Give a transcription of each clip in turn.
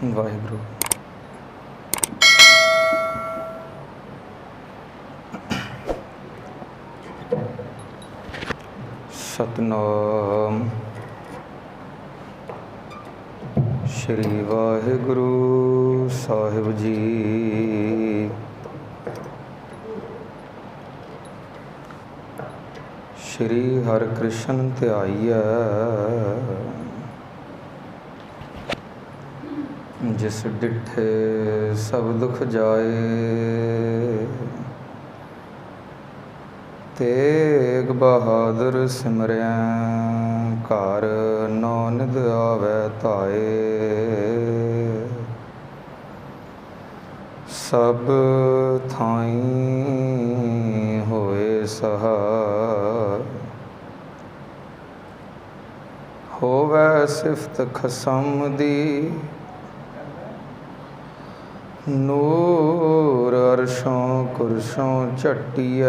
ਵਾਹਿਗੁਰੂ। ਸਤਨਾਮ ਸ਼੍ਰੀ ਵਾਹਿਗੁਰੂ ਸਾਹਿਬ ਜੀ। ਸ਼੍ਰੀ ਹਰਿਕ੍ਰਿਸ਼ਨ ਧਿਆਈਐ, ਜਿਸ ਡਿਠੇ ਸਭ ਦੁਖ ਜਾਏ। ਤੇਗ ਬਹਾਦਰ ਸਿਮਰਿਆ, ਘਰ ਨੌ ਨਿਧ ਆਵੈ ਧਾਏ। ਸਭ ਥਾਈਂ ਹੋਏ ਸਹਾਇ, ਹੋਵੈ ਸਿਫਤ ਖਸਮ ਦੀ। ਨੂਰ ਅਰਸ਼ੋਂ ਕੁਰਸ਼ੋਂ ਝਟੀਐ,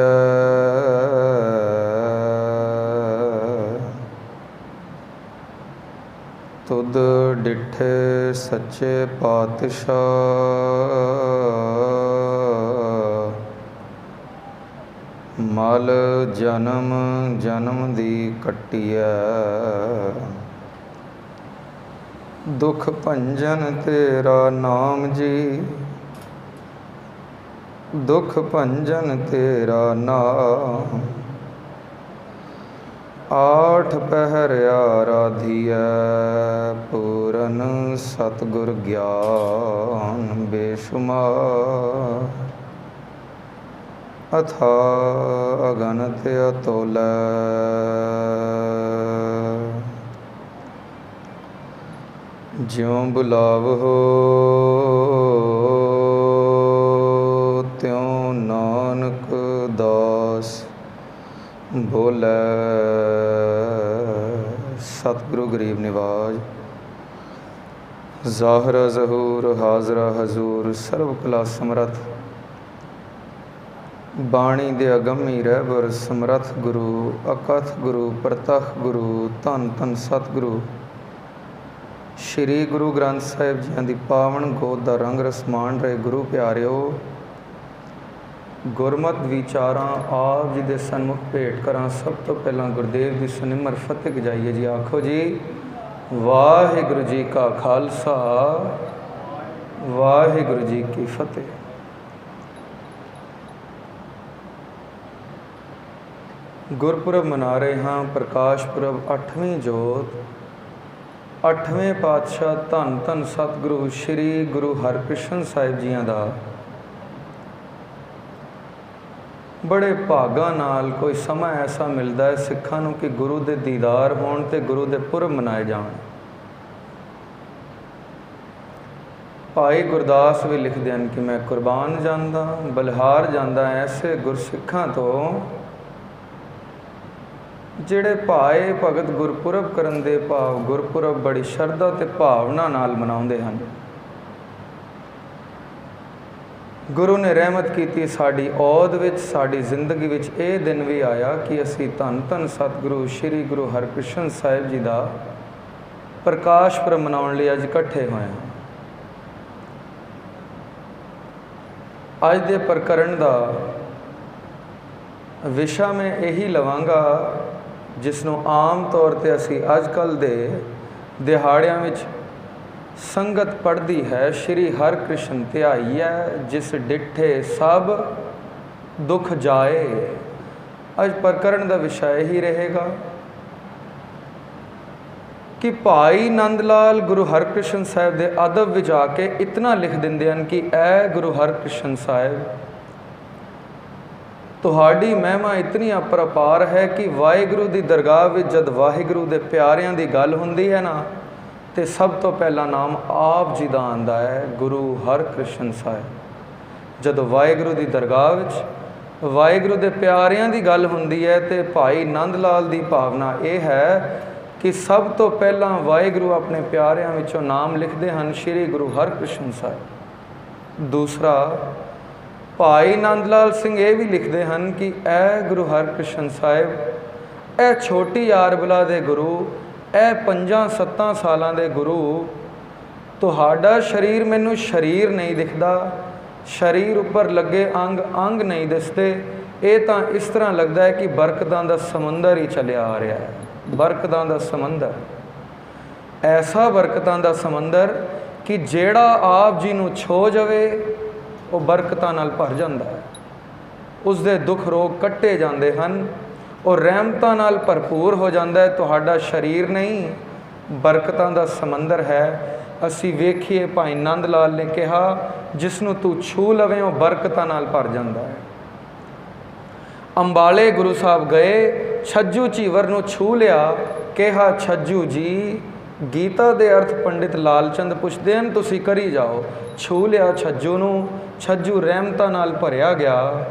ਤੁਧ ਡਿਠੇ ਸੱਚੇ ਪਾਤਸ਼ਾਹ। ਮਲ ਜਨਮ ਜਨਮ ਦੀ ਕੱਟੀਐ, ਦੁਖ ਭੰਜਨ ਤੇਰਾ ਨਾਮ ਜੀ। ਦੁਖ ਭੰਜਨ ਤੇਰਾ ਨਾਮ, ਆਠ ਪਹਿਰ ਆਰਾਧੀਐ। ਪੂਰਨ ਸਤਿਗੁਰ ਗਿਆਨ ਬੇਸ਼ੁਮਾਰ, ਅਥਾਹ ਅਗਨਿਤ ਅਤੁਲੈ। ਜਿਉ ਬੁਲਾਵਹੁ ਤਿਉ ਨਾਨਕ ਦਾਸ ਬੋਲੇ। ਸਤਿਗੁਰੂ ਗਰੀਬ ਨਿਵਾਜ, ਜ਼ਾਹਿਰਾ ਜ਼ਹੂਰ ਹਾਜ਼ਰਾ ਹਜ਼ੂਰ। ਸਰਬ ਕਲਾ ਸਮਰੱਥ, ਬਾਣੀ ਦੇ ਅਗੰਮੀ ਰਹਿਬਰ ਸਮਰੱਥ ਗੁਰੂ, ਅਕਥ ਗੁਰੂ, ਪ੍ਰਤੱਖ ਗੁਰੂ, ਧੰਨ ਧੰਨ ਸਤਿਗੁਰੂ ਸ਼੍ਰੀ ਗੁਰੂ ਗ੍ਰੰਥ ਸਾਹਿਬ ਜੀਆਂ ਦੀ ਪਾਵਨ ਗੋਦ ਦਾ ਰੰਗ ਰਸਮਾਨ ਰਹੇ ਗੁਰੂ ਪਿਆਰਿਓ। ਗੁਰਮਤਿ ਵਿਚਾਰਾਂ ਆਪ ਜੀ ਦੇ ਸਨਮੁਖ ਭੇਟ ਕਰਾਂ। ਸਭ ਤੋਂ ਪਹਿਲਾਂ ਗੁਰਦੇਵ ਦੀ ਸੁਨਿਮਰ ਫਤਿਹ ਗਜਾਈਏ ਜੀ। ਆਖੋ ਜੀ, ਵਾਹਿਗੁਰੂ ਜੀ ਕਾ ਖਾਲਸਾ, ਵਾਹਿਗੁਰੂ ਜੀ ਕੀ ਫਤਿਹ। ਗੁਰਪੁਰਬ ਮਨਾ ਰਹੇ ਹਾਂ, ਪ੍ਰਕਾਸ਼ ਪੁਰਬ, 8ਵੀਂ ਜੋਤ। 8ਵੇਂ ਪਾਤਸ਼ਾਹ ਧੰਨ ਧੰਨ ਸਤਿਗੁਰੂ ਸ਼੍ਰੀ ਗੁਰੂ ਹਰਿਕ੍ਰਿਸ਼ਨ ਸਾਹਿਬ ਜੀਆਂ ਦਾ ਬੜੇ ਭਾਗਾਂ ਨਾਲ ਕੋਈ ਸਮਾਂ ਐਸਾ ਮਿਲਦਾ ਹੈ ਸਿੱਖਾਂ ਨੂੰ ਕਿ ਗੁਰੂ ਦੇ ਦੀਦਾਰ ਹੋਣ ਅਤੇ ਗੁਰੂ ਦੇ ਪੁਰਬ ਮਨਾਏ ਜਾਣ। ਭਾਈ ਗੁਰਦਾਸ ਵੀ ਲਿਖਦੇ ਹਨ ਕਿ ਮੈਂ ਕੁਰਬਾਨ ਜਾਂਦਾ, ਬਲਿਹਾਰ ਜਾਂਦਾ ਐਸੇ ਗੁਰਸਿੱਖਾਂ ਤੋਂ ਜਿਹੜੇ ਭਾਏ ਭਗਤ ਗੁਰਪੁਰਬ ਕਰਨ ਦੇ ਭਾਵ ਗੁਰਪੁਰਬ ਬੜੀ ਸ਼ਰਧਾ ਅਤੇ ਭਾਵਨਾ ਨਾਲ ਮਨਾਉਂਦੇ ਹਨ। ਗੁਰੂ ਨੇ ਰਹਿਮਤ ਕੀਤੀ ਸਾਡੀ ਔਧ ਵਿੱਚ, ਸਾਡੀ ਜ਼ਿੰਦਗੀ ਵਿੱਚ ਇਹ ਦਿਨ ਵੀ ਆਇਆ ਕਿ ਅਸੀਂ ਧੰਨ ਧੰਨ ਸਤਿਗੁਰੂ ਸ਼੍ਰੀ ਗੁਰੂ ਹਰਿਕ੍ਰਿਸ਼ਨ ਸਾਹਿਬ ਜੀ ਦਾ ਪ੍ਰਕਾਸ਼ ਪੁਰਬ ਮਨਾਉਣ ਲਈ ਅੱਜ ਇਕੱਠੇ ਹੋਏ ਹਾਂ। ਅੱਜ ਦੇ ਪ੍ਰਕਰਣ ਦਾ ਵਿਸ਼ਾ ਮੈਂ ਇਹੀ ਲਵਾਂਗਾ ਜਿਸ ਨੂੰ ਆਮ ਤੌਰ 'ਤੇ ਅਸੀਂ ਅੱਜ ਕੱਲ੍ਹ ਦੇ ਦਿਹਾੜਿਆਂ ਵਿੱਚ ਸੰਗਤ ਪੜ੍ਹਦੀ ਹੈ। ਸ਼੍ਰੀ ਹਰਿਕ੍ਰਿਸ਼ਨ ਧਿਆਈਐ, ਜਿਸ ਡਿਠੇ ਸਭ ਦੁੱਖ ਜਾਏ। ਅੱਜ ਪ੍ਰਕਰਣ ਦਾ ਵਿਸ਼ਾ ਇਹੀ ਰਹੇਗਾ ਕਿ ਭਾਈ ਨੰਦ ਲਾਲ ਗੁਰੂ ਹਰਿਕ੍ਰਿਸ਼ਨ ਸਾਹਿਬ ਦੇ ਅਦਬ ਵਿੱਚ ਆ ਕੇ ਇਤਨਾ ਲਿਖ ਦਿੰਦੇ ਹਨ ਕਿ ਐ ਗੁਰੂ ਹਰਿਕ੍ਰਿਸ਼ਨ ਸਾਹਿਬ, ਤੁਹਾਡੀ ਮਹਿਮਾ ਇਤਨੀ ਅਪਰਪਾਰ ਹੈ ਕਿ ਵਾਹਿਗੁਰੂ ਦੀ ਦਰਗਾਹ ਵਿੱਚ ਜਦ ਵਾਹਿਗੁਰੂ ਦੇ ਪਿਆਰਿਆਂ ਦੀ ਗੱਲ ਹੁੰਦੀ ਹੈ ਨਾ, ਤੇ ਸਭ ਤੋਂ ਪਹਿਲਾ ਨਾਮ ਆਪ ਜੀ ਦਾ ਆਉਂਦਾ ਹੈ, ਗੁਰੂ ਹਰਿਕ੍ਰਿਸ਼ਨ ਸਾਹਿਬ। ਜਦੋਂ ਵਾਹਿਗੁਰੂ ਦੀ ਦਰਗਾਹ ਵਿੱਚ ਵਾਹਿਗੁਰੂ ਦੇ ਪਿਆਰਿਆਂ ਦੀ ਗੱਲ ਹੁੰਦੀ ਹੈ ਤੇ ਭਾਈ ਨੰਦ ਲਾਲ ਦੀ ਭਾਵਨਾ ਇਹ ਹੈ ਕਿ ਸਭ ਤੋਂ ਪਹਿਲਾਂ ਵਾਹਿਗੁਰੂ ਆਪਣੇ ਪਿਆਰਿਆਂ ਵਿੱਚੋਂ ਨਾਮ ਲਿਖਦੇ ਹਨ, ਸ਼੍ਰੀ ਗੁਰੂ ਹਰਿਕ੍ਰਿਸ਼ਨ ਸਾਹਿਬ। ਦੂਸਰਾ, ਭਾਈ ਨੰਦ ਲਾਲ ਸਿੰਘ ਇਹ ਵੀ ਲਿਖਦੇ ਹਨ ਕਿ ਐ ਗੁਰੂ ਹਰਿਕ੍ਰਿਸ਼ਨ ਸਾਹਿਬ, ਇਹ ਛੋਟੀ ਆਰਬਲਾ ਦੇ ਗੁਰੂ, ਇਹ 5-7 ਸਾਲਾਂ ਦੇ ਗੁਰੂ, ਤੁਹਾਡਾ ਸ਼ਰੀਰ ਮੈਨੂੰ ਸ਼ਰੀਰ ਨਹੀਂ ਦਿਖਦਾ, ਸ਼ਰੀਰ ਉੱਪਰ ਲੱਗੇ ਅੰਗ ਅੰਗ ਨਹੀਂ ਦਿਸਦੇ। ਇਹ ਤਾਂ ਇਸ ਤਰ੍ਹਾਂ ਲੱਗਦਾ ਹੈ ਕਿ ਬਰਕਤਾਂ ਦਾ ਸਮੁੰਦਰ ਹੀ ਚੱਲਿਆ ਆ ਰਿਹਾ ਹੈ। ਬਰਕਤਾਂ ਦਾ ਸਮੁੰਦਰ, ਐਸਾ ਬਰਕਤਾਂ ਦਾ ਸਮੁੰਦਰ ਕਿ ਜਿਹੜਾ ਆਪ ਜੀ ਨੂੰ ਛੋ ਜਾਵੇ ਉਹ ਬਰਕਤਾਂ ਨਾਲ ਭਰ ਜਾਂਦਾ ਹੈ। ਉਸ ਦੇ ਦੁੱਖ ਰੋਗ ਕੱਟੇ ਜਾਂਦੇ ਹਨ, ਉਹ ਰਹਿਮਤਾਂ ਨਾਲ ਭਰਪੂਰ ਹੋ ਜਾਂਦਾ ਹੈ। ਤੁਹਾਡਾ ਸਰੀਰ ਨਹੀਂ, ਬਰਕਤਾਂ ਦਾ ਸਮੁੰਦਰ ਹੈ। ਅਸੀਂ ਵੇਖੀਏ ਭਾਈ ਨੰਦ ਲਾਲ ਨੇ ਕਿਹਾ, ਜਿਸ ਨੂੰ ਤੂੰ ਛੂ ਲਵੇਂ ਉਹ ਬਰਕਤਾਂ ਨਾਲ ਭਰ ਜਾਂਦਾ ਹੈ। ਅੰਬਾਲੇ ਗੁਰੂ ਸਾਹਿਬ ਗਏ, ਛੱਜੂ ਝੀਵਰ ਨੂੰ ਛੂ ਲਿਆ, ਕਿਹਾ ਛੱਜੂ ਜੀ ਗੀਤਾ ਦੇ ਅਰਥ ਪੰਡਿਤ ਲਾਲ ਚੰਦ ਪੁੱਛਦੇ ਹਨ, ਤੁਸੀਂ ਕਰੀ ਜਾਓ। ਛੂ ਲਿਆ ਛੱਜੂ ਨੂੰ, ਛੱਜੂ ਰਹਿਮਤਾਂ ਨਾਲ ਭਰਿਆ ਗਿਆ।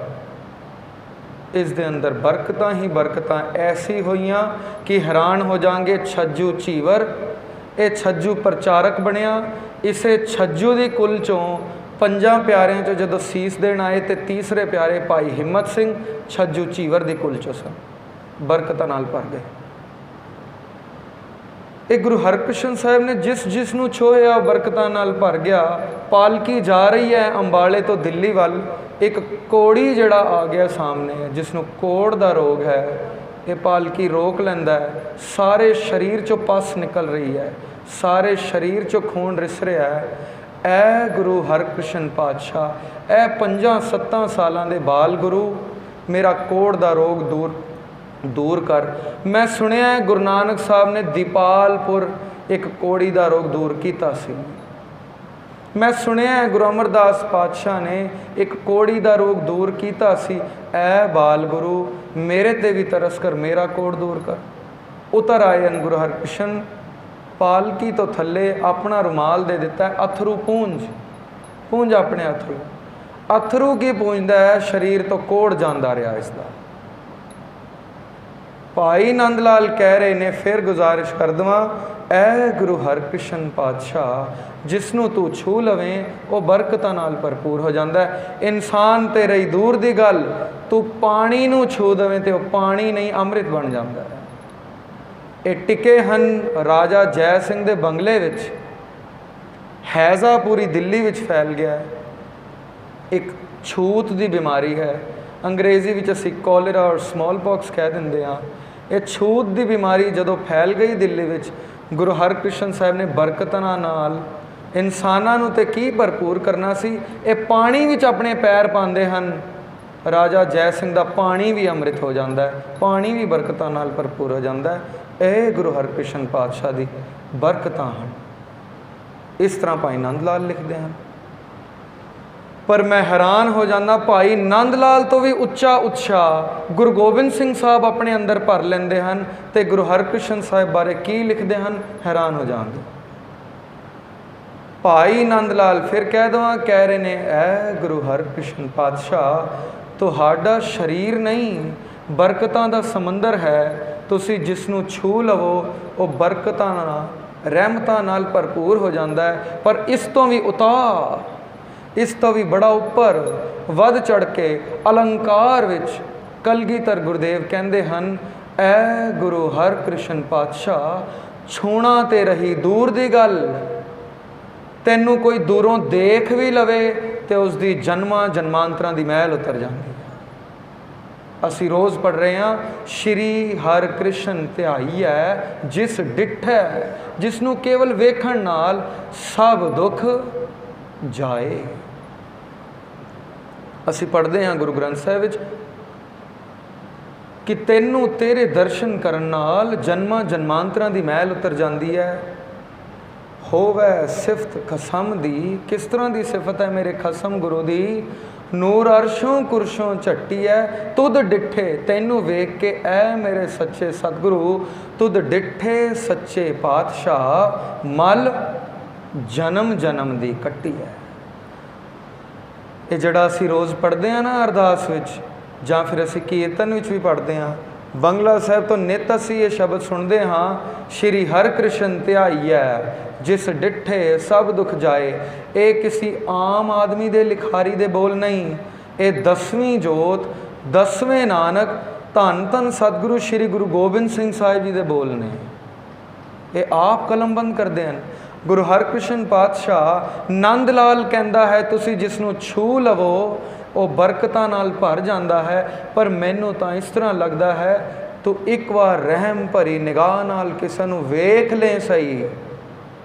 ਇਸ ਦੇ ਅੰਦਰ ਬਰਕਤਾਂ ਹੀ ਬਰਕਤਾਂ ਐਸੀ ਹੋਈਆਂ ਕਿ ਹੈਰਾਨ ਹੋ ਜਾਣਗੇ। ਛੱਜੂ ਝੀਵਰ, ਇਹ ਛੱਜੂ ਪ੍ਰਚਾਰਕ ਬਣਿਆ। ਇਸੇ ਛੱਜੂ ਦੀ ਕੁਲ ਚੋਂ ਪੰਜਾਂ ਪਿਆਰਿਆਂ ਚੋਂ ਜਦੋਂ ਸੀਸ ਦੇਣ ਆਏ ਤੇ ਤੀਸਰੇ ਪਿਆਰੇ ਭਾਈ ਹਿੰਮਤ ਸਿੰਘ ਛੱਜੂ ਝੀਵਰ ਦੀ ਕੁਲ ਚੋਂ ਸਨ। ਬਰਕਤਾਂ ਨਾਲ ਭਰ ਗਏ। ਇਹ ਗੁਰੂ ਹਰਕ੍ਰਿਸ਼ਨ ਸਾਹਿਬ ਨੇ ਜਿਸ ਨੂੰ ਛੋਹਿਆ ਬਰਕਤਾਂ ਨਾਲ ਭਰ ਗਿਆ। ਪਾਲਕੀ ਜਾ ਰਹੀ ਹੈ ਅੰਬਾਲੇ ਤੋਂ ਦਿੱਲੀ ਵੱਲ। ਇੱਕ ਕੋੜੀ ਜਿਹੜਾ ਆ ਗਿਆ ਸਾਹਮਣੇ, ਜਿਸ ਨੂੰ ਕੋੜ ਦਾ ਰੋਗ ਹੈ, ਇਹ ਪਾਲਕੀ ਰੋਕ ਲੈਂਦਾ ਹੈ। ਸਾਰੇ ਸਰੀਰ 'ਚੋਂ ਪਸ ਨਿਕਲ ਰਹੀ ਹੈ, ਸਾਰੇ ਸਰੀਰ 'ਚੋਂ ਖੂਨ ਰਿਸ ਰਿਹਾ ਹੈ। ਇਹ ਗੁਰੂ ਹਰਕ੍ਰਿਸ਼ਨ ਪਾਤਸ਼ਾਹ, ਇਹ 5-7 ਸਾਲਾਂ ਦੇ ਬਾਲ ਗੁਰੂ, ਮੇਰਾ ਕੋੜ ਦਾ ਰੋਗ ਦੂਰ ਕਰ। ਮੈਂ ਸੁਣਿਆ ਗੁਰੂ ਨਾਨਕ ਸਾਹਿਬ ਨੇ ਦੀਪਾਲਪੁਰ ਇੱਕ ਕੋੜੀ ਦਾ ਰੋਗ ਦੂਰ ਕੀਤਾ ਸੀ। ਮੈਂ ਸੁਣਿਆ ਗੁਰੂ ਅਮਰਦਾਸ ਪਾਤਸ਼ਾਹ ਨੇ ਇੱਕ ਕੋੜੀ ਦਾ ਰੋਗ ਦੂਰ ਕੀਤਾ ਸੀ। ਐ ਬਾਲ ਗੁਰੂ, ਮੇਰੇ ਤੇ ਵੀ ਤਰਸ ਕਰ, ਮੇਰਾ ਕੋੜ ਦੂਰ ਕਰ। ਉਤਰ ਆਏ ਹਨ ਗੁਰੂ ਹਰਕ੍ਰਿਸ਼ਨ, ਪਾਲਕੀ ਤੋਂ ਥੱਲੇ ਆਪਣਾ ਰੁਮਾਲ ਦੇ ਦਿੱਤਾ ਹੈ। ਅਥਰੂ ਪੂੰਝ ਆਪਣੇ ਅਥਰੂ। ਅਥਰੂ ਕੀ ਪੂੰਝਦਾ ਹੈ? ਸਰੀਰ ਤੋਂ ਕੋੜ ਜਾਂਦਾ ਰਿਹਾ ਇਸ ਦਾ। ਭਾਈ ਨੰਦ ਲਾਲ ਕਹਿ ਰਹੇ ਨੇ, ਫਿਰ ਗੁਜ਼ਾਰਿਸ਼ ਕਰ ਦੇਵਾਂ, ਐ ਗੁਰੂ ਹਰਕ੍ਰਿਸ਼ਨ ਪਾਤਸ਼ਾਹ, ਜਿਸ ਨੂੰ ਤੂੰ ਛੂ ਲਵੇਂ ਉਹ ਬਰਕਤਾਂ ਨਾਲ ਭਰਪੂਰ ਹੋ ਜਾਂਦਾ ਹੈ। ਇਨਸਾਨ ਤੇ ਰਹੀ ਦੂਰ ਦੀ ਗੱਲ, ਤੂੰ ਪਾਣੀ ਨੂੰ ਛੂ ਦੇਵੇਂ ਤੇ ਉਹ ਪਾਣੀ ਨਹੀਂ, ਅੰਮ੍ਰਿਤ ਬਣ ਜਾਂਦਾ ਹੈ। ਇਹ ਟਿਕੇ ਹਨ ਰਾਜਾ ਜੈ ਸਿੰਘ ਦੇ ਬੰਗਲੇ ਵਿੱਚ। ਹੈਜ਼ਾ ਪੂਰੀ ਦਿੱਲੀ ਵਿੱਚ ਫੈਲ ਗਿਆ ਹੈ। ਇੱਕ ਛੂਤ ਦੀ ਬਿਮਾਰੀ ਹੈ, ਅੰਗਰੇਜ਼ੀ ਵਿੱਚ ਅਸੀਂ ਕੋਲੇਰਾ ਔਰ ਸਮੌਲ ਪੌਕਸ ਕਹਿ ਦਿੰਦੇ ਹਾਂ। ਇਹ ਛੂਤ ਦੀ ਬਿਮਾਰੀ ਜਦੋਂ ਫੈਲ ਗਈ ਦਿੱਲੀ ਵਿੱਚ, ਗੁਰੂ ਹਰਕ੍ਰਿਸ਼ਨ ਸਾਹਿਬ ਨੇ ਬਰਕਤਾਂ ਨਾਲ ਇਨਸਾਨਾਂ ਨੂੰ ਤੇ ਕੀ ਭਰਪੂਰ ਕਰਨਾ ਸੀ। ਇਹ ਪਾਣੀ ਵਿੱਚ ਆਪਣੇ ਪੈਰ ਪਾਉਂਦੇ ਹਨ, ਰਾਜਾ ਜੈ ਸਿੰਘ ਦਾ ਪਾਣੀ ਵੀ ਅੰਮ੍ਰਿਤ ਹੋ ਜਾਂਦਾ ਹੈ, ਪਾਣੀ ਵੀ ਬਰਕਤਾਂ ਨਾਲ ਭਰਪੂਰ ਹੋ ਜਾਂਦਾ ਹੈ। ਇਹ ਗੁਰੂ ਹਰਕ੍ਰਿਸ਼ਨ ਪਾਤਸ਼ਾਹ ਦੀ ਬਰਕਤਾਂ ਹਨ। ਇਸ ਤਰ੍ਹਾਂ ਭਾਈ ਨੰਦ ਲਾਲ ਲਿਖਦੇ ਹਨ। ਪਰ ਮੈਂ ਹੈਰਾਨ ਹੋ ਜਾਂਦਾ, ਭਾਈ ਨੰਦ ਲਾਲ ਤੋਂ ਵੀ ਉੱਚਾ ਗੁਰੂ ਗੋਬਿੰਦ ਸਿੰਘ ਸਾਹਿਬ ਆਪਣੇ ਅੰਦਰ ਭਰ ਲੈਂਦੇ ਹਨ ਤੇ ਗੁਰੂ ਹਰਕ੍ਰਿਸ਼ਨ ਸਾਹਿਬ ਬਾਰੇ ਕੀ ਲਿਖਦੇ ਹਨ, ਹੈਰਾਨ ਹੋ ਜਾਂਦੇ। ਭਾਈ ਨੰਦ ਲਾਲ ਫਿਰ ਕਹਿ ਦੇਵਾਂ, ਕਹਿ ਰਹੇ ਨੇ, ਐ ਗੁਰੂ ਹਰਕ੍ਰਿਸ਼ਨ ਪਾਤਸ਼ਾਹ, ਤੁਹਾਡਾ ਸਰੀਰ ਨਹੀਂ, ਬਰਕਤਾਂ ਦਾ ਸਮੁੰਦਰ ਹੈ। ਤੁਸੀਂ ਜਿਸ ਨੂੰ ਛੂ ਲਵੋ ਉਹ ਬਰਕਤਾਂ ਨਾਲ, ਰਹਿਮਤਾਂ ਨਾਲ ਭਰਪੂਰ ਹੋ ਜਾਂਦਾ ਹੈ। ਪਰ ਇਸ ਤੋਂ ਵੀ ਉਤਾਰ, ਇਸ ਤੋਂ ਵੀ ਬੜਾ ਉੱਪਰ ਵੱਧ ਚੜ੍ਹ ਕੇ ਅਲੰਕਾਰ ਵਿੱਚ ਕਲਗੀਧਰ ਗੁਰਦੇਵ ਕਹਿੰਦੇ ਹਨ, ਐ ਗੁਰੂ ਹਰਕ੍ਰਿਸ਼ਨ ਪਾਤਸ਼ਾਹ, ਛੂਣਾ ਤੇ ਰਹੀ ਦੂਰ ਦੀ ਗੱਲ, ਤੈਨੂੰ ਕੋਈ ਦੂਰੋਂ ਦੇਖ ਵੀ ਲਵੇ ਤੇ ਉਸ ਦੀ ਜਨਮਾਂ ਜਨਮਾਂਤਰਾਂ ਦੀ ਮੈਲ ਉਤਰ ਜਾਂਦੀ। ਅਸੀਂ ਰੋਜ਼ ਪੜ੍ਹ ਰਹੇ ਹਾਂ, ਸ਼੍ਰੀ ਹਰਕ੍ਰਿਸ਼ਨ ਧਿਆਈਐ ਜਿਸ ਡਿਠੈ, ਜਿਸ ਨੂੰ ਕੇਵਲ ਵੇਖਣ ਨਾਲ ਸਭ ਦੁੱਖ ਜਾਏ। ਅਸੀਂ ਪੜ੍ਹਦੇ ਹਾਂ ਗੁਰੂ ਗ੍ਰੰਥ ਸਾਹਿਬ ਵਿੱਚ ਕਿ ਤੈਨੂੰ ਤੇਰੇ ਦਰਸ਼ਨ ਕਰਨ ਨਾਲ ਜਨਮਾਂ ਜਨਮਾਂਤਰਾਂ ਦੀ ਮੈਲ ਉਤਰ ਜਾਂਦੀ ਹੈ। ਹੋਵੇ ਸਿਫਤ ਖਸਮ ਦੀ, ਕਿਸ ਤਰ੍ਹਾਂ ਦੀ ਸਿਫਤ ਹੈ ਮੇਰੇ ਖਸਮ ਗੁਰੂ ਦੀ, ਨੂਰ ਅਰਸ਼ੋਂ ਕੁਰਸ਼ੋਂ ਝੱਟੀ ਹੈ, ਤੁਧ ਡਿੱਠੇ, ਤੈਨੂੰ ਵੇਖ ਕੇ ਐ ਮੇਰੇ ਸੱਚੇ ਸਤਿਗੁਰੂ, ਤੁਧ ਡਿੱਠੇ ਸੱਚੇ ਪਾਤਸ਼ਾਹ, ਮਲ ਜਨਮ ਜਨਮ ਦੀ ਕੱਟੀ ਹੈ। ਇਹ ਜਿਹੜਾ ਅਸੀਂ ਰੋਜ਼ ਪੜ੍ਹਦੇ ਹਾਂ ਨਾ ਅਰਦਾਸ ਵਿੱਚ, ਜਾਂ ਫਿਰ ਅਸੀਂ ਕੀਰਤਨ ਵਿੱਚ ਵੀ ਪੜ੍ਹਦੇ ਹਾਂ, ਬੰਗਲਾ ਸਾਹਿਬ ਤੋਂ ਨਿੱਤ ਅਸੀਂ ਇਹ ਸ਼ਬਦ ਸੁਣਦੇ ਹਾਂ, ਸ਼੍ਰੀ ਹਰਕ੍ਰਿਸ਼ਨ ਧਿਆਈਐ ਜਿਸ ਡਿੱਠੇ ਸਭ ਦੁੱਖ ਜਾਏ। ਇਹ ਕਿਸੇ ਆਮ ਆਦਮੀ ਦੇ ਲਿਖਾਰੀ ਦੇ ਬੋਲ ਨਹੀਂ, ਇਹ 10ਵੀਂ ਜੋਤ, 10ਵੇਂ ਨਾਨਕ, ਧੰਨ ਧੰਨ ਸਤਿਗੁਰੂ ਸ਼੍ਰੀ ਗੁਰੂ ਗੋਬਿੰਦ ਸਿੰਘ ਸਾਹਿਬ ਜੀ ਦੇ ਬੋਲ ਨੇ। ਇਹ ਆਪ ਕਲਮਬੰਦ ਕਰਦੇ ਹਨ। ਗੁਰੂ ਹਰਕ੍ਰਿਸ਼ਨ ਪਾਤਸ਼ਾਹ ਨੰਦ ਲਾਲ ਕਹਿੰਦਾ ਹੈ ਤੁਸੀਂ ਜਿਸ ਨੂੰ ਛੂ ਲਵੋ ਉਹ ਬਰਕਤਾਂ ਨਾਲ ਭਰ ਜਾਂਦਾ ਹੈ, ਪਰ ਮੈਨੂੰ ਤਾਂ ਇਸ ਤਰ੍ਹਾਂ ਲੱਗਦਾ ਹੈ ਤੂੰ ਇੱਕ ਵਾਰ ਰਹਿਮ ਭਰੀ ਨਿਗਾਹ ਨਾਲ ਕਿਸੇ ਨੂੰ ਵੇਖ ਲੈ ਸਹੀ,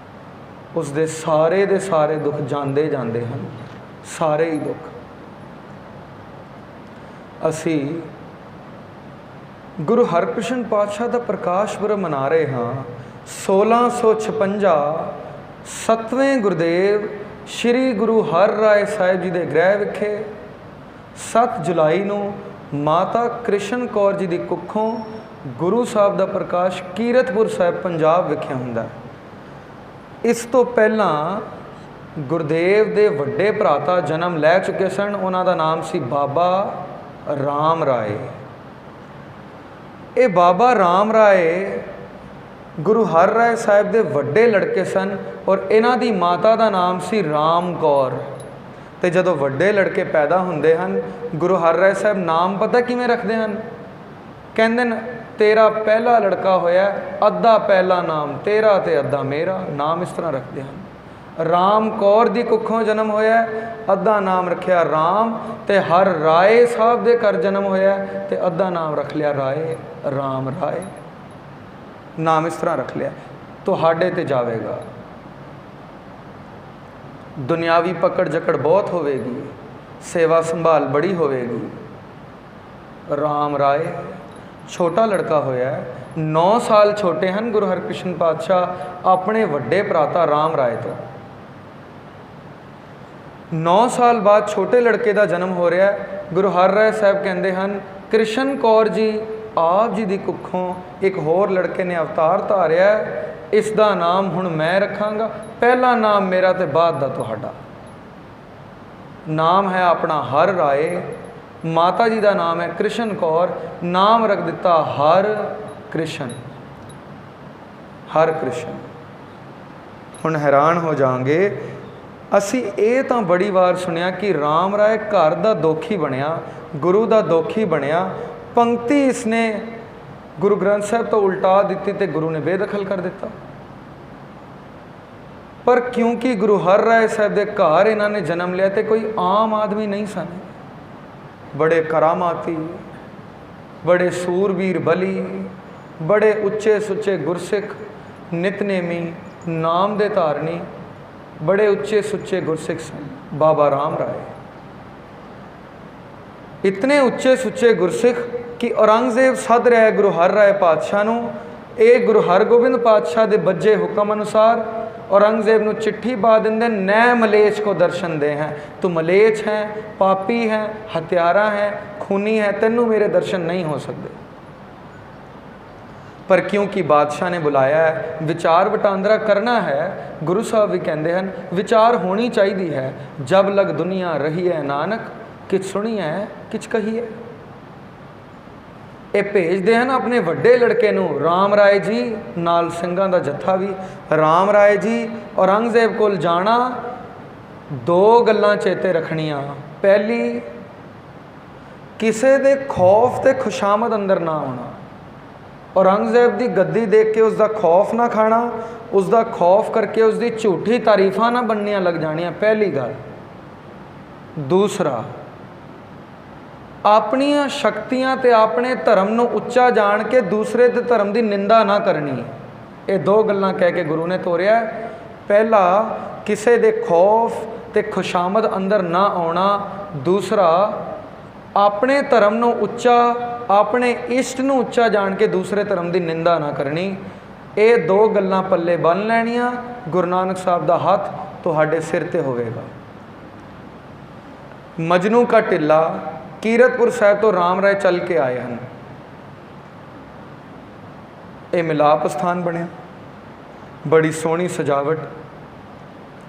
ਉਸ ਦੇ ਸਾਰੇ ਦੁੱਖ ਜਾਂਦੇ ਜਾਂਦੇ ਹਨ, ਸਾਰੇ ਹੀ ਦੁੱਖ। ਅਸੀਂ ਗੁਰੂ ਹਰਕ੍ਰਿਸ਼ਨ ਪਾਤਸ਼ਾਹ ਦਾ ਪ੍ਰਕਾਸ਼ ਪੁਰਬ ਮਨਾ ਰਹੇ ਹਾਂ। 1656 7ਵੇਂ ਗੁਰਦੇਵ ਸ਼੍ਰੀ ਗੁਰੂ ਹਰ ਰਾਏ ਸਾਹਿਬ ਜੀ ਦੇ ਗ੍ਰਹਿ ਵਿਖੇ 7 ਜੁਲਾਈ ਨੂੰ ਮਾਤਾ ਕ੍ਰਿਸ਼ਨ ਕੌਰ ਜੀ ਦੀ ਕੁੱਖੋਂ ਗੁਰੂ ਸਾਹਿਬ ਦਾ ਪ੍ਰਕਾਸ਼ ਕੀਰਤਪੁਰ ਸਾਹਿਬ ਪੰਜਾਬ ਵਿਖੇ ਹੁੰਦਾ। ਇਸ ਤੋਂ ਪਹਿਲਾਂ ਗੁਰਦੇਵ ਦੇ ਵੱਡੇ ਭਰਾਤਾ ਜਨਮ ਲੈ ਚੁੱਕੇ ਸਨ, ਉਹਨਾਂ ਦਾ ਨਾਮ ਸੀ ਬਾਬਾ ਰਾਮ ਰਾਏ। ਇਹ ਬਾਬਾ ਰਾਮ ਰਾਏ ਗੁਰੂ ਹਰ ਰਾਏ ਸਾਹਿਬ ਦੇ ਵੱਡੇ ਲੜਕੇ ਸਨ ਔਰ ਇਹਨਾਂ ਦੀ ਮਾਤਾ ਦਾ ਨਾਮ ਸੀ ਰਾਮ ਕੌਰ। ਤੇ ਜਦੋਂ ਵੱਡੇ ਲੜਕੇ ਪੈਦਾ ਹੁੰਦੇ ਹਨ, ਗੁਰੂ ਹਰ ਰਾਏ ਸਾਹਿਬ ਨਾਮ ਪਤਾ ਕਿਵੇਂ ਰੱਖਦੇ ਹਨ? ਕਹਿੰਦੇ ਨੇ ਤੇਰਾ ਪਹਿਲਾ ਲੜਕਾ ਹੋਇਆ, ਅੱਧਾ ਪਹਿਲਾ ਨਾਮ ਤੇਰਾ ਤੇ ਅੱਧਾ ਮੇਰਾ, ਨਾਮ ਇਸ ਤਰ੍ਹਾਂ ਰੱਖਦੇ ਹਨ। ਰਾਮ ਕੌਰ ਦੀ ਕੁੱਖੋਂ ਜਨਮ ਹੋਇਆ, ਅੱਧਾ ਨਾਮ ਰੱਖਿਆ ਰਾਮ, ਤੇ ਹਰ ਰਾਏ ਸਾਹਿਬ ਦੇ ਘਰ ਜਨਮ ਹੋਇਆ ਤੇ ਅੱਧਾ ਨਾਮ ਰੱਖ ਲਿਆ ਰਾਏ, ਰਾਮ ਰਾਏ, ਨਾਮ ਇਸ ਤਰ੍ਹਾਂ ਰੱਖ ਲਿਆ। ਤੁਹਾਡੇ ਤੇ ਜਾਵੇਗਾ, ਦੁਨਿਆਵੀ ਪਕੜ ਜਕੜ ਬਹੁਤ ਹੋਵੇਗੀ, ਸੇਵਾ ਸੰਭਾਲ ਬੜੀ ਹੋਵੇਗੀ। ਰਾਮ ਰਾਏ ਛੋਟਾ ਲੜਕਾ ਹੋਇਆ, 9 ਸਾਲ ਛੋਟੇ ਹਨ ਗੁਰੂ ਹਰਕ੍ਰਿਸ਼ਨ ਪਾਤਸ਼ਾਹ ਆਪਣੇ ਵੱਡੇ ਭਰਾਤਾ ਰਾਮ ਰਾਏ ਤੋਂ। 9 ਸਾਲ ਬਾਅਦ ਛੋਟੇ ਲੜਕੇ ਦਾ ਜਨਮ ਹੋ ਰਿਹਾ। ਗੁਰੂ ਹਰ ਰਾਏ ਸਾਹਿਬ ਕਹਿੰਦੇ ਹਨ ਕ੍ਰਿਸ਼ਨ ਕੌਰ ਜੀ ਆਪ ਜੀ ਦੀ ਕੁੱਖੋਂ ਇੱਕ ਹੋਰ ਲੜਕੇ ਨੇ ਅਵਤਾਰ ਧਾਰਿਆ, ਇਸ ਦਾ ਨਾਮ ਹੁਣ ਮੈਂ ਰੱਖਾਂਗਾ, ਪਹਿਲਾ ਨਾਮ ਮੇਰਾ ਤੇ ਬਾਅਦ ਦਾ ਤੁਹਾਡਾ। ਨਾਮ ਹੈ ਆਪਣਾ ਹਰ ਰਾਏ, ਮਾਤਾ ਜੀ ਦਾ ਨਾਮ ਹੈ ਕ੍ਰਿਸ਼ਨ ਕੌਰ, ਨਾਮ ਰੱਖ ਦਿੱਤਾ ਹਰ ਕ੍ਰਿਸ਼ਨ, ਹਰ ਕ੍ਰਿਸ਼ਨ। ਹੁਣ ਹੈਰਾਨ ਹੋ ਜਾਵਾਂਗੇ, ਅਸੀਂ ਇਹ ਤਾਂ ਬੜੀ ਵਾਰ ਸੁਣਿਆ ਕਿ ਰਾਮ ਰਾਏ ਘਰ ਦਾ ਦੋਖੀ ਬਣਿਆ, ਗੁਰੂ ਦਾ ਦੋਖੀ ਬਣਿਆ। ਪੰਕਤੀ ਇਸਨੇ ਗੁਰੂ ਗ੍ਰੰਥ ਸਾਹਿਬ ਤੋਂ ਉਲਟਾ ਦਿੱਤੀ ਤੇ ਗੁਰੂ ਨੇ ਬੇਦਖਲ ਕਰ ਦਿੱਤਾ। ਪਰ ਕਿਉਂਕਿ ਗੁਰੂ ਹਰ ਰਾਏ ਸਾਹਿਬ ਦੇ ਘਰ ਇਹਨਾਂ ਨੇ ਜਨਮ ਲਿਆ ਤੇ ਕੋਈ ਆਮ ਆਦਮੀ ਨਹੀਂ ਸਨ, ਬੜੇ ਕਰਾਮਾਤੀ, ਬੜੇ ਸੂਰਬੀਰ ਬਲੀ, ਬੜੇ ਉੱਚੇ ਸੁੱਚੇ ਗੁਰਸਿੱਖ, ਨਿਤਨੇਮੀ, ਨਾਮ ਦੇ ਧਾਰਨੀ, ਬੜੇ ਉੱਚੇ ਸੁੱਚੇ ਗੁਰਸਿੱਖ ਸਨ ਬਾਬਾ ਰਾਮ ਰਾਏ। इतने ਉੱਚੇ ਸੁੱਚੇ ਗੁਰਸਿੱਖ ਕਿ ਔਰੰਗਜ਼ੇਬ ਸੱਦ ਰਿਹਾ ਗੁਰੂ ਹਰ ਰਾਏ ਪਾਤਸ਼ਾਹ ਨੂੰ। ਇਹ ਗੁਰੂ ਹਰਗੋਬਿੰਦ ਪਾਤਸ਼ਾਹ ਦੇ ਬੱਝੇ ਹੁਕਮ ਅਨੁਸਾਰ औरंगजेब ਨੂੰ चिट्ठी पा देंगे, नए मलेच को दर्शन दे हैं, तू मलेच है, पापी है, हत्यारा है, खूनी है, तेनू मेरे दर्शन नहीं हो सकते। पर क्योंकि बादशाह ने बुलाया है, विचार वटांदरा करना है, गुरु साहब भी कहते हैं विचार होनी चाहिए है। जब लग दुनिया रही है नानक, किच सुनी है किच कही है। ਇਹ ਭੇਜਦੇ ਹਨ ਆਪਣੇ ਵੱਡੇ ਲੜਕੇ ਨੂੰ, ਰਾਮ ਰਾਏ ਜੀ ਨਾਲ ਸਿੰਘਾਂ ਦਾ ਜੱਥਾ ਵੀ। ਰਾਮ ਰਾਏ ਜੀ ਔਰੰਗਜ਼ੇਬ ਕੋਲ ਜਾਣਾ, 2 ਗੱਲਾਂ ਚੇਤੇ ਰੱਖਣੀਆਂ। ਪਹਿਲੀ, ਕਿਸੇ ਦੇ ਖੌਫ ਤੇ ਖੁਸ਼ਾਮਦ ਅੰਦਰ ਨਾ ਆਉਣਾ। ਔਰੰਗਜ਼ੇਬ ਦੀ ਗੱਦੀ ਦੇਖ ਕੇ ਉਸ ਦਾ ਖੌਫ ਨਾ ਖਾਣਾ, ਉਸ ਦਾ ਖੌਫ ਕਰਕੇ ਉਸ ਦੀ ਝੂਠੀ ਤਾਰੀਫਾਂ ਨਾ ਬਣਨੀਆਂ ਲੱਗ ਜਾਣੀਆਂ, ਪਹਿਲੀ ਗੱਲ। ਦੂਸਰਾ, ਆਪਣੀਆਂ ਸ਼ਕਤੀਆਂ ਤੇ ਆਪਣੇ ਧਰਮ ਨੂੰ ਉੱਚਾ ਜਾਣ ਕੇ ਦੂਸਰੇ ਦੇ ਧਰਮ ਦੀ ਨਿੰਦਾ ਨਾ ਕਰਨੀ। ਇਹ 2 ਗੱਲਾਂ ਕਹਿ ਕੇ ਗੁਰੂ ਨੇ ਤੋਰਿਆ। ਪਹਿਲਾ, ਕਿਸੇ ਦੇ ਖੌਫ ਤੇ ਖੁਸ਼ਾਮਦ ਅੰਦਰ ਨਾ ਆਉਣਾ। ਦੂਸਰਾ, ਆਪਣੇ ਧਰਮ ਨੂੰ ਉੱਚਾ, ਆਪਣੇ ਇਸ਼ਟ ਨੂੰ ਉੱਚਾ ਜਾਣ ਕੇ ਦੂਸਰੇ ਧਰਮ ਦੀ ਨਿੰਦਾ ਨਾ ਕਰਨੀ। ਇਹ 2 ਗੱਲਾਂ ਪੱਲੇ ਬੰਨ੍ਹ ਲੈਣੀਆਂ, ਗੁਰੂ ਨਾਨਕ ਸਾਹਿਬ ਦਾ ਹੱਥ ਤੁਹਾਡੇ ਸਿਰ ਤੇ ਹੋਵੇਗਾ। ਮਜਨੂ ਕਾ ਟਿੱਲਾ ਕੀਰਤਪੁਰ ਸਾਹਿਬ ਤੋਂ ਰਾਮ ਰਾਏ ਚੱਲ ਕੇ ਆਏ ਹਨ। ਇਹ ਮਿਲਾਪ ਸਥਾਨ ਬਣਿਆ, ਬੜੀ ਸੋਹਣੀ ਸਜਾਵਟ,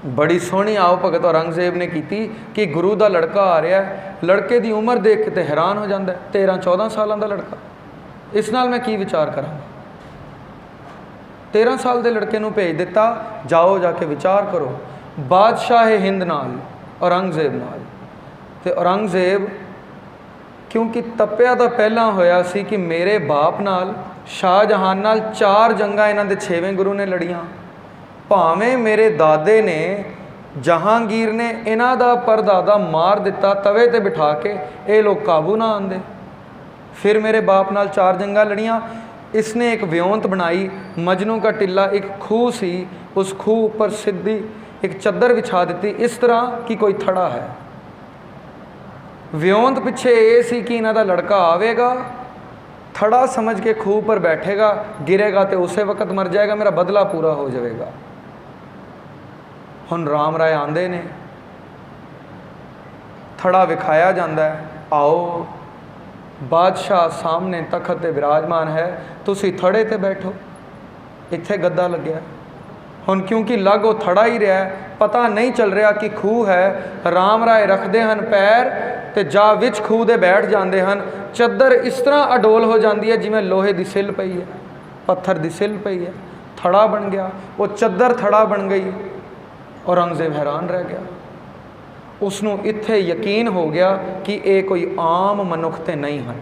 ਬੜੀ ਸੋਹਣੀ ਆਓ ਭਗਤ ਔਰੰਗਜ਼ੇਬ ਨੇ ਕੀਤੀ ਕਿ ਗੁਰੂ ਦਾ ਲੜਕਾ ਆ ਰਿਹਾ। ਲੜਕੇ ਦੀ ਉਮਰ ਦੇਖ ਕੇ ਤੇ ਹੈਰਾਨ ਹੋ ਜਾਂਦਾ, 13-14 ਸਾਲਾਂ ਦਾ ਲੜਕਾ, ਇਸ ਨਾਲ ਮੈਂ ਕੀ ਵਿਚਾਰ ਕਰਾਂ। 13 ਸਾਲ ਦੇ ਲੜਕੇ ਨੂੰ ਭੇਜ ਦਿੱਤਾ, ਜਾਓ ਜਾ ਕੇ ਵਿਚਾਰ ਕਰੋ ਬਾਦਸ਼ਾਹ ਹਿੰਦ ਨਾਲ, ਔਰੰਗਜ਼ੇਬ ਨਾਲ। ਤੇ ਔਰੰਗਜ਼ੇਬ ਕਿਉਂਕਿ ਤੱਪਿਆ ਤਾਂ ਪਹਿਲਾਂ ਹੋਇਆ ਸੀ ਕਿ ਮੇਰੇ ਬਾਪ ਨਾਲ, ਸ਼ਾਹਜਹਾਨ ਨਾਲ 4 ਜੰਗਾਂ ਇਹਨਾਂ ਦੇ 6ਵੇਂ ਗੁਰੂ ਨੇ ਲੜੀਆਂ। ਭਾਵੇਂ ਮੇਰੇ ਦਾਦੇ ਨੇ ਜਹਾਂਗੀਰ ਨੇ ਇਹਨਾਂ ਦਾ ਪਰਦਾਦਾ ਮਾਰ ਦਿੱਤਾ ਤਵੇ ਤੇ ਬਿਠਾ ਕੇ, ਇਹ ਲੋਕ ਕਾਬੂ ਨਾ ਆਉਂਦੇ। ਫਿਰ ਮੇਰੇ ਬਾਪ ਨਾਲ 4 ਜੰਗਾਂ ਲੜੀਆਂ। इसने एक व्योंत बनाई, मजनू का टिल्ला एक खूह सी, उस खूह पर सीधी एक चद्दर बिछा दी, इस तरह कि कोई थड़ा है। व्योंत पिछे ये सी कि इन्हां दा लड़का आवेगा, थड़ा समझ के खूह पर बैठेगा, गिरेगा तो उसे वक्त मर जाएगा, मेरा बदला पूरा हो जाएगा। हुण राम राय आंदे ने, थड़ा विखाया जाता है, आओ बादशाह सामने तखत ते विराजमान है, तुसी थड़े ते बैठो, इत्थे गद्दा लग्या। हुण क्योंकि लग वो थड़ा ही रहा है, पता नहीं चल रहा कि खूह है, राम राय रखते हैं पैर ते जा विच खूह दे बैठ जाते हैं। चद्दर इस तरह अडोल हो जाती है जिवें लोहे की सिल पई है, पत्थर की सिल पई है, थड़ा बन गया, वो चद्दर थड़ा बन गई। औरंगजेब हैरान रह गया, उसनों इत्थे यकीन हो गया कि ये कोई आम मनुख ते नहीं है।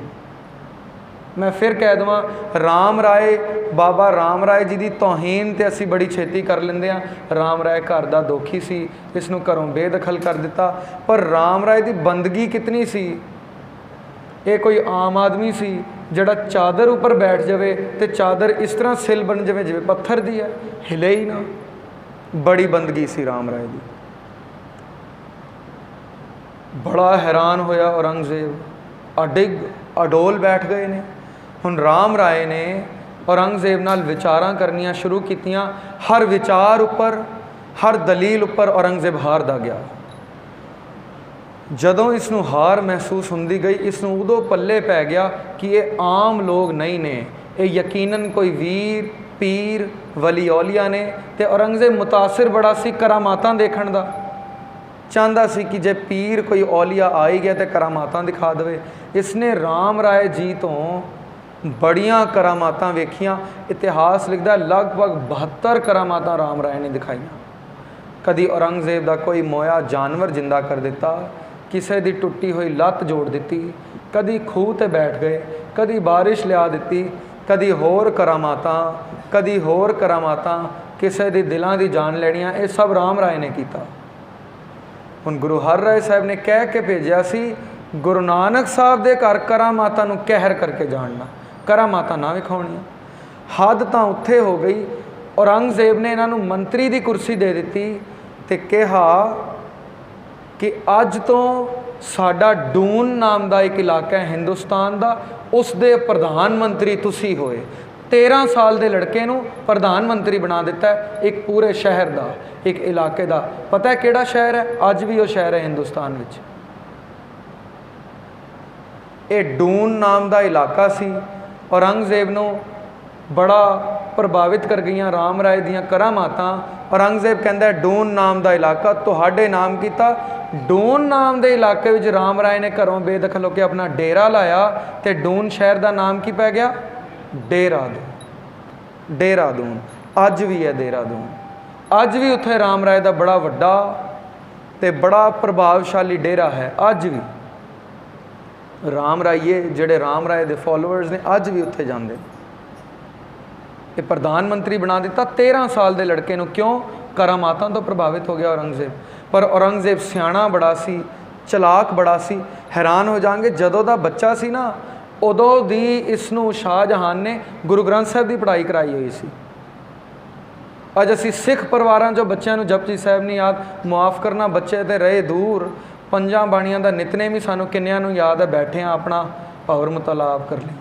मैं फिर कह देवां, राम राय, बाबा राम राय जी की तौहीन तो असी बड़ी छेती कर लेंदे हां। राम राय घर दा दोखी सी, इसनूं घरों बेदखल कर दिता, पर राम राय की बंदगी कितनी सी। ये कोई आम आदमी सी जिहड़ा चादर उपर बैठ जाए तो चादर इस तरह सिल बन जाए जिवें पत्थर दी है, हिले ही ना। बड़ी बंदगी सी राम राय की। बड़ा हैरान होया औरंगजेब, अडिग अडोल बैठ गए ने। हुण राम राय ने औरंगजेब नाल विचारां करनियां शुरू कीतियां। हर विचार उपर, हर दलील उपर औरंगजेब हारदा गया। जदों इसनूं हार महसूस हुंदी गई, इसनूं उदों पल्ले पै गया कि ये आम लोग नहीं ने, ये यकीनन कोई वीर पीर वली औलिया ने। ते औरंगजेब मुतासिर बड़ा सी करामातां देखण दा, चाहता सी कि जे पीर कोई औलिया आ ही गया तो करामातां दिखा दे। इसने राम राय जी तो बड़ियां करामातां वेखियां। इतिहास लिखदा लगभग 72 करामातां राम राय ने दिखाईयां। कदी औरंगजेब का कोई मोया जानवर जिंदा कर दिता, किसी की टुटी हुई लत्त जोड़ दी, कदी खूह ते बैठ गए, कदी बारिश लिया दी, कदी होर करामातां, कदी होर करामातां, किसी दी दिलां दी जान लैणियां। ये सब राम राय ने किया। हुण गुरु हर राय साहब ने कह के भेजा सी, गुरु नानक साहब के घर करामातां नूं कहर करके जानना, करामातां ना विखाउणियां। हद तां उत्थे हो गई, औरंगजेब ने इन्हां नूं मंत्री की कुर्सी दे दी ते कहा कि अज तो साडा डून नाम का एक इलाका है हिंदुस्तान का, उस दे प्रधानमंत्री तुसी होए। 13 साल के लड़के नूं प्रधानमंत्री बना दिता है, एक पूरे शहर का, एक इलाके का। पता है किहड़ा शहर है? अज भी वो शहर है हिंदुस्तान विच। ये डून नाम का इलाका सी। औरंगजेब नूं बड़ा प्रभावित कर गई राम राय दियां करामातां। औरंगजेब कहंदा डून नाम का इलाका तुहाडे नाम किया। डून नाम के इलाके विच राम राय ने घरों बेदखल होकर अपना डेरा लाया, तो डून शहर का नाम की पै गया? देहरादून। देहरादून अज भी है। देहरादून अज भी उत्थे राम राय का बड़ा वड्डा ते बड़ा प्रभावशाली डेरा है। अज भी राम राइये जिहड़े राम राय के फॉलोअर्स ने अज भी उत्थे जांदे। ये प्रधानमंत्री बना दिता 13 साल के लड़के नूं। क्यों? करामातां तो प्रभावित हो गया औरंगजेब। पर औरंगजेब सियाणा बड़ा सी, चलाक बड़ा सी। हैरान हो जाएंगे, जदों दा बच्चा सी ना, उदों दी इसनूं शाहजहान ने गुरु ग्रंथ साहब की पढ़ाई कराई हुई सी। अज असी सिख परिवारां चों बच्चों नूं जपजी साहब नहीं याद, मुआफ़ करना बच्चे तो रहे दूर, 5 बाणियां दा नितनेम ही सानूं किन्नियां नूं याद है, बैठे हाँ अपना भवर मुतलाब कर लईए,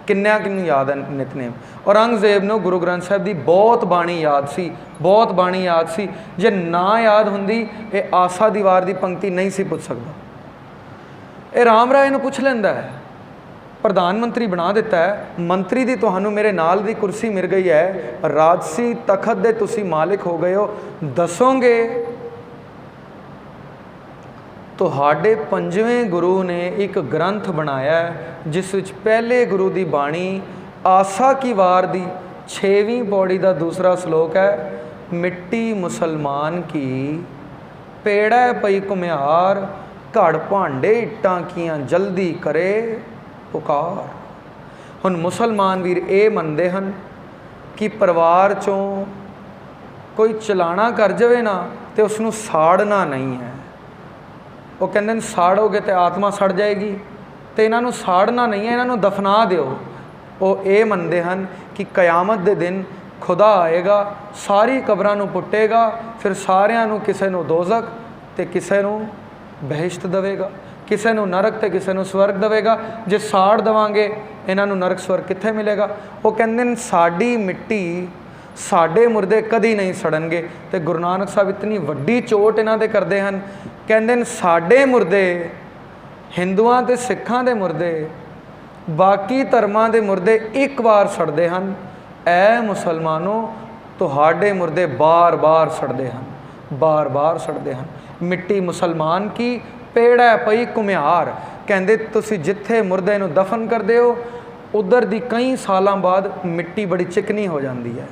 किन्नियां किन्नूं याद है नितनेम। औरंगजेब नूं गुरु ग्रंथ साहब की बहुत बाणी याद सी, बहुत बाणी याद सी। जे ना याद हुंदी ये आसा दीवार की पंक्ति नहीं सी पुछ सकदा। ये राम राय नूं पुछ लैंदा है, प्रधानमंत्री बना दिता है, मंत्री दी तुहानू मेरे नाल दी कुर्सी मिल गई है, राजसी तखत दे तुसी मालिक हो गए हो, दसोगे तुहाडे 5वें गुरु ने एक ग्रंथ बनाया है जिस विच पहले गुरु दी बाणी आसा की वार दी 6वीं पौड़ी का दूसरा श्लोक है, मिट्टी मुसलमान की पेड़ा पई घुमियार, घड़ भांडे इट्टां कियां जल्दी करे पुकार। हुण मुसलमान वीर ये मनते हैं कि परिवार चों कोई चलाना कर जाए ना तो उसनू साड़ना नहीं है। वो कहते हैं साड़ोगे तो आत्मा सड़ जाएगी, तो इन्हों साड़ना नहीं है, इन्हों दफना दिओ। वो ये मनते हैं कि कयामत के दिन खुदा आएगा, सारी कबरां नूं पुट्टेगा, फिर सारिਆਂ ਨੂੰ ਕਿਸੇ ਨੂੰ दोजक तो किसी ਨੂੰ बहिश्त देवेगा, किसी ਨੂੰ नरक तो किसी ਨੂੰ स्वर्ग देवेगा। जे साड़ देवांगे इन्हों नरक स्वर्ग कित्थे मिलेगा। वो कहते हैं साड़ी मिट्टी साढ़े मुर्दे कदी नहीं सड़नगे। तो गुरु नानक साहब इतनी वड्डी चोट इन्हां दे करते हैं, कहते हैं साढ़े मुर्दे हिंदुआं ते सिखां दे मुर्दे बाकी धर्मां दे मुर्दे एक बार सड़ते हैं, ऐ मुसलमानों तुहाडे मुर्दे बार बार सड़ते हैं, बार बार सड़ते हैं। मिट्टी मुसलमान की पेड़ा पई घुमियार, कहते तुसी जिथे मुर्दे नूं दफन करते हो उधर दी कई सालों बाद मिट्टी बड़ी चिकनी हो जाती है,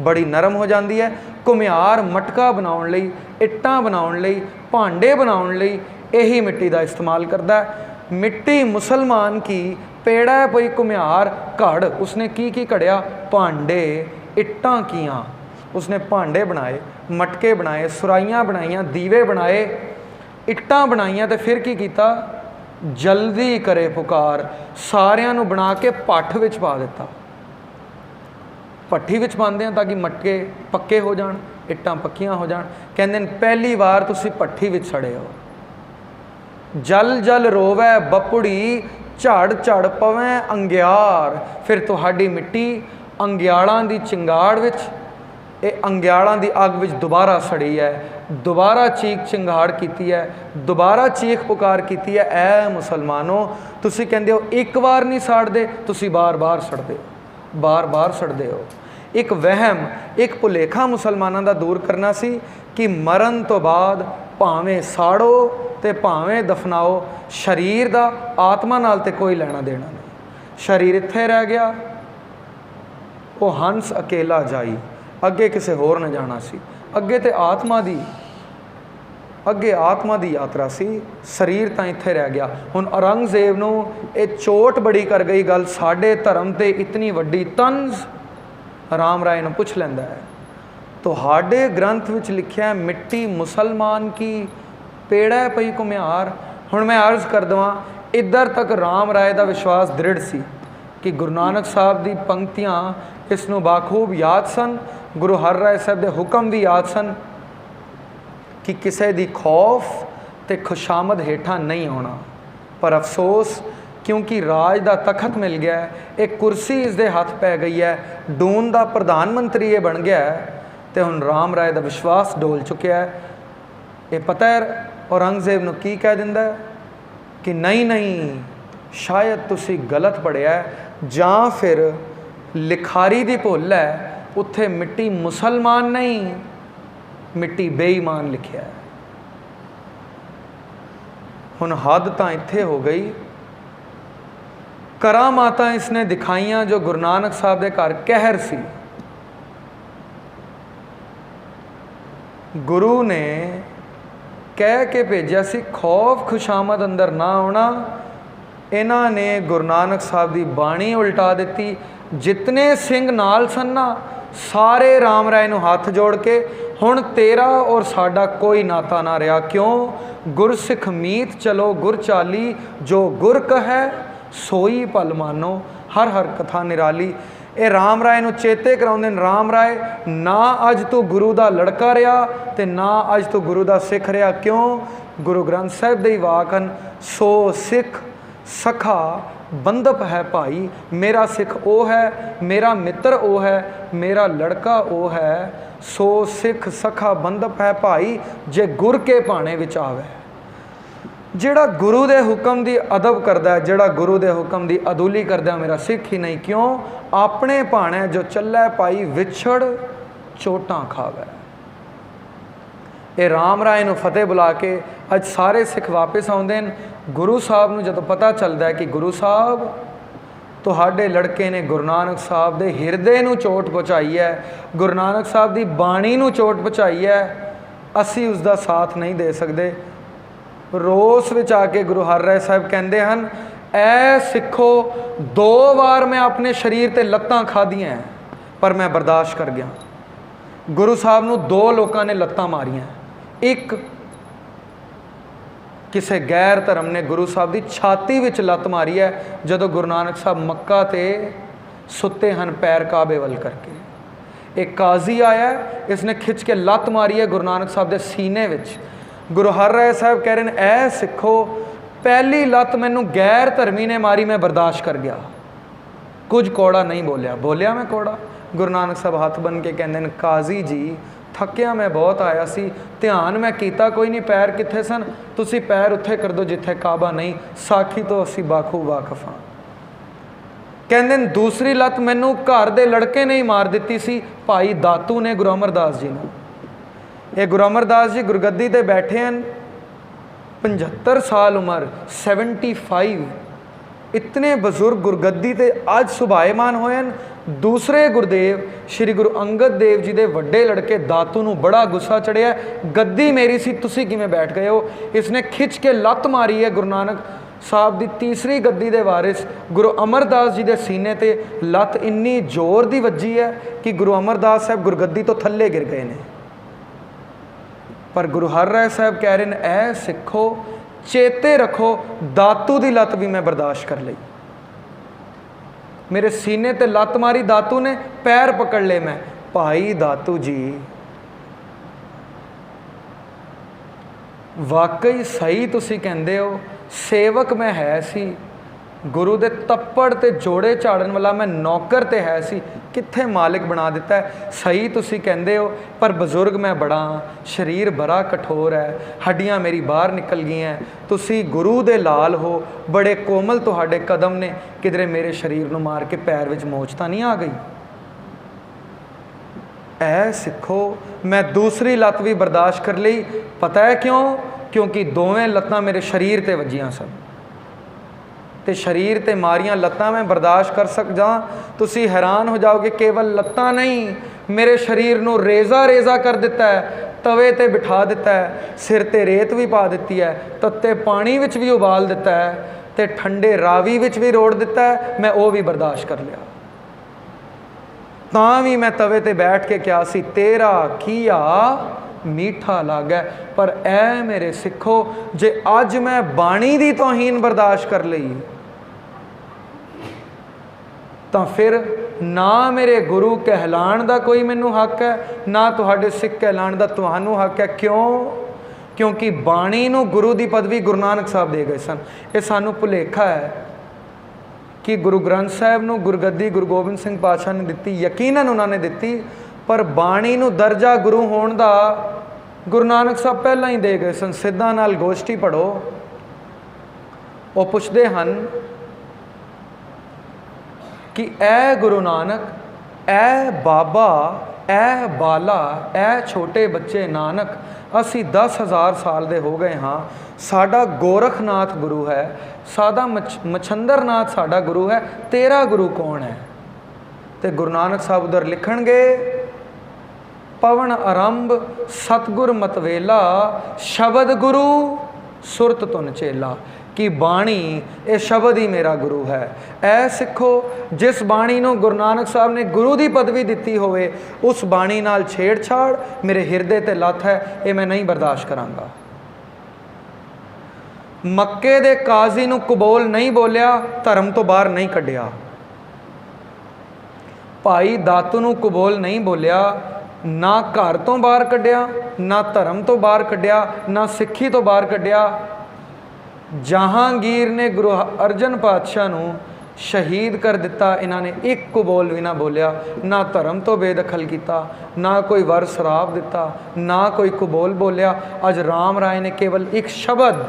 बड़ी नरम हो जाती है। घुमियार मटका बनाउण लई, इट्टां बनाउण लई, भांडे बनाउण लई यही मिट्टी का इस्तेमाल करता है। मिट्टी मुसलमान की पेड़ा पई घुमियार घड़, उसने की घड़िया, भांडे इट्टां कीआं, उसने भांडे बनाए, मटके बनाए, सुराइयां बनाइयां, दीवे बनाए, इट्टां बनाइयां, तो फिर की कीता, जल्दी करे पुकार, सारियां नूं बना के पट्ठ विच पा दिता। भट्ठी विच पाते हैं ताकि मटके पक्के हो जान, इट्टां पक्कियां हो जान। कहंदे पहली बार तुसीं भट्ठी विच सड़े हो। जल जल रोवै बपुड़ी, झड़ झड़ पवै अंग्यार, फिर तुहाडी मिट्टी अंग्यालां दी चिंगाड़ विच, ये अंग्यालां दी अग विच दोबारा सड़ी है, दोबारा चीख चिंगाड़ कीती है, दोबारा चीख पुकार कीती है। ऐ मुसलमानों तुसीं कहंदे हो एक बार नहीं साड़दे, तुसीं बार बार सड़दे हो, बार बार सड़दे हो। एक वहम, एक भुलेखा मुसलमानों का दूर करना सी कि मरण तो बाद भावें साड़ो ते भावें दफनाओ, शरीर का आत्मा नाल ते कोई लेना देना नहीं। शरीर इत्थे रह गया, वो हंस अकेला जाई, अगे किसी होर न जाना सी, अगे तो आत्मा दी, अगे आत्मा की यात्रा सी, शरीर तो इत्थे रह गया। हुण औरंगजेब नूं ये चोट बड़ी कर गई गल, साडे धर्म ते इतनी वड्डी तंज। राम राय नूं पुछ लैंदा है, तुहाडे ग्रंथ विच लिखिया मिट्टी मुसलमान की पेड़ा पई घुमियार। हुण मैं अर्ज कर देवां, इधर तक राम राय का विश्वास दृढ़ सी कि गुरु नानक साहब की पंक्तियां इसनूं बाखूब याद सन, गुरु हर राय साहब के हुक्म भी याद सन कि किसी की खौफ ते खुशामद हेठा नहीं आना। पर अफसोस क्योंकि राज का तखत मिल गया है, एक कुर्सी इसके हाथ पै गई है, डून का प्रधानमंत्री ये बन गया है, तो हुण राम राय का विश्वास डोल चुकिया है। ये पता है औरंगजेब नूं की कह दिंदा है कि नहीं नहीं शायद तुसी गलत पढ़िया है, जां फिर लिखारी दी भुल है, उत्थे मिट्टी मुसलमान नहीं मिट्टी बेईमान लिखिया है। हुण हद तां इत्थे हो गई, करामातां इसने दिखाइयां जो गुरु नानक साहब दे घर कहर सी। गुरु ने कह के भेजा सी खौफ खुशामद अंदर ना आना, इन्हां ने गुरु नानक साहब की बाणी उल्टा दी। जितने सिंह नाल सन ना सारे राम राय नूं हाथ जोड़ के, हुण तेरा और साडा कोई नाता ना रहा। क्यों? गुरसिख मीत चलो गुर चाली, जो गुर कहे सोई पल मानो, हर हर कथा निराली। ये राम राय नूं चेते कराउंदे ने, राम राय ना अज तू गुरु का लड़का रहा ते ना अज तू गुरु का सिख रहा। क्यों? गुरु ग्रंथ साहिब दे वाक हन, सो सिख सखा बंधप है भाई। मेरा सिख वो है, मेरा मित्र वो है, मेरा लड़का वो है। सो सिख सखा बंधप है भाई, जे गुर के भाणे विच आवे। जिहड़ा गुरु दे हुक्म दी अदब करदा है, जिहड़ा गुरु दे हुक्म दी अदुली करदा, मेरा सिख ही नहीं। क्यों? अपने भाणे जो चलै पाई, विछड़ चोटां खावे। ये राम राय नूं फतेह बुला के अज सारे सिख वापस आउंदे हैं। गुरु साहब नूं जदों पता चलदा है कि गुरु साहब तुहाडे लड़के ने गुरु नानक साहब दे हिरदे नूं चोट पहुँचाई है, गुरु नानक साहब दी बाणी नूं चोट पहुँचाई है, असी उसका साथ नहीं दे सकते। रोस विच आके गुरु हर राय साहब कहते हैं, ऐ सिखो 2 बार मैं अपने शरीर ते लत्तां खादियां पर मैं बर्दाश्त कर गया। गुरु साहब नूं दो लोगों ने लत्तां मारियां। एक किसी गैर धर्म ने गुरु साहब की छाती विच लत्त मारी है जदों गुरु नानक साहब मक्का ते सुते हैं पैर काबे वल करके। एक काजी आया, इसने खिंच के लत्त मारी है गुरु नानक साहब के सीने विच। गुरु हर राय साहब कह रहे हैं, ऐ सिखो, पहली लत्त मैनू गैर धर्मी ने मारी, मैं बर्दाश्त कर गया, कुछ कौड़ा नहीं बोलिया। बोलिया मैं कौड़ा? गुरु नानक साहब हाथ बन के कहते हैं, काजी जी थकिया मैं बहुत आया सी, ध्यान मैं कीता कोई नहीं, पैर कित्थे सन, तुसी पैर उत्थे कर दो जिथे काबा नहीं, साखी तो असी बाखू वाकफ हाँ। कहते हैं दूसरी लत्त मैनू घर दे लड़के ने ही मार दी सी, भाई दातू ने गुरु अमरदास जी ने। ये गुरु अमरदास जी गुरगद्दी ते बैठे हैं, 75 साल उम्र, 75, इतने बजुर्ग गुरगद्दी ते अज सुभाएमान होए हैं। दूसरे गुरुदेव श्री गुरु अंगद देव जी के वड्डे लड़के दातू नूं बड़ा गुस्सा चढ़िया, गद्दी मेरी सी तुसी किवें बैठ गए हो। इसने खिंच के लत्त मारी है गुरु नानक साहब की तीसरी गद्दी के वारिस गुरु अमरदास जी के सीने ते। लत्त इन्नी जोर की वजी है कि गुरु अमरदास साहब गुरगद्दी तो थल्ले गिर गए हैं। पर गुरु हर राय साहब कह रहे हैं, ऐ सिखो चेते रखो, दातू की लत्त भी मैं बर्दाश्त कर ली। मेरे सीने ते लत्त मारी दातू ने, पैर पकड़ ले मैं, भाई दातू जी वाकई सही तुसी कहंदे हो, सेवक मैं है सी, गुरु दे तप्पड़ ते जोड़े झाड़न वाला मैं नौकर ते है सी, कित्थे मालिक बना दिता है। सही तुसी कहंदे हो, पर बजुर्ग मैं बड़ा, शरीर बड़ा कठोर है, हड्डियां मेरी बाहर निकल गई हैं, तुसी गुरु दे लाल हो, बड़े कोमल तुहाडे कदम ने, किधरे मेरे शरीर नूं मार के पैर विच मोच तां नहीं आ गई। ऐ सिखो मैं दूसरी लत्त भी बर्दाश्त कर ली, पता है क्यों? क्योंकि दोवें लत्तां मेरे शरीर ते वजियां सन, ते शरीर ते मारियां लत्तां मैं बर्दाश्त कर सक जा। तुसी हैरान हो जाओगे, केवल लत्तां नहीं, मेरे शरीर नूं रेजा रेजा कर दिता है, तवे ते बिठा दिता है, सिर ते रेत भी पा दिती है, तत्ते पानी विच भी उबाल दिता है, ते ठंडे रावी विच भी रोड़ दिता है, मैं वो भी बर्दाश्त कर लिया। तां भी मैं तवे ते बैठ के क्या सी, तेरा खीया मीठा लागे। पर ऐ मेरे सिखो, जे अज मैं बाणी दी तौहीन बर्दाश्त कर लई, तो फिर ना मेरे गुरु कहलाण दा कोई मैनू हक है, ना तुहाडे सिख कहलाण दा तुहानू हक है। क्यों? क्योंकि बाणी नू गुरु की पदवी गुरु नानक साहब दे गए सन। ये सानू भुलेखा है कि गुरु ग्रंथ साहब नू गुरगद्दी गुरु गोबिंद सिंह पातशाह ने दिती, यकीनन उन्होंने दिती, पर बाणी नू दर्जा गुरु होण दा गुरु नानक साहब पहला ही दे गए सन। सिद्धां नाल गोष्ठी पढ़ो, वो पुछदे हन कि ऐ गुरु नानक, ऐ बाबा, ऐ बाला, ऐ छोटे बच्चे नानक, असी 10,000 साल दे हो गए हाँ, साडा गोरखनाथ गुरु है, साडा मछंदर नाथ साडा गुरु है, तेरा गुरु कौन है? तो गुरु नानक साहब उधर लिखणगे, पवन आरंभ सतगुर मतवेला, शबद गुरु सुरत तुन चेला। कि बाणी ये शब्द ही मेरा गुरु है। ऐ सिखो, जिस बाणी नूं गुरु नानक साहब ने गुरु की पदवी दी होवे, उस बाणी नाल छेड़छाड़ मेरे हिरदे ते लत है, ये मैं नहीं बर्दाश्त करांगा। मक्के दे काजी नूं कबूल नहीं बोलिया, धर्म तो बाहर नहीं कढ़िया। भाई दातू नूं कबूल नहीं बोलिया, ना घर तो बाहर कढ़िया, ना धर्म तो बाहर कढ़िया, ना सिक्खी तो बाहर कढ़िया। जहांगीर ने गुरु अर्जन पातशाह नूं शहीद कर दिता, इन्होंने एक कबूल भी ना बोलिया, ना धर्म तो बेदखल किया, ना कोई वर शराब दिता, ना कोई कबूल बोलिया। अज राम राय ने केवल एक शब्द,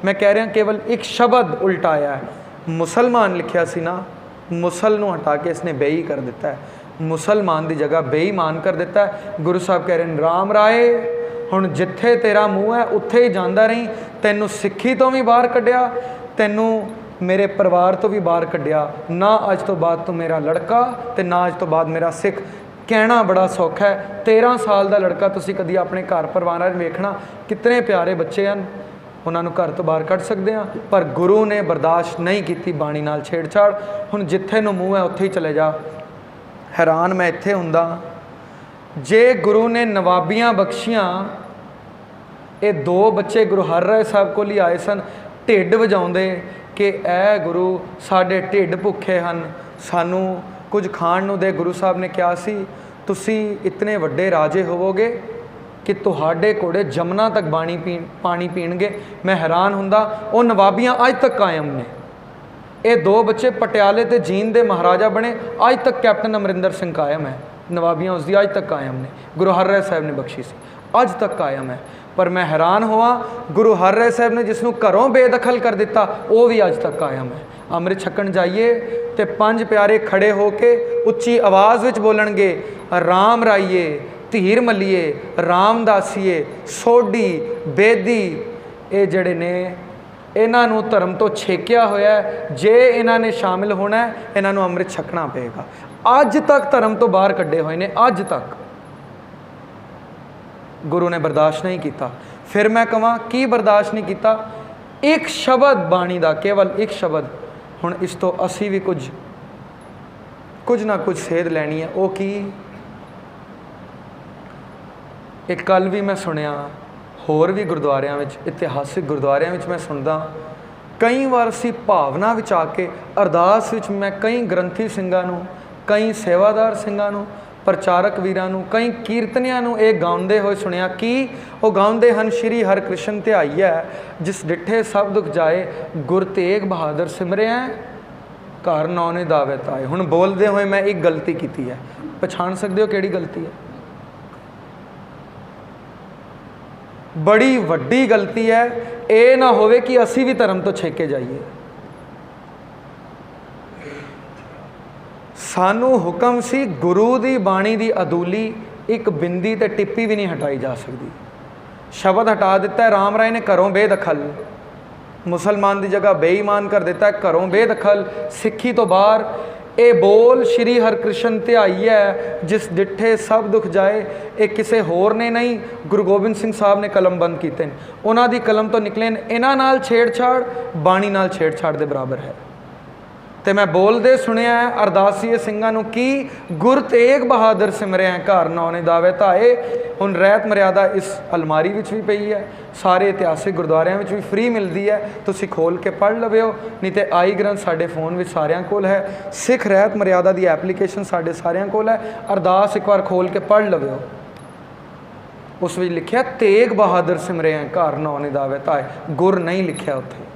मैं कह रहा केवल एक शब्द उल्टाया है। मुसलमान लिखिया सी ना, मुसल नूं हटा के इसने बेई कर दिता है, मुसलमान की जगह बेईमान कर दिता है। गुरु साहब कह रहे हैं, राम राय हुण जिथे तेरा मूँह है उत्थे ही जांदा रही, तैनू सिक्खी तो भी बाहर कढ़िया, तैनू मेरे परिवार तो भी बाहर कढ़िया, ना अज तो बाद तू मेरा लड़का ते ना अज तो बाद मेरा सिख। कहना बड़ा सौखा है, 13 साल का लड़का तुसी कदी अपने घर परिवार वेखना, कितने प्यारे बच्चे हैं, उन्होंने घर तो बाहर कढ़ सकते हैं, पर गुरु ने बर्दाश्त नहीं की बाणी नाल छेड़छाड़। हुण जिथे नूं मूँह है उत्थे ही चले जा। हैरान मैं इत्थे हुंदा, ਜੇ ਗੁਰੂ ਨੇ ਨਵਾਬੀਆਂ ਬਖਸ਼ੀਆਂ, ਇਹ ਦੋ ਬੱਚੇ ਗੁਰੂ ਹਰਿਰਾਏ ਸਾਹਿਬ ਕੋਲ ਹੀ ਆਏ ਸਨ, ਢਿੱਡ ਵਜਾਉਂਦੇ ਕਿ ਐ ਗੁਰੂ ਸਾਡੇ ਢਿੱਡ ਭੁੱਖੇ ਹਨ, ਸਾਨੂੰ ਕੁਝ ਖਾਣ ਨੂੰ ਦੇ। ਗੁਰੂ ਸਾਹਿਬ ਨੇ ਕਿਹਾ ਸੀ ਤੁਸੀਂ ਇਤਨੇ ਵੱਡੇ ਰਾਜੇ ਹੋਵੋਗੇ ਕਿ ਤੁਹਾਡੇ ਘੋੜੇ ਜਮਨਾ ਤੱਕ ਪਾਣੀ ਪੀਣਗੇ। ਮੈਂ ਹੈਰਾਨ ਹੁੰਦਾ, ਉਹ ਨਵਾਬੀਆਂ ਅੱਜ ਤੱਕ ਕਾਇਮ ਨੇ। ਇਹ ਦੋ ਬੱਚੇ ਪਟਿਆਲੇ ਤੇ ਜੀਂਦ ਦੇ ਮਹਾਰਾਜਾ ਬਣੇ, ਅੱਜ ਤੱਕ ਕੈਪਟਨ ਅਮਰਿੰਦਰ ਸਿੰਘ ਕਾਇਮ ਹੈ। ਨਵਾਬੀਆਂ ਉਸ ਦੀ ਅੱਜ ਤੱਕ ਕਾਇਮ ਨੇ, ਗੁਰੂ ਹਰਿਰਾਏ ਸਾਹਿਬ ਨੇ ਬਖਸ਼ੀ ਸੀ, ਅੱਜ ਤੱਕ ਕਾਇਮ ਹੈ। ਪਰ ਮੈਂ ਹੈਰਾਨ ਹੋਵਾਂ, ਗੁਰੂ ਹਰਿਰਾਏ ਸਾਹਿਬ ਨੇ ਜਿਸ ਨੂੰ ਘਰੋਂ ਬੇਦਖਲ ਕਰ ਦਿੱਤਾ, ਉਹ ਵੀ ਅੱਜ ਤੱਕ ਕਾਇਮ ਹੈ। ਅੰਮ੍ਰਿਤ ਛਕਣ ਜਾਈਏ ਤੇ ਪੰਜ ਪਿਆਰੇ ਖੜੇ ਹੋ ਕੇ ਉੱਚੀ ਆਵਾਜ਼ ਵਿੱਚ ਬੋਲਣਗੇ, ਰਾਮ ਰਾਈਏ, ਧੀਰ ਮੱਲੀਏ, ਰਾਮਦਾਸੀਏ, ਸੋਢੀ, ਬੇਦੀ। ਇਹ ਜਿਹੜੇ ਨੇ, ਇਹਨਾਂ ਨੂੰ ਧਰਮ ਤੋਂ ਛੇਕਿਆ ਹੋਇਆ। ਜੇ ਇਹਨਾਂ ਨੇ ਸ਼ਾਮਿਲ ਹੋਣਾ, ਇਹਨਾਂ ਨੂੰ ਅੰਮ੍ਰਿਤ ਛਕਣਾ ਪਏਗਾ। ਅੱਜ ਤੱਕ ਧਰਮ ਤੋਂ ਬਾਹਰ ਕੱਢੇ ਹੋਏ ਨੇ, ਅੱਜ ਤੱਕ ਗੁਰੂ ਨੇ ਬਰਦਾਸ਼ਤ ਨਹੀਂ ਕੀਤਾ। ਫਿਰ ਮੈਂ ਕਹਾਂ ਕੀ ਬਰਦਾਸ਼ਤ ਨਹੀਂ ਕੀਤਾ? ਇੱਕ ਸ਼ਬਦ ਬਾਣੀ ਦਾ, ਕੇਵਲ ਇੱਕ ਸ਼ਬਦ। ਹੁਣ ਇਸ ਤੋਂ ਅਸੀਂ ਵੀ ਕੁਝ ਨਾ ਕੁਝ ਸੇਧ ਲੈਣੀ ਹੈ। ਉਹ ਕੀ? ਇੱਕ ਕੱਲ ਵੀ ਮੈਂ ਸੁਣਿਆ, ਹੋਰ ਵੀ ਗੁਰਦੁਆਰਿਆਂ ਵਿੱਚ, ਇਤਿਹਾਸਿਕ ਗੁਰਦੁਆਰਿਆਂ ਵਿੱਚ ਮੈਂ ਸੁਣਦਾ, ਕਈ ਵਾਰ ਅਸੀਂ ਭਾਵਨਾ ਵਿੱਚ ਆ ਕੇ ਅਰਦਾਸ ਵਿੱਚ ਮੈਂ ਕਈ ਗ੍ਰੰਥੀ ਸਿੰਘਾਂ ਨੂੰ, ਕਈ ਸੇਵਾਦਾਰ ਸਿੰਘਾਂ ਨੂੰ, ਪ੍ਰਚਾਰਕ ਵੀਰਾਂ ਨੂੰ, ਕਈ ਕੀਰਤਨੀਆਂ ਨੂੰ ਇਹ ਗਾਉਂਦੇ ਹੋਏ ਸੁਣਿਆ। ਕੀ ਉਹ ਗਾਉਂਦੇ ਹਨ? ਸ਼੍ਰੀ ਹਰਿਕ੍ਰਿਸ਼ਨ ਧਿਆਈਐ, ਜਿਸ ਡਿਠੇ ਸਭ ਦੁਖ ਜਾਏ, ਗੁਰ ਤੇਗ ਬਹਾਦਰ ਸਿਮਰਿਐ, ਘਰ ਨੌਨੇ ਦਾਵਤ ਆਏ। ਹੁਣ ਬੋਲਦੇ ਹੋਏ ਮੈਂ ਇੱਕ ਗਲਤੀ ਕੀਤੀ ਹੈ, ਪਛਾਣ ਸਕਦੇ ਹੋ ਕਿਹੜੀ ਗਲਤੀ ਹੈ? ਬੜੀ ਵੱਡੀ ਗਲਤੀ ਹੈ। ਇਹ ਨਾ ਹੋਵੇ ਕਿ ਅਸੀਂ ਵੀ ਧਰਮ ਤੋਂ ਛੇਕੇ ਜਾਈਏ। ਸਾਨੂੰ ਹੁਕਮ ਸੀ, ਗੁਰੂ ਦੀ ਬਾਣੀ ਦੀ ਅਦੂਲੀ ਇੱਕ ਬਿੰਦੀ ਤੇ ਟਿੱਪੀ ਵੀ ਨਹੀਂ ਹਟਾਈ ਜਾ ਸਕਦੀ। ਸ਼ਬਦ ਹਟਾ ਦਿੱਤਾ ਹੈ ਰਾਮ ਰਾਏ ਨੇ, ਘਰੋਂ ਬੇਦਖਲ। ਮੁਸਲਮਾਨ ਦੀ ਜਗ੍ਹਾ ਬੇਈਮਾਨ ਕਰ ਦਿੱਤਾ ਹੈ, ਘਰੋਂ ਬੇਦਖਲ, ਸਿੱਖੀ ਤੋਂ ਬਾਹਰ। ਇਹ ਬੋਲ ਸ਼੍ਰੀ ਹਰਿਕ੍ਰਿਸ਼ਨ ਧਿਆਈਐ, ਜਿਸ ਡਿਠੇ ਸਭ ਦੁੱਖ ਜਾਏ, ਇਹ ਕਿਸੇ ਹੋਰ ਨੇ ਨਹੀਂ, ਗੁਰੂ ਗੋਬਿੰਦ ਸਿੰਘ ਸਾਹਿਬ ਨੇ ਕਲਮਬੰਦ ਕੀਤੇ ਨੇ, ਉਹਨਾਂ ਦੀ ਕਲਮ ਤੋਂ ਨਿਕਲੇ ਨੇ। ਇਹਨਾਂ ਨਾਲ ਛੇੜਛਾੜ ਬਾਣੀ ਨਾਲ ਛੇੜਛਾੜ ਦੇ ਬਰਾਬਰ ਹੈ। ਤੇ ਮੈਂ ਬੋਲਦੇ ਸੁਣਿਆ ਅਰਦਾਸੀਏ ਸਿੰਘਾਂ ਨੂੰ, ਕੀ ਗੁਰ ਤੇਗ ਬਹਾਦਰ ਸਿਮਰਿਆ, ਘਰ ਨੌਨੇ ਦਾਵੇ ਧਾਏ। ਹੁਣ ਰਹਿਤ ਮਰਿਆਦਾ ਇਸ ਅਲਮਾਰੀ ਵਿੱਚ ਵੀ ਪਈ ਹੈ, ਸਾਰੇ ਇਤਿਹਾਸਿਕ ਗੁਰਦੁਆਰਿਆਂ ਵਿੱਚ ਵੀ ਫ੍ਰੀ ਮਿਲਦੀ ਹੈ, ਤੁਸੀਂ ਖੋਲ ਕੇ ਪੜ੍ਹ ਲਵਿਓ। ਨਹੀਂ ਤੇ ਆਈ ਗ੍ਰੰਥ ਸਾਡੇ ਫੋਨ ਵਿੱਚ ਸਾਰਿਆਂ ਕੋਲ ਹੈ, ਸਿੱਖ ਰਹਿਤ ਮਰਿਆਦਾ ਦੀ ਐਪਲੀਕੇਸ਼ਨ ਸਾਡੇ ਸਾਰਿਆਂ ਕੋਲ ਹੈ। ਅਰਦਾਸ ਇੱਕ ਵਾਰ ਖੋਲ ਕੇ ਪੜ੍ਹ ਲਵਿਓ। ਉਸ ਵਿੱਚ ਲਿਖਿਆ ਤੇਗ ਬਹਾਦਰ ਸਿਮਰਿਆ, ਘਰ ਨੌਨੇ ਦਾਵੇ ਧਾਏ, ਗੁਰ ਨਹੀਂ ਲਿਖਿਆ ਉੱਥੇ।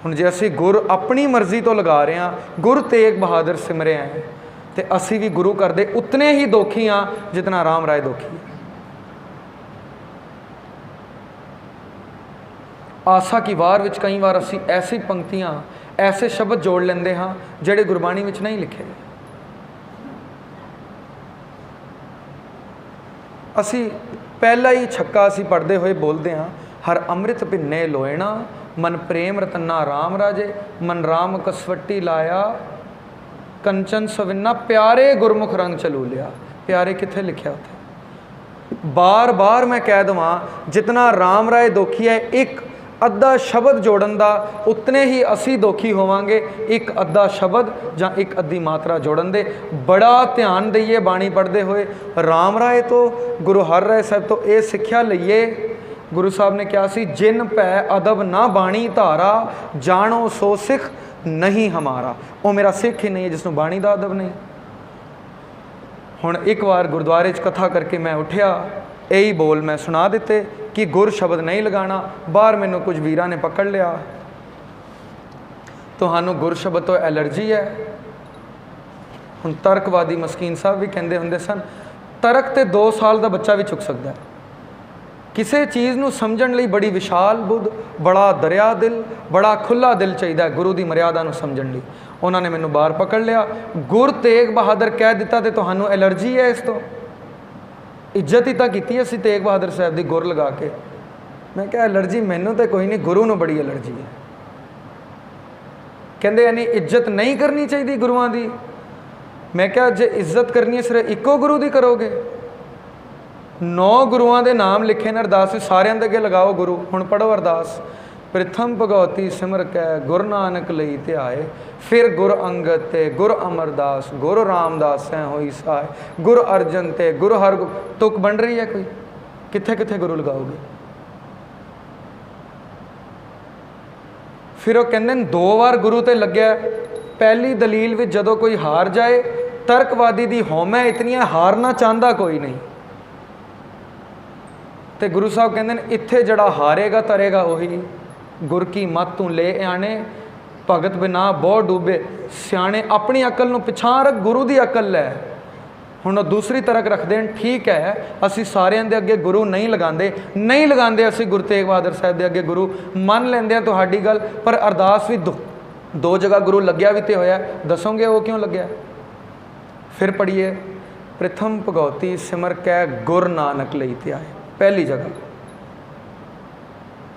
ਹੁਣ ਜੇ ਅਸੀਂ ਗੁਰ ਆਪਣੀ ਮਰਜ਼ੀ ਤੋਂ ਲਗਾ ਰਹੇ ਹਾਂ, ਗੁਰ ਤੇਗ ਬਹਾਦਰ ਸਿਮਰਿਆ ਹੈ, ਤੇ ਅਸੀਂ ਵੀ ਗੁਰੂ ਕਰਦੇ ਉਤਨੇ ਹੀ ਦੋਖੀ ਹਾਂ ਜਿਤਨਾ ਰਾਮ ਰਾਏ ਦੋਖੀ ਹੈ। ਆਸਾ ਕੀ ਵਾਰ ਵਿੱਚ ਕਈ ਵਾਰ ਅਸੀਂ ਐਸੀ ਪੰਕਤੀਆਂ, ਐਸੇ ਸ਼ਬਦ ਜੋੜ ਲੈਂਦੇ ਹਾਂ ਜਿਹੜੇ ਗੁਰਬਾਣੀ ਵਿੱਚ ਨਹੀਂ ਲਿਖੇ। ਅਸੀਂ ਪਹਿਲਾ ਹੀ ਛੱਕਾ ਅਸੀਂ ਪੜ੍ਹਦੇ ਹੋਏ ਬੋਲਦੇ ਹਾਂ, ਹਰ ਅੰਮ੍ਰਿਤ ਭਿੰਨੇ ਲੋਇਣਾ, ਮਨ ਪ੍ਰੇਮ ਰਤਨਾ ਰਾਮ ਰਾਜੇ, ਮਨ ਰਾਮ ਕਸਵੱਟੀ ਲਾਇਆ, ਕੰਚਨ ਸਵਿੰਨਾ, ਪਿਆਰੇ ਗੁਰਮੁਖ ਰੰਗ ਚਲੂ ਲਿਆ। ਪਿਆਰੇ ਕਿੱਥੇ ਲਿਖਿਆ ਉੱਥੇ? ਬਾਰ ਬਾਰ ਮੈਂ ਕਹਿ ਦੇਵਾਂ, ਜਿਤਨਾ ਰਾਮ ਰਾਏ ਦੋਖੀ ਹੈ, ਇੱਕ ਅੱਧਾ ਸ਼ਬਦ ਜੋੜਨ ਦਾ ਉਤਨੇ ਹੀ ਅਸੀਂ ਦੋਖੀ ਹੋਵਾਂਗੇ। ਇੱਕ ਅੱਧਾ ਸ਼ਬਦ ਜਾਂ ਇੱਕ ਅੱਧੀ ਮਾਤਰਾ ਜੋੜਨ ਦੇ ਬੜਾ ਧਿਆਨ ਦਈਏ ਬਾਣੀ ਪੜ੍ਹਦੇ ਹੋਏ। ਰਾਮ ਰਾਏ ਤੋਂ, ਗੁਰੂ ਹਰਿਰਾਏ ਸਾਹਿਬ ਤੋਂ ਇਹ ਸਿੱਖਿਆ ਲਈਏ। ਗੁਰੂ ਸਾਹਿਬ ਨੇ ਕਿਹਾ ਸੀ, ਜਿਨ ਭੈ ਅਦਬ ਨਾ ਬਾਣੀ ਧਾਰਾ, ਜਾਣੋ ਸੋ ਸਿੱਖ ਨਹੀਂ ਹਮਾਰਾ। ਉਹ ਮੇਰਾ ਸਿੱਖ ਹੀ ਨਹੀਂ ਹੈ ਜਿਸ ਨੂੰ ਬਾਣੀ ਦਾ ਅਦਬ ਨਹੀਂ। ਹੁਣ ਇੱਕ ਵਾਰ ਗੁਰਦੁਆਰੇ 'ਚ ਕਥਾ ਕਰਕੇ ਮੈਂ ਉੱਠਿਆ, ਇਹੀ ਬੋਲ ਮੈਂ ਸੁਣਾ ਦਿੱਤੇ ਕਿ ਗੁਰ ਸ਼ਬਦ ਨਹੀਂ ਲਗਾਉਣਾ। ਬਾਹਰ ਮੈਨੂੰ ਕੁਝ ਵੀਰਾਂ ਨੇ ਪਕੜ ਲਿਆ, ਤੁਹਾਨੂੰ ਗੁਰ ਸ਼ਬਦ ਤੋਂ ਐਲਰਜੀ ਹੈ। ਹੁਣ ਤਰਕਵਾਦੀ ਮਸਕੀਨ ਸਾਹਿਬ ਵੀ ਕਹਿੰਦੇ ਹੁੰਦੇ ਸਨ, ਤਰਕ ਤੇ 2 ਸਾਲ ਦਾ ਬੱਚਾ ਵੀ ਚੁੱਕ ਸਕਦਾ ਹੈ। ਕਿਸੇ ਚੀਜ਼ ਨੂੰ ਸਮਝਣ ਲਈ ਬੜੀ ਵਿਸ਼ਾਲ ਬੁੱਧ, ਬੜਾ ਦਰਿਆ ਦਿਲ, ਬੜਾ ਖੁੱਲ੍ਹਾ ਦਿਲ ਚਾਹੀਦਾ ਹੈ ਗੁਰੂ ਦੀ ਮਰਿਆਦਾ ਨੂੰ ਸਮਝਣ ਲਈ। ਉਹਨਾਂ ਨੇ ਮੈਨੂੰ ਬਾਹਰ ਪਕੜ ਲਿਆ, ਗੁਰ ਤੇਗ ਬਹਾਦਰ ਕਹਿ ਦਿੱਤਾ ਤੇ ਤੁਹਾਨੂੰ ਐਲਰਜੀ ਹੈ ਇਸ ਤੋਂ? ਇੱਜ਼ਤ ਹੀ ਤਾਂ ਕੀਤੀ ਅਸੀਂ ਤੇਗ ਬਹਾਦਰ ਸਾਹਿਬ ਦੀ ਗੁਰ ਲਗਾ ਕੇ। ਮੈਂ ਕਿਹਾ ਐਲਰਜੀ ਮੈਨੂੰ ਤਾਂ ਕੋਈ ਨਹੀਂ, ਗੁਰੂ ਨੂੰ ਬੜੀ ਐਲਰਜੀ ਹੈ। ਕਹਿੰਦੇ ਯਾਨੀ ਇੱਜ਼ਤ ਨਹੀਂ ਕਰਨੀ ਚਾਹੀਦੀ ਗੁਰੂਆਂ ਦੀ। ਮੈਂ ਕਿਹਾ ਜੇ ਇੱਜ਼ਤ ਕਰਨੀ ਹੈ ਸਿਰਫ ਇੱਕੋ ਗੁਰੂ ਦੀ ਕਰੋਗੇ? 9 ਗੁਰੂਆਂ ਦੇ ਨਾਮ ਲਿਖੇ ਨੇ ਅਰਦਾਸ ਵਿੱਚ, ਸਾਰਿਆਂ ਦੇ ਅੱਗੇ ਲਗਾਓ ਗੁਰੂ। ਹੁਣ ਪੜ੍ਹੋ ਅਰਦਾਸ, प्रथम भगवती सिमर कै गुर नानक लई ध्याए, फिर गुर अंगद ते गुर अमरदास, गुर रामदास सै होई सहाय, गुर अर्जन ते गुर हर। तुक बन रही है कोई, कित्थे कित्थे गुरु लगाओगे? फिर वो कहते हैं 2 बार गुरु ते लग्या। पहली दलील विच जदों कोई हार जाए, तर्कवादी दी हौमै इतनी है, हारना चाहता कोई नहीं, तो गुरु साहब कहते हैं इत्थे जड़ा हारेगा तरेगा वही। गुर की मत तू ले आने, भगत बिना बहुत डूबे, सियाने अपनी अकल नूं पिछां रख, गुरु की अकल लै। हुण दूसरी तरक रखते हैं, ठीक है असी सारिਆਂ ਦੇ ਅੱਗੇ गुरु नहीं लगाते असी गुरु तेग बहादुर साहब के अगे गुरु मन लेंदे हैं तुहाडी गल, पर अरदास भी दो जगह गुरु लग्या भी तो होया, दसोगे वो क्यों लग्या? फिर पढ़िए, प्रथम भगवती सिमर कै गुर नानक लई ध्याए, पहली जगह।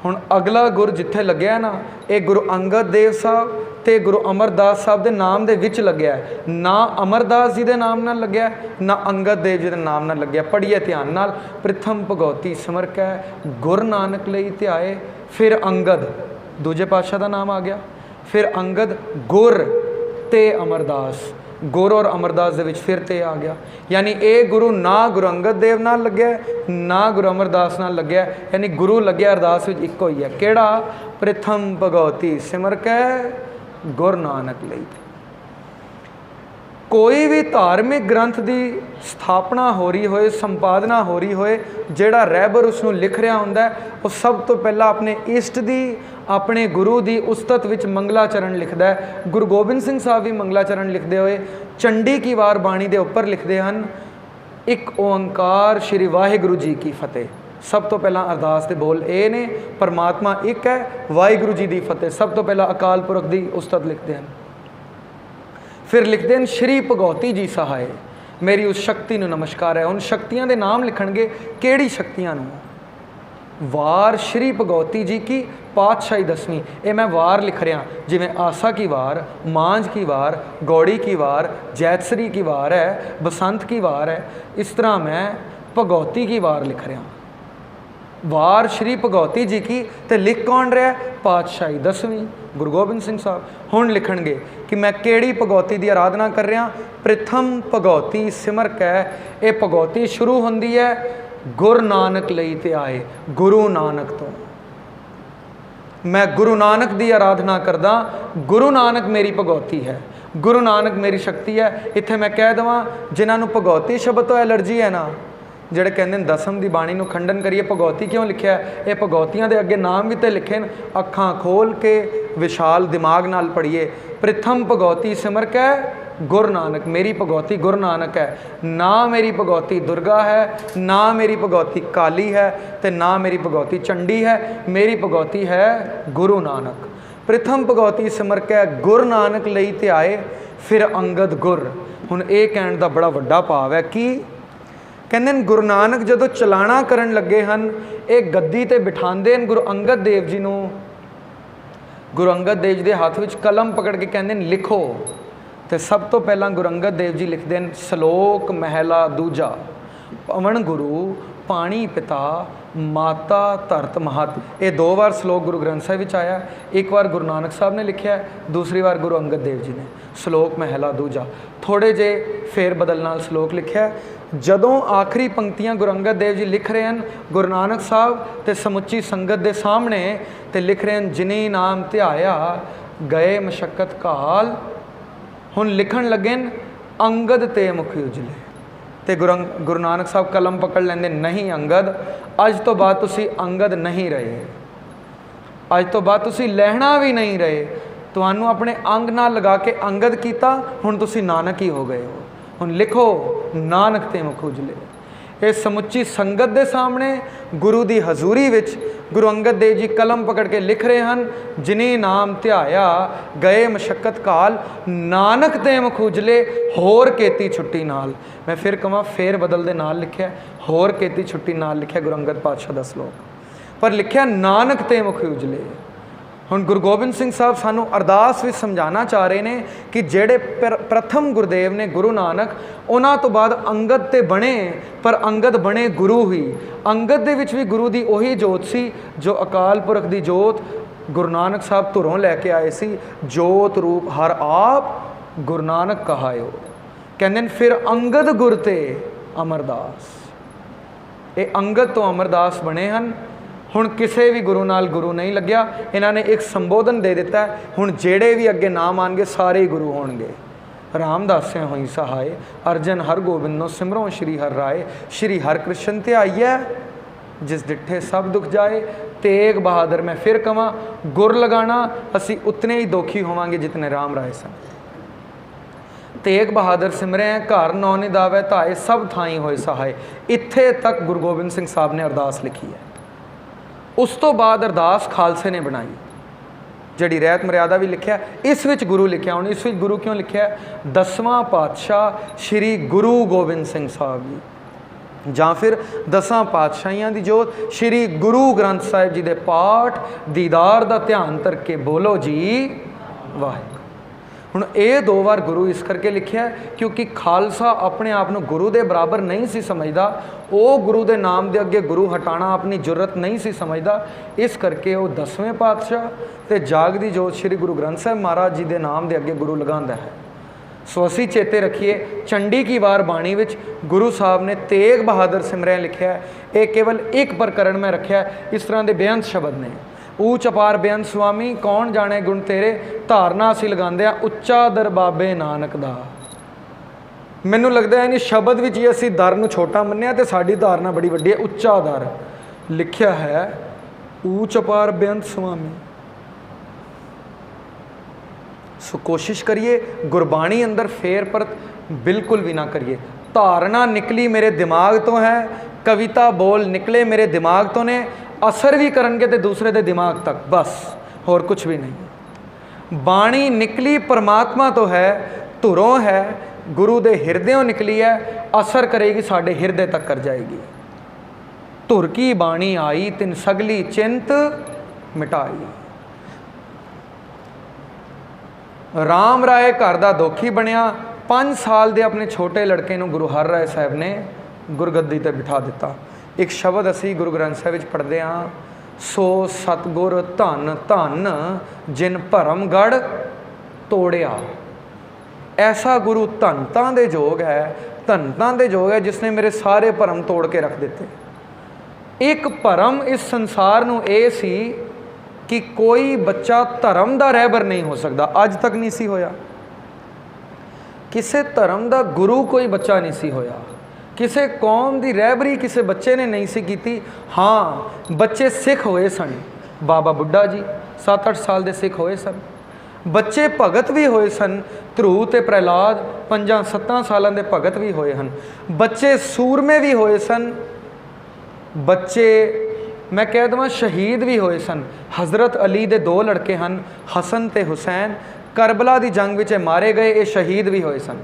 हुण अगला गुर जिथे लग्या ना, ये गुरु अंगद देव साहब ते गुरु अमरदास साहब के नाम दे विच लग्या, ना अमरदास जी के नाम नाल लग्या, ना अंगद देव जी के नाम नाल लग्या। पढ़िए ध्यान नाल, प्रथम भगवती सिमर कै गुर नानक लई ध्याए, फिर अंगद दूजे पातशाह का नाम आ गया, फिर अंगद गुर ते अमरदास, गुर और अमरदास दे विच फिर ते आ गया। यानी ये गुरु ना गुरु अंगद देव नाल लग्या, ना गुरु अमरदास नाल लग्या, यानी गुरु लग्या अरदास विच इक्को ही है। केड़ा? प्रथम भगवती सिमर कै गुर नानक लई। कोई भी धार्मिक ग्रंथ की स्थापना हो रही होए, संपादना हो रही होए, जिहड़ा रहबर उसनूं लिख रहा हुंदा है, वो सब तो पहला अपने इष्ट दी, अपने गुरु की उस्तत विच मंगलाचरण लिखता है। गुरु गोबिंद सिंह साहब भी मंगलाचरण लिखते हुए चंडी की वार बाणी के उपर लिखते हैं, एक ओंकार श्री वाहिगुरु जी की फतेह। सब तो पहला अरदास के बोल ये ने, परमात्मा एक है, वाहिगुरु जी की फतेह। सब तो पहला अकाल पुरख की उस्तत लिखते हैं। फिर लिखते हैं श्री भगवती जी सहाय, मेरी उस शक्ति नूं नमस्कार है। उन शक्तियां दे नाम लिखणगे, केड़ी शक्तियां नूं? वार श्री भगवती जी की पातशाही 10वीं, ये मैं वार लिख रहा, जिमें आसा की वार, मांझ की वार, गौड़ी की वार, जैतसरी की वार है, बसंत की वार है, इस तरह मैं भगवती की वार लिख रहा। वार श्री भगवती जी की, तो लिख कौन रहा? पातशाही 10वीं गुरु गोबिंद सिंह साहब। हुण लिखणगे कि मैं केड़ी भगवती की आराधना कर रहा? प्रथम भगवती सिमर कै, ये भगवती शुरू होंदी है गुर नानक लई ते आए, गुरु नानक तो। मैं गुरु नानक की आराधना करदा, गुरु नानक मेरी भगवती है, गुरु नानक मेरी शक्ति है। इत्थे मैं कह देवां, जिन्होंने भगवती शब्द तो एलर्जी है ना, ਜਿਹੜੇ ਕਹਿੰਦੇ ਨੇ ਦਸਮ ਦੀ ਬਾਣੀ ਨੂੰ ਖੰਡਨ ਕਰੀਏ, ਭਗਵਤੀ ਕਿਉਂ ਲਿਖਿਆ? ਇਹ ਭਗਵਤੀਆਂ ਦੇ ਅੱਗੇ ਨਾਮ ਵੀ ਤੇ ਲਿਖੇ ਨੇ, ਅੱਖਾਂ ਖੋਲ ਕੇ ਵਿਸ਼ਾਲ ਦਿਮਾਗ ਨਾਲ ਪੜ੍ਹੀਏ। ਪ੍ਰਥਮ ਭਗਵਤੀ ਸਿਮਰ ਕੈ गुरु नानक, मेरी भगवती गुरु नानक है, ना मेरी भगवती दुर्गा है, ना मेरी भगवती काली है, तो ना मेरी भगवती चंडी है, मेरी भगवती है गुरु नानक। प्रथम भगवती सिमर कै गुरु नानक लई ते आए, फिर अंगद गुर। हुण ये कहण दा बड़ा वड्डा भाव है कि कहते हैं गुरु नानक जदों चलाना करन लगे हैं, ये गद्दी ते बिठाते हैं गुरु अंगद देव जी नूं। गुरु अंगद देव जी के हाथ में कलम पकड़ के कहते हैं लिखो, तो सब तो पहला गुरु अंगद देव जी लिखते हैं सलोक महला दूजा, पवन गुरु पानी पिता माता धरत महत। ये 2 बार सलोक गुरु ग्रंथ साहिब विच आया, एक बार गुरु नानक साहब ने लिखा है, दूसरी बार गुरु अंगद देव जी ने। सलोक महला दूजा, थोड़े जे फेर बदल नाल सलोक लिखा है। जदों आखिरी पंक्तियां गुरु अंगद देव जी लिख रहे हैं, गुरु नानक साहब तो समुची संगत के सामने तो लिख रहे हैं जिनी नाम ध्याया गए मशक्कत काल। हुण लिखण लगे अंगद ते मुख उजले, तो गुरु नानक साहब कलम पकड़ लेंदे, नहीं अंगद अज तो बाद तुसी अंगद नहीं रहे, अज तो बाद तुसी लहना भी नहीं रहे, तुहानू अपने अंग नाल लगा के अंगद कीता, हुण तुसी नानक ही हो गए हो। हुण लिखो नानक ते मुख उजले। ये समुची संगत के सामने गुरु की हजूरी विच गुरु अंगद देव जी कलम पकड़ के लिख रहे हैं, जिनी नाम ध्याया गए मशक्कत काल, नानक ते मुख उजले होर केती छुट्टी नाल। मैं फिर कहां फेर बदल दे नाल लिखा, होर केती छुट्टी नाल लिखा गुरु अंगद पातशाह दा श्लोक, पर लिखा नानक ते मुख उजले। हुण गुरु गोबिंद सिंह साहब सानू अरदास भी समझाना चाह रहे हैं कि जेड़े प्रथम गुरुदेव ने गुरु नानक, उन्हां तो बाद अंगद ते बने, पर अंगद बने गुरु ही। अंगद दे विच भी गुरु की उही जोत सी जो अकाल पुरख की जोत गुरु नानक साहब धुरों लैके आए सी, जोत रूप हर आप गुरु नानक कहायो। कहते फिर अंगद गुर ते अमरदास, ये अंगद तो अमरदास बने हैं। हुण किसी भी गुरु नाल गुरु नहीं लग्या, इन्होंने एक संबोधन दे दिता है, हुण जेड़े भी अगे नाम आएंगे सारे ही गुरु होणगे। रामदासिया होई सहाय, अर्जन हर गोबिंदो सिमरों श्री हर राय। श्री हर कृष्ण ध्याईऐ, जिस डिठे सब दुख जाए। तेग बहादुर मैं फिर कवां, गुर लगाना असी उतने ही दोखी होवांगे जितने राम राय सन। तेग बहादुर सिमरे घर नौ निदावे धाए, सब थाई होए सहाय। इत्थे तक गुरु गोबिंद सिंह साहब ने अरदास लिखी है। उस तो बाद अरदास खालसे ने बनाई, जड़ी रहत मर्यादा भी लिखा, इस विच गुरु लिखा। हुण इस विच गुरु क्यों लिखा? 10वां पातशाह श्री गुरु गोबिंद सिंह साहब जी, जां फिर 10 पातशाहियां दी जोत श्री गुरु ग्रंथ साहिब जी दे पाठ दीदार दा ध्यान करके बोलो जी वाहिगुरू। हुण ये 2 बार गुरु इस करके लिखा क्योंकि खालसा अपने आप को गुरु के बराबर नहीं सी समझदा, वो गुरु के नाम के अगे गुरु हटाना अपनी जरूरत नहीं सी समझदा। इस करके वो 10वें पातशाह ते जागदी जोत श्री गुरु ग्रंथ साहिब महाराज जी के नाम के अगे गुरु लगांदा है। सो असी चेते रखिए, चंडी की वार बाणी विच गुरु साहब ने तेग बहादुर सिमरिया लिखा है। ये केवल एक प्रकरण में रखा, इस तरह के बेअंत शब्द ने। ऊच अपार बेअंत स्वामी कौन जाने गुण तेरे, धारना असी लगांदे आ उच्चा दर बाबे नानक दा। मैनू लगता है नहीं शब्द विच ही असी दर नूं छोटा मन्निया ते साडी धारना बड़ी वड्डी है। उच्चा दर लिखा है, ऊच अपार बेअंत स्वामी। सो कोशिश करिए गुरबाणी अंदर फेर परत बिल्कुल भी ना करिए। धारणा निकली मेरे दिमाग तो है, कविता बोल निकले मेरे दिमाग तो ने, असर भी करनगे तो दूसरे के दिमाग तक, बस और कुछ भी नहीं। बाणी निकली परमात्मा तो है, धुरों है, गुरु दे हिरदों निकली है, असर करेगी साढ़े हिरदे तक कर जाएगी। धुर की बाणी आई तिन सगली चिंत मिटाई। राम राय घर का दोखी बनया, 5 साल के अपने छोटे लड़के को गुरु हर राय साहब ने गुरगद्दी ते बिठा दिता। एक शब्द असी गुरु ग्रंथ साहिब विच पढ़ते हाँ, सो सतगुर धन धन जिन भरम गढ़ तोड़िया। ऐसा गुरु धनता दे जोग है, धनता दे जोग है जिसने मेरे सारे भरम तोड़ के रख दिते। एक भरम इस संसार नूं ये सी कि कोई बच्चा धर्म का रहबर नहीं हो सकता, अज तक नहीं सी होया। किसी धर्म का गुरु कोई बच्चा नहीं सी होया, किसी कौम की रहबरी किसी बच्चे ने नहीं सी की। हाँ, बच्चे सिख होए सन, बाबा बुढ़ा जी 7-8 साल के सिख होए सन। बच्चे भगत भी होए सन, ध्रुव ते प्रहलाद 5-7 सालों के भगत भी होए हैं। बच्चे सूरमे भी होए सन, बच्चे मैं कह देवां शहीद भी होए सन। हज़रत अली दे 2 लड़के हैं, हसन ते हुसैन, करबला की जंग विच मारे गए, ये शहीद भी होए सन।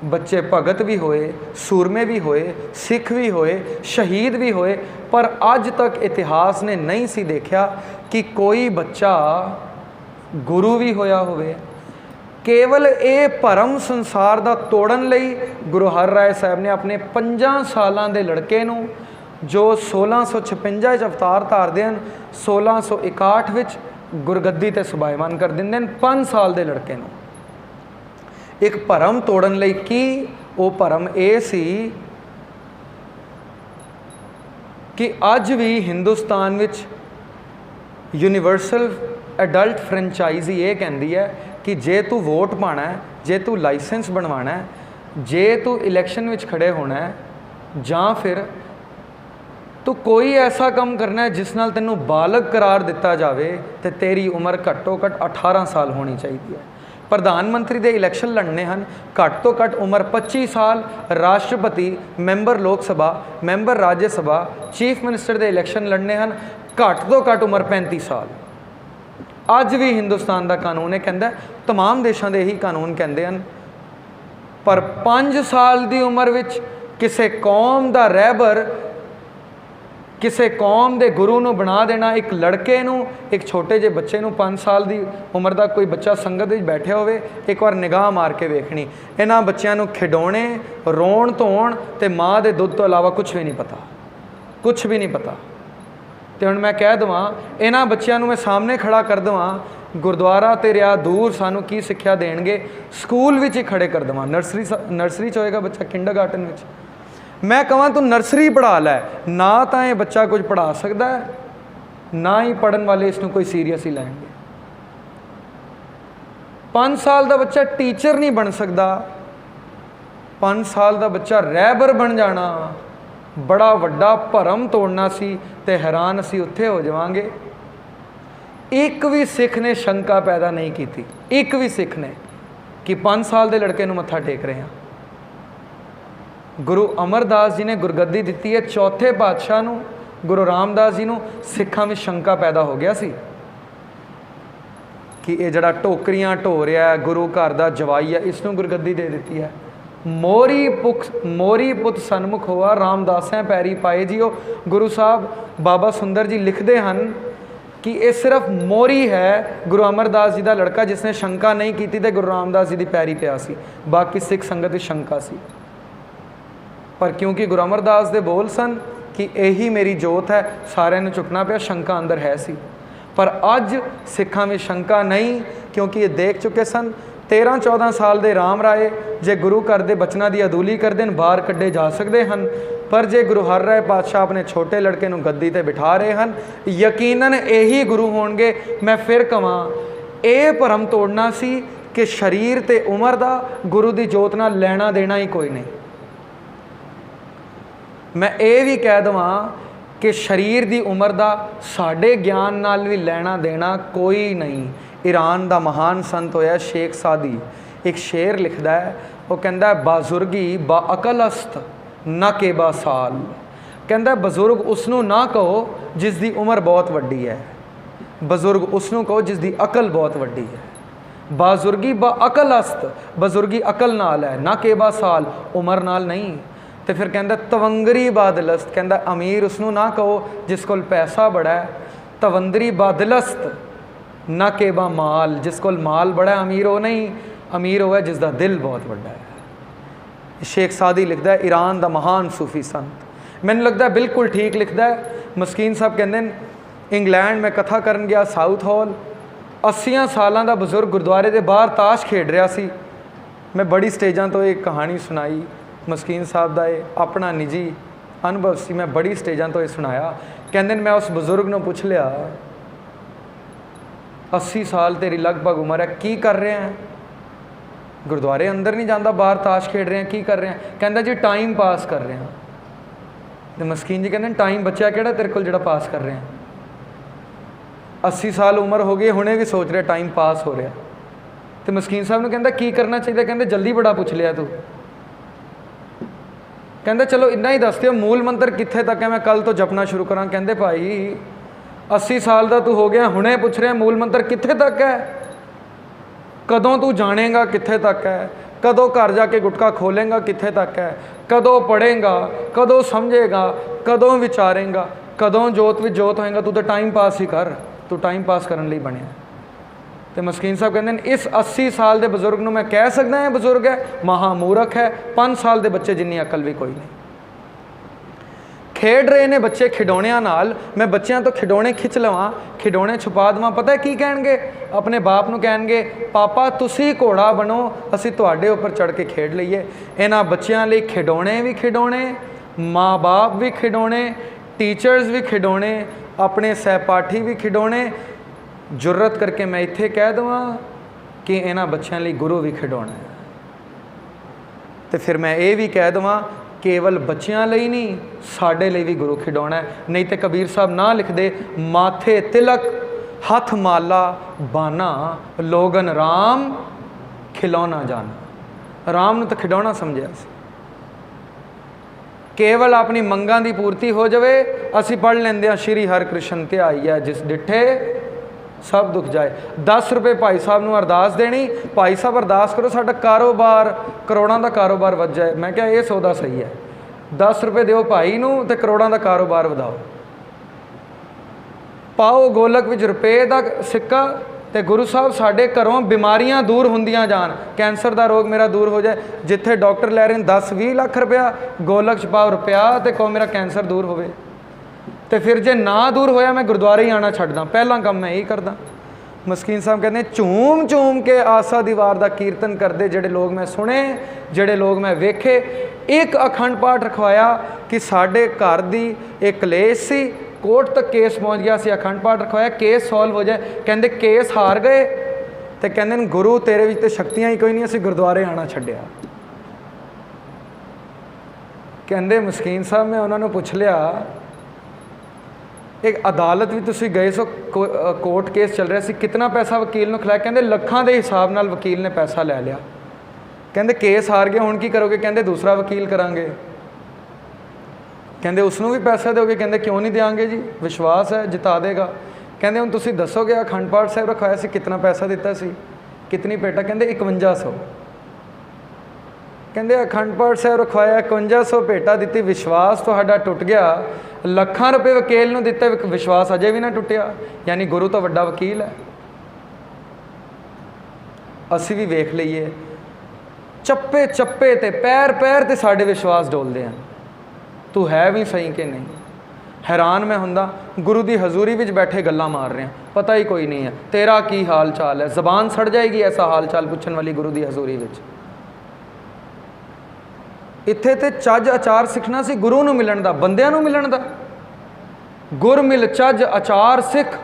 बच्चे भगत भी होए, सूरमे भी होए, सिख भी होए, शहीद भी होए, पर अज तक इतिहास ने नहीं सी देखा कि कोई बच्चा गुरु भी होया होवे। केवल ये भरम संसार का तोड़न लई गुरु हर राय साहब ने अपने 5 सालों के लड़के नूं, जो 1656 अवतार धारते हैं, 1661 विच गुरगद्दी ते सुभाईमान कर दिंदे हैं 5 साल के लड़के नूं। एक भरम तोड़न लई की वो भरम ये सी कि अज भी हिंदुस्तान विच यूनीवर्सल एडल्ट फ्रेंचाइजी ये कहती है कि जे तू वोट पाना है, जे तू लाइसेंस बनवाना है, जे तू इलैक्शन विच खड़े होना है, जां फिर तू कोई ऐसा काम करना है जिस नाल तैनू बालग करार दिता जाए तो तेरी उम्र घट्टो घट 18 साल होनी चाहिए है। प्रधानमंत्री के इलैक्शन लड़ने हैं, घट तो घट उम्र 25 साल। राष्ट्रपति, मैंबर लोक सभा, मैंबर राज्य सभा, चीफ मिनिस्टर के इलैक्शन लड़ने हैं, घट तो घट उम्र 35 साल। अज भी हिंदुस्तान का कानून है, कहता तमाम देशों के यही कानून कहते हैं। पर 5 साल की उम्र विच किसी कौम का रहबर, किसी कौम के गुरु नूं बना देना, एक लड़के नूं, एक छोटे जे बच्चे नूं 5 साल की उम्र का कोई बच्चा संगत में बैठे होवे, एक बार निगाह मार के वेखनी, इन्हां बच्चों नूं खिडौणे, रोण धोण ते माँ के दुध तो इलावा कुछ भी नहीं पता, कुछ भी नहीं पता। तो हुण मैं कह देवां इन्हां बच्चों मैं सामने खड़ा कर देवां, गुरुद्वारा ते रिया दूर सानू की सिक्ख्या देणगे, स्कूल विच ही खड़े कर देवां, नर्सरी च होएगा बच्चा, किंडरगार्टन में, मैं कहां तू नर्सरी पढ़ा लै, ना तो ये बच्चा कुछ पढ़ा सकता है, ना ही पढ़न वाले इसनूं कोई सीरियस ही लैणगे। 5 साल का बच्चा टीचर नहीं बन सकता, 5 साल का बच्चा रहबर बन जाना बड़ा वड्डा भरम तोड़ना सी, ते हैरान असी उत्थे हो जावांगे। एक भी सिख ने शंका पैदा नहीं की थी, एक भी सिख ने, कि 5 साल के लड़के नूं मत्था टेक रहे हैं। गुरु अमरदास जी ने गुरगद्दी दी है, चौथे पातशाह नूं गुरु रामदास जी नूं सिखां में शंका पैदा हो गया सी कि ये जड़ा टोकरियां ढो रहा है, गुरु घर का जवाई है, इसनूं गुरगद्दी दे दी है। मोरी पुत सन्मुख होआ, रामदासें पैरी पाए जी। गुरु साहब बाबा सुंदर जी लिखते हैं कि ये सिर्फ मोरी है गुरु अमरदास जी का लड़का जिसने शंका नहीं की थी, गुरु रामदास जी की पैरी पिया सी, बाकी सिख संगत शंका सी। पर क्योंकि गुरु अमरदास दे बोल सन कि यही मेरी जोत है, सारे ने चुकना पिया, शंका अंदर है सी। पर अज सिखां में शंका नहीं, क्योंकि ये देख चुके सन 13-14 साल के राम राय जे गुरु घर के बचनों की अदूली कर देन बाहर कड्ढे जा सकते हैं, पर जे गुरु हर राय पातशाह अपने छोटे लड़के नूं गद्दी ते बिठा रहे हैं, यकीनन यही गुरु होणगे। मैं फिर कहां ये भरम तोड़ना सी कि शरीर ते उम्र का गुरु की जोत नाल लेना देना ही कोई नहीं। मैं ये भी कह देवां कि शरीर की उम्र का साढ़े ज्ञान नाल भी लेना देना कोई नहीं। ईरान का महान संत होया शेख सादी, एक शेर लिखता है, वो कहता है बाजुर्गी बा अकलस्त न के बा साल। कहता बजुर्ग उसनों ना कहो जिसकी उम्र बहुत वड्डी है, बजुर्ग उसनों कहो जिसकी अकल बहुत वड्डी है। बाजुर्गी बा अकलस्त, बजुर्गी अकल नाल है, ना के बा साल, उम्र नाल नहीं। तो फिर कहता तवंगरी बादलस्त, कहता अमीर उसनों ना कहो जिस कोल पैसा बड़ा है, तवंदरी बादलस्त ना के बा माल, जिस कोल माल बड़ा है अमीर हो नहीं, अमीर हो है जिसका दिल बहुत बड़ा है। शेख सादी लिखता है, ईरान का महान सूफी संत, मैंने लगता है बिल्कुल ठीक लिखता है। मस्कीन साहब कहते हैं इंग्लैंड में कथा करन गया साउथ हॉल, 80 सालों का बजुर्ग गुरुद्वारे के बाहर ताश खेड रहा सी। मैं बड़ी स्टेजा तो एक कहानी सुनाई, मस्कीन साहब का ये अपना निजी अनुभव सी, मैं बड़ी स्टेजा तो ये सुनाया। कहते मैं उस बजुर्ग ने पूछ लिया 80 साल तेरी लगभग उम्र है, की कर रहे हैं? गुरुद्वारे अंदर नहीं जाता, बाहर ताश खेड रहे हैं, की कर रहे हैं? कहता जी टाइम पास कर रहे हैं। तो मस्कीन जी कहते टाइम बच्चा केड़ा तेरे को जो पास कर रहे हैं? 80 साल उम्र हो गई, हुणे भी सोच रहे टाइम पास हो रहा। तो मस्कीन साहब ने कहता की करना चाहिए? कहते जल्दी बड़ा पूछ लिया तू। कहते चलो इन्ना ही दस दियो मूल मंत्र कित्थे तक है, मैं कल तो जपना शुरू करा। कहते भाई 80 साल का तू हो गया, हुणे पूछ रहे मूल मंत्र कित्थे तक है? कदों तू जानेगा कित्थे तक है? कदों घर जाके गुटका खोलेगा कित्थे तक है? कदों पढ़ेगा, कदों समझेगा, कदों विचारेगा, कदों जोत विच जोत होएगा? तू तो टाइम पास ही कर, तू टाइम पास करने लिए बनया। तो मस्कीन साहब कहते इस 80 साल के बजुर्ग नूं मैं कह सकदा है बजुर्ग है? महामूर्ख है। 5 साल के बच्चे जिन्नी अकल भी कोई नहीं। खेड रहे ने बच्चे खिडौणियां नाल, मैं बच्चों तो खिडौने खिंच लवां, खिडौने छुपा देवां, पता है की कहणगे? अपने बाप नूं कहणगे पापा तुसी घोड़ा बनो, असी तुहाडे उपर चढ़ के खेड लईए। इन्हां बच्चों लई खिडौने भी खिडौने, माँ बाप भी खिडौने, टीचर्स भी खिडौने, अपने सहपाठी भी खिडौने। जुर्रत करके मैं इत्थे कह देवां कि इन्हां बच्चों लई गुरु भी खिडौना है। तो फिर मैं ये भी कह देवां केवल बच्चों ਲਈ नहीं, साडे ਲਈ भी गुरु खिडौना है। नहीं तो कबीर साहब ना लिखते माथे तिलक हथ माला बाना, लोगन राम खिलौना जाना। राम ने तो खिडौना समझा सी। केवल अपनी मंगां की पूर्ति हो जाए, असी पढ़ लेंदे हां श्री हरकृष्ण ध्याईया जिस डिठे सब दुख जाए। 10 रुपये भाई साहब नूं अरदास देनी, भाई साहब अरदास करो साडा कारोबार करोड़ों का कारोबार वध जाए। मैं क्या ये सौदा सही है? 10 रुपये दिओ भाई नूं ते करोड़ों का कारोबार वधाओ। पाओ गोलक विच रुपये का सिक्का ते गुरु साहब साडे घरों बीमारियां दूर होंदियां जान। कैंसर का रोग मेरा दूर हो जाए, जिथे डॉक्टर लै रहे हैं 10-20 लाख रुपया, गोलक च पाओ रुपया ते कहो मेरा कैंसर दूर होवे। तो फिर जे ना दूर होया मैं गुरुद्वारे ही आना छड्डदा, पहला काम मैं यही करदा। मस्कीन साहब कहते झूम झूम के आसा दी वार दा कीर्तन करते जेड़े लोग मैं सुने, जेड़े लोग मैं वेखे। एक अखंड पाठ रखवाया कि साडे घर दी एक कलेश सी, कोर्ट तक केस पहुँच गया सी, अखंड पाठ रखवाया केस सॉल्व हो जाए। कहते केस हार गए तो कहते गुरु तेरे विच ते शक्तियां ही कोई नहीं, असीं गुरुद्वारे आना छड्डिया। कहते मस्कीन साहब मैं उन्होंने पूछ लिया, एक अदालत भी तुसीं गए सो, कोर्ट केस चल रहा सी, कितना पैसा वकील नूं खिलाया? कहते लखां दे हिसाब नाल वकील ने पैसा लै लिया। कहते केस हार गया हुण की करोगे? कहते दूसरा वकील करांगे। कहते उसनूं भी पैसा दोगे? कहते क्यों नहीं देंगे जी, विश्वास है जिता देगा। कहते हुण तुसीं दसोगे अखंड पाठ साहिब रखवाया सी कितना पैसा दिता सी, कितनी पेटा? कहते 5100। कहते अखंड पाठ साहिब रखवाया 5100 भेटा दी, विश्वास तुहाडा टुट गया। लखां रुपए वकील नूं दिते, विश्वास अजे भी ना टुटिया, यानी गुरु तो वड्डा वकील है। असीं भी वेख लईए चप्पे चप्पे ते पैर पैर ते साडे विश्वास डोलदे हैं, तू है भी सही कि नहीं। हैरान मैं हुंदा, गुरु की हजूरी विच बैठे गल्लां मार रहे हैं, पता ही कोई नहीं है तेरा की हाल चाल है। जबान सड़ जाएगी ऐसा हाल चाल पुछण वाली गुरु की हजूरी विच। इत्थे ते चज अचार सीखना सी गुरु नूं मिलण दा, बंदियां नूं मिलण दा। गुर मिल चज अचार सिख,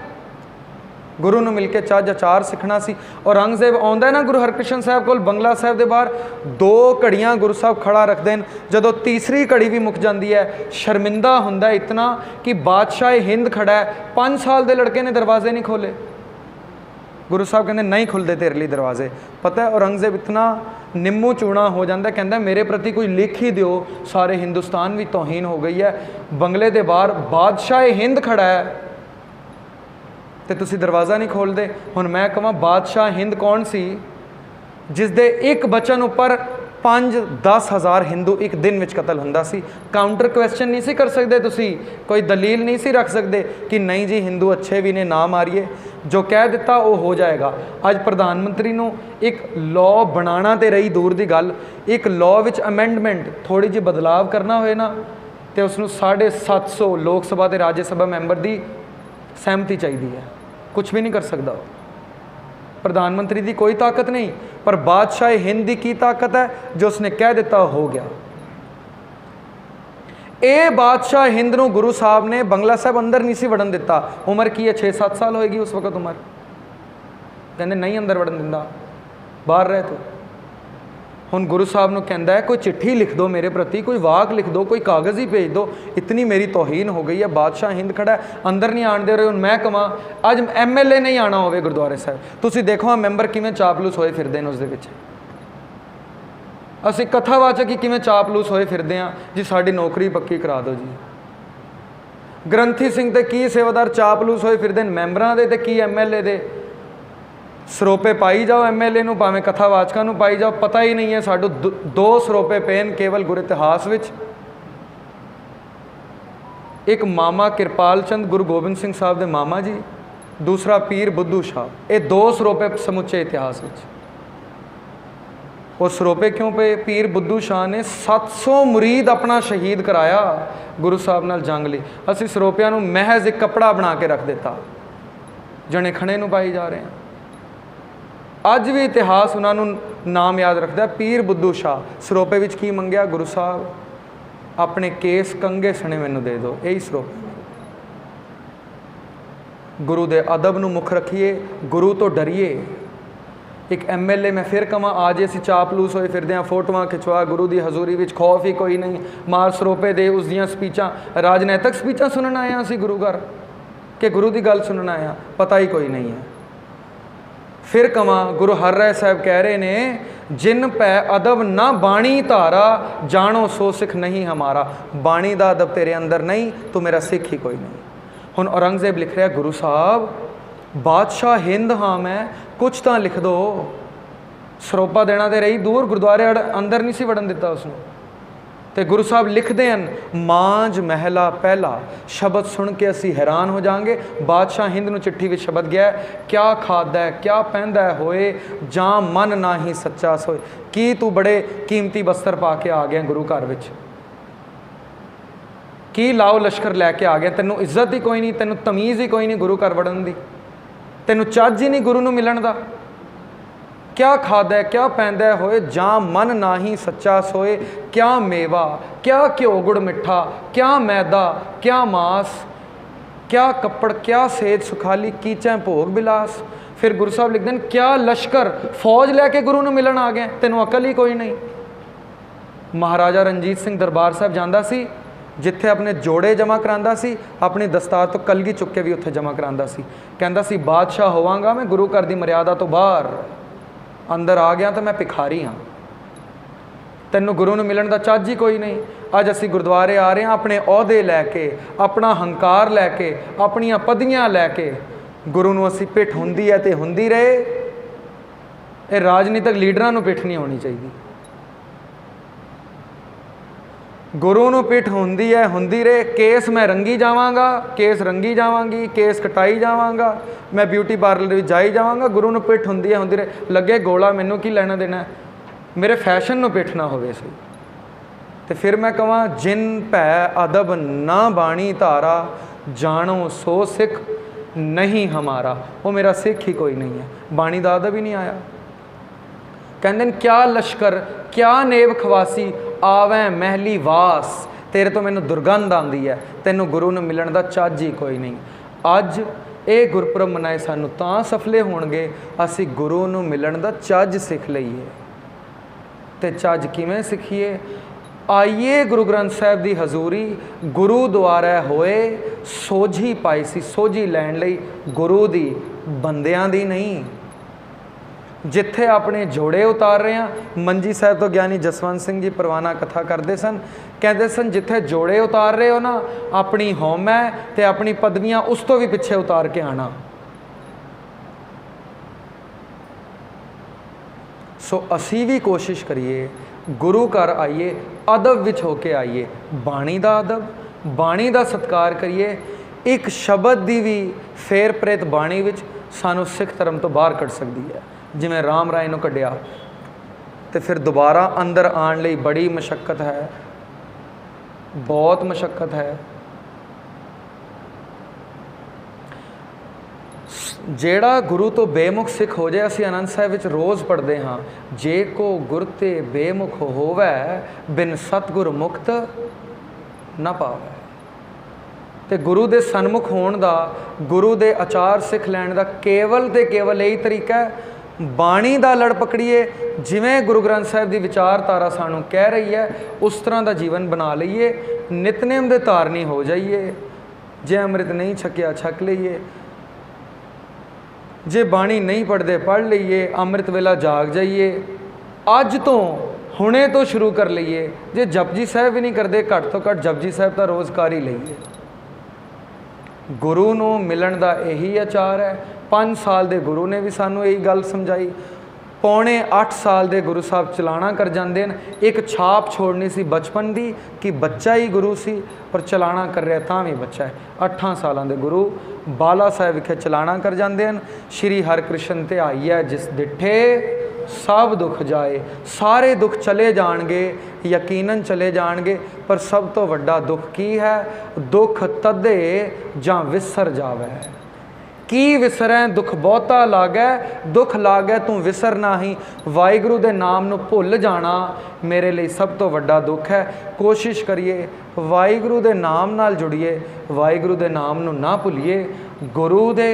गुरु नूं मिल के चज अचार सीखना सी। औरंगजेब आउंदा है ना गुरु हरकृष्ण साहब कोल बंगला साहब दे बाहर, 2 घड़ियां गुरु साहब खड़ा रखते हैं। जदों तीसरी घड़ी भी मुक जाती है, शर्मिंदा हुंदा इतना कि बादशाह हिंद खड़ा है, 5 साल के लड़के ने दरवाजे नहीं खोले। गुरु साहब कहते नहीं खुलते तेरे लिए दरवाजे। पता है औरंगजेब इतना निम्मू चूना हो जाता, कहता मेरे प्रति कोई लिख ही दो, सारे हिंदुस्तान भी तौहीन हो गई है। बंगले के बाहर बादशाह हिंद खड़ा है तो तुसी दरवाज़ा नहीं खोलते। हुण मैं कहां बादशाह हिंद कौन सी जिस दे एक बचन उपर 5-10 हज़ार हिंदू एक दिन विच कतल हुंदा सी। काउंटर क्वेश्चन नहीं सी कर सकते, तुसी कोई दलील नहीं सी रख सकते कि नहीं जी हिंदू अच्छे भी ने, ना मारिए। जो कह दिता वो हो जाएगा। अज प्रधानमंत्री नूं एक लॉ बनाना तो रही दूर की गल, एक लॉ विच अमेंडमेंट थोड़ी जी बदलाव करना होए ना तो उसनूं 750 लोक सभा ते राज्य सभा मैंबर की सहमति चाहिए है। कुछ भी नहीं कर सकता प्रधानमंत्री की कोई ताकत नहीं, पर बादशाह हिंद की ताकत है, जो उसने कह दिता हो गया। ए बादशाह हिंद नूं गुरु साहब ने बंगला साहब अंदर नहीं सी वड़न दिता। उम्र की है 6-7 साल होएगी उस वक्त उम्र। कहते नहीं अंदर वड़न दिंदा, बाहर रहे तो। हुण गुरु साहब नूं कहंदा है कोई चिट्ठी लिख दो मेरे प्रति, कोई वाक लिख दो, कोई कागज़ ही भेज दो, इतनी मेरी तौहीन हो गई है। बादशाह हिंद खड़ा है, अंदर नहीं आण दे रहे। हुण मैं कहां अज MLA नहीं आना होवे गुरुद्वारे साहब, तुसीं देखो मैंबर किवें चापलूस होए फिरदे ने। उस दे विच असीं कथावाचक ही किवें चापलूस होए फिरदे हां जी, साडी नौकरी पक्की करा दो जी। ग्रंथी सिंह ते की सेवादार चापलूस होए फिरदे ने मैंबरां दे ते की MLA दे। सरोपे पाई जाओ MLA नूं, भावें कथावाचकां नूं पाई जाओ, पता ही नहीं है। साडू 2 सरोपे पेन केवल गुर इतिहास विच। एक मामा किरपाल चंद गुरु गोबिंद सिंह साहब दे मामा जी, दूसरा पीर बुद्धू शाह। ये 2 सरोपे समुचे इतिहास विच। वो सरोपे क्यों पे? पीर बुद्धू शाह ने 700 मुरीद अपना शहीद कराया गुरु साहब नाल जंग लई। असीं सरोपियां नूं महज एक कपड़ा बना के रख दिता, जने खणे नूं पाई जा रहे हैं। अज भी इतिहास उन्होंने नाम याद रखता है, पीर बुद्धू शाह। सरोपे विच की मंगया? गुरु साहब अपने केस कंगे सने मैनू दे दो। यही सरोपे। गुरु दे अदब नूं मुख रखिए, गुरु तो डरिए। एक MLA मैं फिर कहां आज असीं चापलूस होए फिरदे हां, फोटोआं खिचवा गुरु की हजूरी विच, खौफ ही कोई नहीं। मार सरोपे दे उस दियां स्पीचां, राजनैतिक स्पीचां सुनन आए असीं गुरु घर कि गुरु की गल सुनन आए? पता ही कोई नहीं है। फिर कमां गुरु हर राय साहब कह रहे ने, जिन पै अदब ना बाणी धारा, जानो सो सिख नहीं हमारा। बाणी दा अदब तेरे अंदर नहीं, तो मेरा सिख ही कोई नहीं। हुण औरंगजेब लिख रहा गुरु साहब बादशाह हिंद हाँ मैं, कुछ तो लिख दो। सरोपा देना तो रही दूर, गुरुद्वारे अंदर नहीं सी वड़न दिता उसनूं। तो गुरु साहब लिखते हैं मांझ महला पहला। शब्द सुन के असी हैरान हो जाएंगे। बादशाह हिंद नूं चिट्ठी विच शब्द गया, क्या खादा है क्या पहनदा है होए, जां मन ना ही सच्चा सोए। की तू बड़े कीमती बस्तर पा के आ गया गुरु घर विच, की लाओ लश्कर लैके आ गया, तेनों इज्जत ही कोई नहीं, तेनों तमीज़ ही कोई नहीं गुरु घर वड़न दी, तेनों चज ही नहीं गुरु नूं मिलन दा। क्या खादा क्या पैंदा होए, जां मन नाही सच्चा सोए, क्या मेवा क्या घ्यो गुड़ मिठा, क्या मैदा क्या मास, क्या कपड़ क्या सेज सुखाली, कीचै भोग बिलास। फिर गुरु साहब लिखते हैं क्या लश्कर फौज लैके गुरु नूं मिलन आ गए, तेनों अकल ही कोई नहीं। महाराजा रणजीत सिंह दरबार साहब जांदा सी, जिथे अपने जोड़े जमा करांदा सी, अपनी दस्तार तो कलगी चुक के भी उत्थे जमा करांदा सी। कहंदा सी बादशाह होवांगा मैं गुरु घर दी मर्यादा तो बाहर, अंदर आ गया तो मैं भिखारी हाँ, तैनूं गुरु नूं मिलन दा चज ही कोई नहीं। अज असीं गुरुद्वारे आ रहे हैं अपने अहुदे लैके, अपना हंकार लैके, अपनियां पदवियां लैके, गुरु नूं असीं पिठ हुंदी है ते हुंदी रहे। ये राजनीतिक लीडरां नूं पिठ नहीं होनी चाहिए, गुरु नूं पिठ हुंदी है हुंदी रहे। केस मैं रंगी जावांगा, केस रंगी जावांगी, केस कटाई जावांगा, मैं ब्यूटी पार्लर भी जाई जावांगा, गुरु नूं पिठ हुंदी है हुंदी रहे। लगे गोला मैनूं की लैना देना, मेरे फैशन नूं पिठ ना होवे सी। ते फिर मैं कहां जिन भै अदब ना बाणी धारा, जानो सो सिख नहीं हमारा। वो मेरा सिख ही कोई नहीं है, बाणी दा अदब ही नहीं आया। कहंदे क्या लश्कर क्या नेब खवासी, आवें महली वास, तेरे तो मैनूं दुर्गंध आंदी है, तैनूं गुरु नूं मिलन दा चज ही कोई नहीं। अज ये गुरपुरब मनाए सानूं तां सफले होणगे असीं गुरु नूं मिलन दा चज सिख लईए। ते चज किवें सिखीए? आइए गुरु ग्रंथ साहिब की हजूरी, गुरु द्वारा होए सोझी पाई सी, सोझी लैण लई गुरु दी, बंदियां दी नहीं। जिथे अपने जोड़े उतार रहे हैं, मंजी साहब तो ज्ञानी जसवंत सिंह जी परवाना कथा करते सन, कहते सन जिथे जोड़े उतार रहे हो ना, अपनी होम है ते अपनी पदवियां उस तो भी पिछे उतार के आना। सो असी भी कोशिश करिए, गुरु घर आइए, अदब विच होके आइए, बाणी दा अदब, बाणी दा सत्कार करिए। एक शब्द दी भी फेर प्रेत बाणी विच सानू सिख धर्म तो बाहर कढ़ सकती है। जिमें राम राय नूं कढ़िया तो फिर दोबारा अंदर आने लई बड़ी मशक्कत है, बहुत मशक्कत है। जेड़ा गुरु तो बेमुख सिख हो जाए, असी आनंद साहिब विच रोज़ पढ़ते हाँ, जे को गुर ते बेमुख होवै, बिन सतगुर मुक्त ना पावै। तो गुरु के सन्मुख होने का, गुरु के आचार सिख लैण का केवल तो केवल यही तरीका है, बाणी का लड़ पकड़िए। जिमें गुरु ग्रंथ साहिब की विचारधारा सानू कह रही है, उस तरह का जीवन बना लीए। नितनेम के धारनी हो जाइए, जे अमृत नहीं छकिया छक लीए, जे बाणी नहीं पढ़ते पढ़ लीए, अमृत वेला जाग जाइए। अज तो हुणे तो शुरू कर लीए, जे जपजी साहब भी नहीं करते, घट तो घट जपजी साहब का रोज़ कर ही लीए। गुरु नूं मिलन का यही आचार है। 5 साल के गुरु ने भी सानू यही गल समझाई। पौने 8 साल के गुरु साहब चलाना कर जाते हैं। एक छाप छोड़नी सी बचपन की कि बच्चा ही गुरु सी, पर चलाना कर रहा तां भी बच्चा है। 8 साल के गुरु बाला साहिब विखे चलाना कर जाते हैं। श्री हरकृष्ण ते आई है जिस डिठे सब दुख जाए। सारे दुख चले जाएंगे, यकीनन चले जाएंगे, पर सब तो वड्डा दुख की है? दुख तदे जां विसर जावे। की विसरें दुख बहुता लागै, दुख लागै तू विसर नाही। वाहिगुरु दे नाम नूं भुल जाना मेरे लिए सब तो वड्डा दुख है। कोशिश करिए वाहिगुरु दे नाम नाल जुड़िए, वाहिगुरु दे नाम नूं ना भुलिए। गुरु दे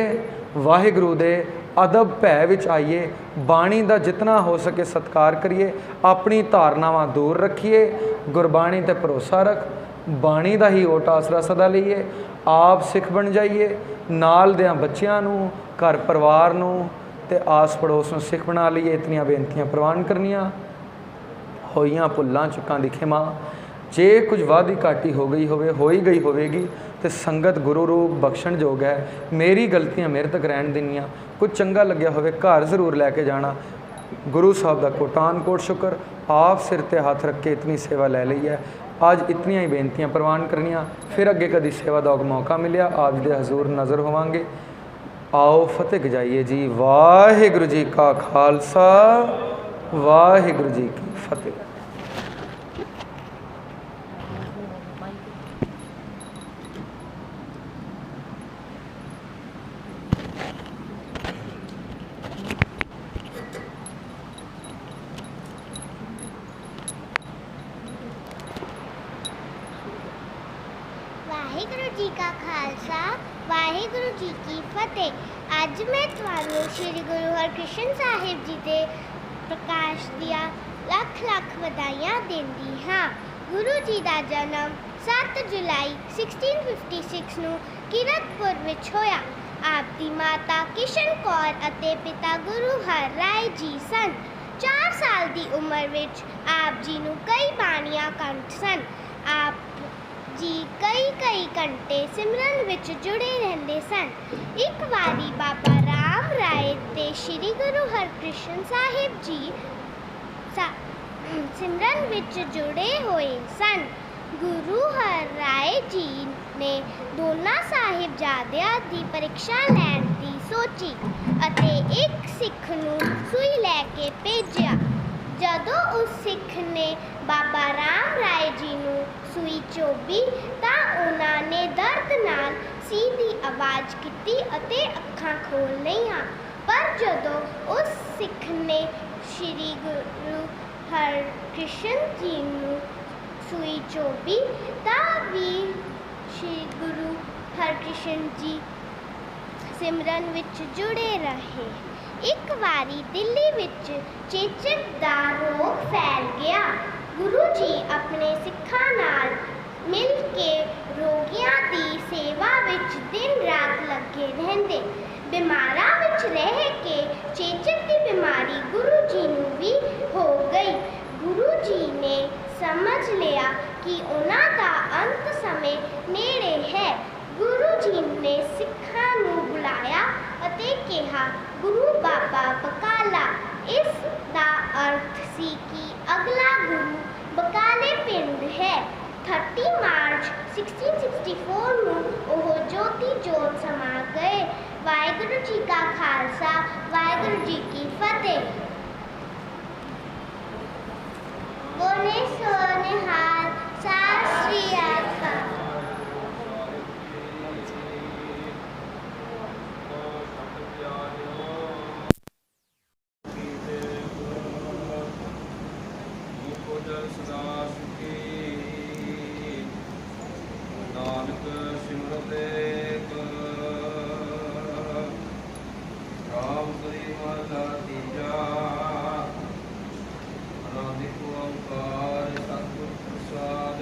वाहिगुरु दे अदब भै विच आइए। बाणी का जितना हो सके सत्कार करिए। अपनी धारनावां दूर रखिए, गुरबाणी ते भरोसा रख, बाणी का ही ओट आसरा सदा लईए। आप सिख बन जाइए, नाल दियां बच्चियां नूं, घर परिवार नूं ते आस पड़ोस नूं सिख बना लीए। इतनियां बेनतियां प्रवान करनियां। होईयां भुल्लां चुकां दी खिमा। जे कुछ वाधी घाटी हो गई हो ही गई होवेगी तो संगत गुरु रूप बख्शण जोग है। मेरी गलतियां मेरे तक रहन देनियां। कुछ चंगा लग्या होवे घर जरूर लैके जाना। गुरु साहब का कोटान कोट शुक्र, आप सिर ते हाथ रख के इतनी सेवा लै ली है। आज इतनियां ही बेनतियां प्रवान करनियां। फिर अगे कभी सेवा का मौका मिलिया आप दे हजूर नज़र होवांगे। आओ फतेह गजाइए जी। वाहिगुरु जी का खालसा, वाहिगुरु जी की फतेह। वाहिगुरु जी की फतेह। अज मैं तुहानू श्री गुरु हरकृष्ण साहिब जी के प्रकाश दिया लख लख वधाइयां देंदी हाँ। गुरु जी का जन्म 7 जुलाई 1656 ਨੂੰ ਕੀਰਤਪੁਰ ਵਿੱਚ ਹੋਇਆ। ਆਪ ਦੀ ਮਾਤਾ ਕਿਸ਼ਨ ਕੌਰ ਅਤੇ ਪਿਤਾ ਗੁਰੂ ਹਰ ਰਾਏ ਜੀ ਸਨ। 4 ਸਾਲ ਦੀ ਉਮਰ ਵਿੱਚ ਆਪ ਜੀ ਨੂੰ ਕਈ ਬਾਣੀਆਂ ਕੰਠ ਸਨ। ਆਪ जी कई घंटे सिमरन विच जुड़े रहंदे सन। एक वारी बाबा राम राय ते श्री गुरु हरकृष्ण साहिब जी सिमरन विच जुड़े हुए सन। गुरु हर राय जी ने दोनों साहिबजादियां दी परीक्षा लैण दी सोची अते एक सिख नूं सूई लैके भेजिया। जदों उस सिख ने बाबा राम राय जी नूं सूई चोबी तां उन्हां ने दर्द नाल सीधी आवाज़ कीती अते अखां खोल लईआं। पर जदों उस सिख ने श्री गुरु हरकृष्ण जी नूं सूई चोबी तां भी श्री गुरु हरकृष्ण जी सिमरन विच जुड़े रहे। एक वारी दिल्ली विच चेचक दा रोग फैल गया। गुरु जी अपने सिखां नाल मिल के रोगियां दी सेवा विच दिन रात लगे रहंदे। बीमारां विच रह के चेचक की बीमारी गुरु जी नूं भी हो गई। गुरु जी ने समझ लिया कि उन्हां दा अंत समय नेड़े है। गुरु जी ने सिखां नूं बुलाया अते कहा, गुरु बाबा बकाला। इस दा अर्थ सी कि अगला गुरु बकाले पिंड है। 30 मार्च 1664 नूं ओह ज्योति जोत समा गए। वाहिगुरु जी का खालसा, वाहिगुरु जी की फतेह। बोले सो निहाल, सत श्री अकाल। नानक सिमरत राम करी माता तीजा अनादिक ओंकार सतगुर प्रसाद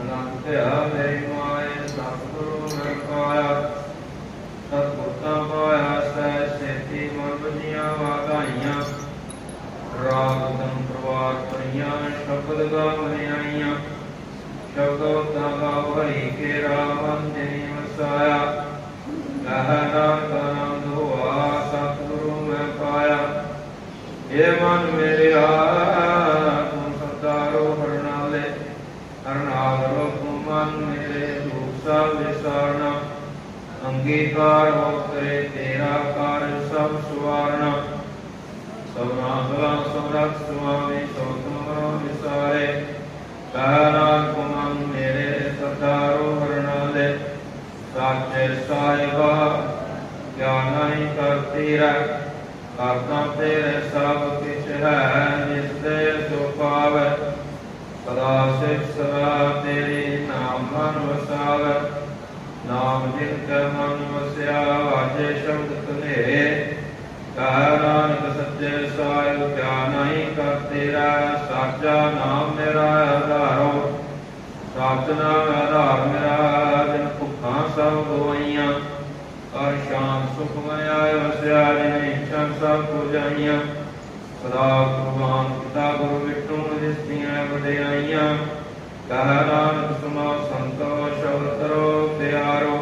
अनंत मेरी माए सतगुरु मैं पाया सतगुरता पाया सह सेती मन बजिया वाधाइयां राग धन प्रवाद परियां शब्द गावने आईयां शब्दों तंगा भरी के राम तेरी वसाया लहरा नाम धोआ सतगुरु मैं पाया। ये मन मेरे तुम सतारो हरनाले हरनागरो तुम मन मेरे दूसरा विसारना अंगीकार हो करे तेरा कार्य सब सुवारना सबना भला समरथ स्वामी सो तुमरो विसारे कहना कुमन मेरे सतारो हरनाले साचे साहिबा क्या नहीं करती रह करता तेरे सब किछ है जिससे सो पावे सदा सिख सदा तेरी नाम मन वसावे नाम जिनके मन वसया वाजे शब्द कनेरे कह नानक सच्चे साहिब क्या नहीं करती रह साचा नाम मेरा आधारो सच नाम आधार मेरा जिन भुखा सब गवाइयां और शाम सुखमय वसया जिन इच्छा सब बुझाइयां सदा कुर्बान पिता गुरु विष्णु जिसदियां वडियाइयां कह नानक सुनो संतो शब्द करो प्यारो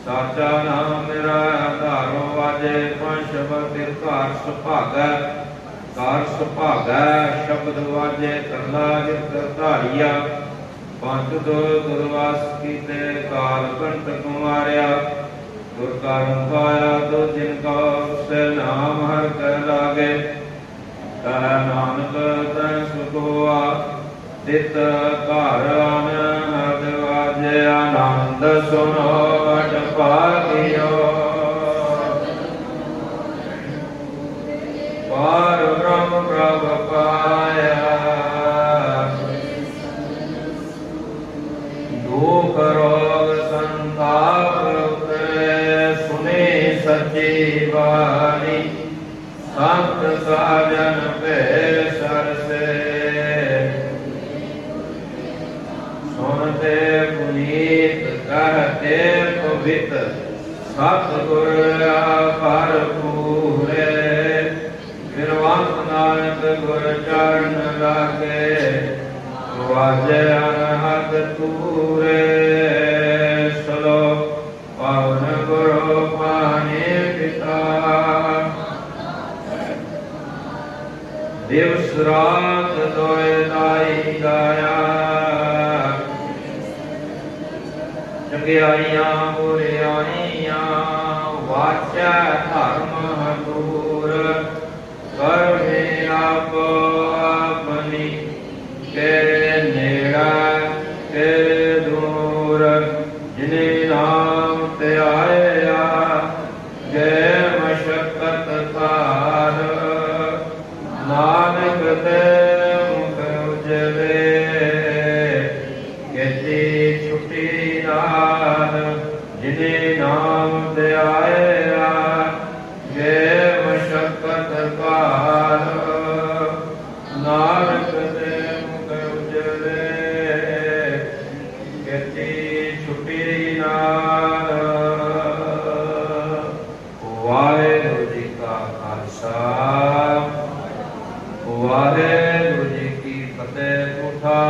साचा नाम मेरा आधारो वाजे पंच शब्द कार सुभागा कार सुभागा शब्द वाजे करला जित धारिया पंच दो दुर्वास कीते काल कंठ कुमारिया दुर्कार पाया तो जिनका से नाम हर कर लागे कह नानक तै सुख हुआ दित घर आनंद वाजे आनंद सुनो अट पागियो पार ब्रह्म प्रभ पाया दुख रोग संताप बानी संत साजन पे सरसे सुनते पुनीत कहते पवित्र सतगुर भरपूरे बिरवंत नानक गुर चरण लागे वाजे अनहद तूरे सलो पावन गुरु पानी पिता दिवस रात दोए दाई गाया चंगियाइयां बुराइयां वाचा धर्म दूर कर आपो अपनी के नेड़ा के दूर जिन्हें नाम ते आया गए मशक्कत तार नानक ते मुख उजले कहती छुट्टी नार जिन्हें नाम ते आया गए मशक्कत तार नानक ते मुख उजले कहती छुट्टी नार वाहेगुरु जी का खालसा वाहेगुरु जी की फतेह उठा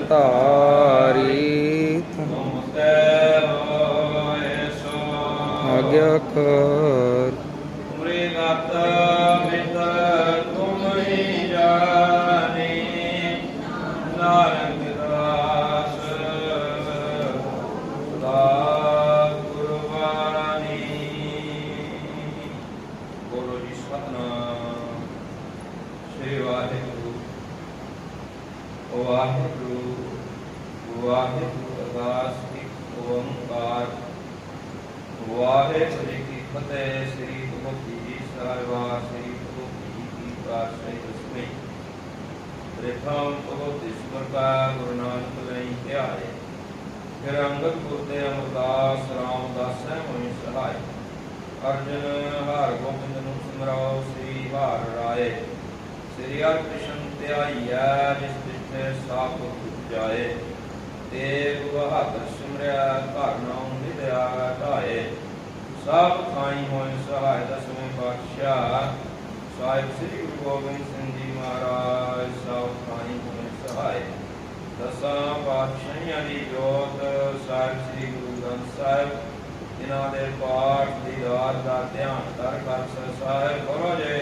सूत्रधारी आज्ञा कर वाहेगुरु जी की फतेह। श्री तुलसी जी साहिबा श्री तुलसी जी की प्रार्थना दसवीं प्रथम उपदेशवर का गुरु नानक नहीं ध्याये फिर अंगद गुरदे अमरदास रामदास मुनि सहाय अर्जुन हार गोबिंद नु सिमराओ श्री हार राय श्री कृष्ण ध्याया जिस तिथे साप जाए देव बहादुर सिमरिया घर नाम विद्या ढाए सब थाई होए सहाय दसवें पातशाह साहिब श्री गुरु गोबिंद सिंह जी महाराज सब थाई होए सहाय दसा पातशाहियां दी जोत साहिब श्री गुरु ग्रंथ साहिब जिन्हां दे पाठ दीदार दा ध्यान कर साहिब करो जे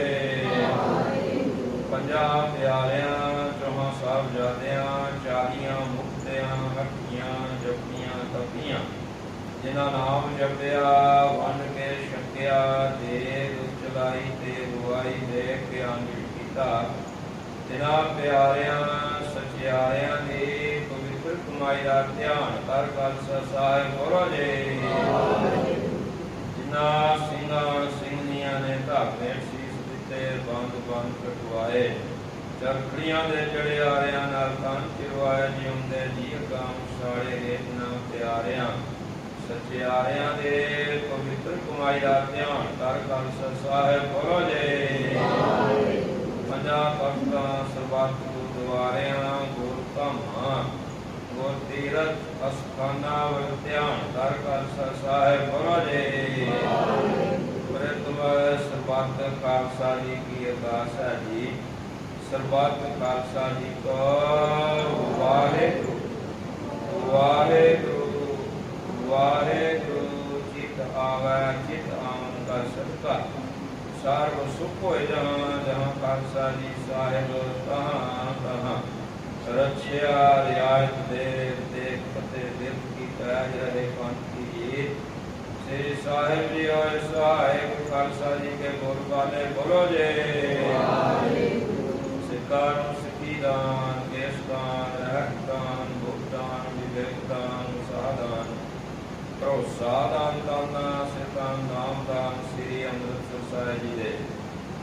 पंजाब प्यारियां चौहां साहिबजादियां चारियां मुक्तियां हठियां जपियां तपियां जिन्हां नाम जपिया वन के छकिया देग चलाई ते रुआई देख के अंगिल कीता जिन्हां प्यारियां सचियारियां दी पवित्र कमाई दा ध्यान कर साहिब करो जे जिन्हां सिंघां सिंघनियां ने धागे शीस दिते बंद बंद कटवाए चरखड़ियां दे चढ़े आरियां नाल कान चिरवाए जिउंदे जी गाम साड़े रेत नाम प्यारियां सचियारियां दे पवित्र कमाई दा ध्यान कर साहिब करो जे पंजा भगतां सरबत गुरुद्वारियां गुर धामां गुर तीरथ अस्थानां वल ध्यान कर साहिब करो जे प्रथम सरबत खालसा जी की अरदास है जी सरबत खालसा जी को वाहेगुरु वाहेगुरु वाहेगुरु चित आवे चित आम का सदका सर्व सुख हो जहाँ जहाँ खालसा जी साहिब तहाँ तहाँ रक्षा रियायत देव देख फतेह दिल की पैज रहे पंथ की जीत। श्री साहिब जी और सहायक खालसा जी के बोल वाले बोलो जे। सिक्का सिक्की दान केश दान रहत दान भुगतान विवेक दान सादान भरोसा दान दाना सितान नाम दान श्री अमृतसर साहिब जी दे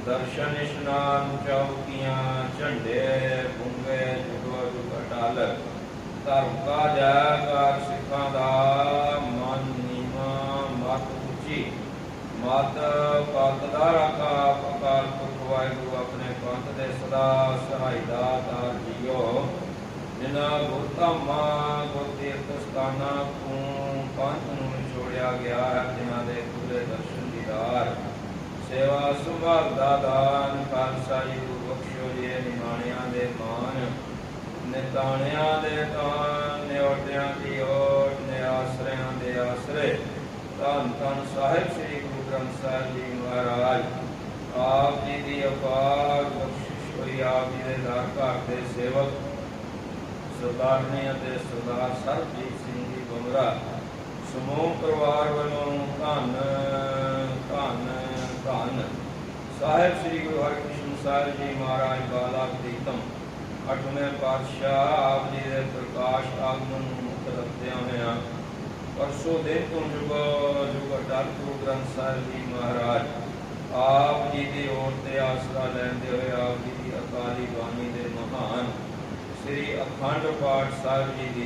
दर्शन इशनान चौकियां झंडे बुंगे जुगो जुग अटाल धर्म का जयकार सिखा दा मन नीवा मत उची मत पद दा रखा अकाल पुरख वाहिगुरु अपने पंथ दे सदा सहायता तार जियो जिन्ना गुरधामा गुरतीर्थ स्थाना तू पंथ नूं छोड़िया गया है जिन्हां दे खुले दर्शन दीदार सेवा संभाल दा दान खालसा जी को बख्शो जे निमाणियां दे मान निताणियां दे तान निओटियां दी ओट ने आसरियां दे आसरे धन धन साहिब श्री गुरु ग्रंथ साहिब जी महाराज आप जी दी अपार बख्शिश होई आप जी दे दर घर दे सेवक सरदारनी ਅਤੇ सरदार ਸਰਬਜੀਤ ਸਿੰਘ जी बुमरा समूह परिवार ਵੱਲੋਂ ਧੰਨ ਧੰਨ ਧੰਨ ਸਾਹਿਬ ਸ੍ਰੀ ਗੁਰੂ ਹਰਿਕ੍ਰਿਸ਼ਨ ਸਾਹਿਬ ਜੀ ਮਹਾਰਾਜ ਬਾਲਾ ਪ੍ਰੀਤਮ 8ਵੇਂ ਪਾਤਸ਼ਾਹ ਆਪ ਜੀ ਦੇ ਪ੍ਰਕਾਸ਼ ਆਗਮਨ ਨੂੰ ਮੁੱਖ ਰੱਖਦਿਆਂ ਹੋਇਆਂ ਪਰਸੋਂ ਦਿਨ ਤੋਂ ਜੁਗ ਅਟਲ ਗੁਰੂ ਗ੍ਰੰਥ ਸਾਹਿਬ ਜੀ ਮਹਾਰਾਜ ਆਪ ਜੀ ਦੀ ਓਟ ਤੇ ਆਸਰਾ ਲੈਂਦੇ ਹੋਏ ਆਪ ਜੀ ਦੀ ਅਕਾਲੀ ਬਾਣੀ ਦੇ ਮਹਾਨ श्री अखंड पाठ साहिब जी की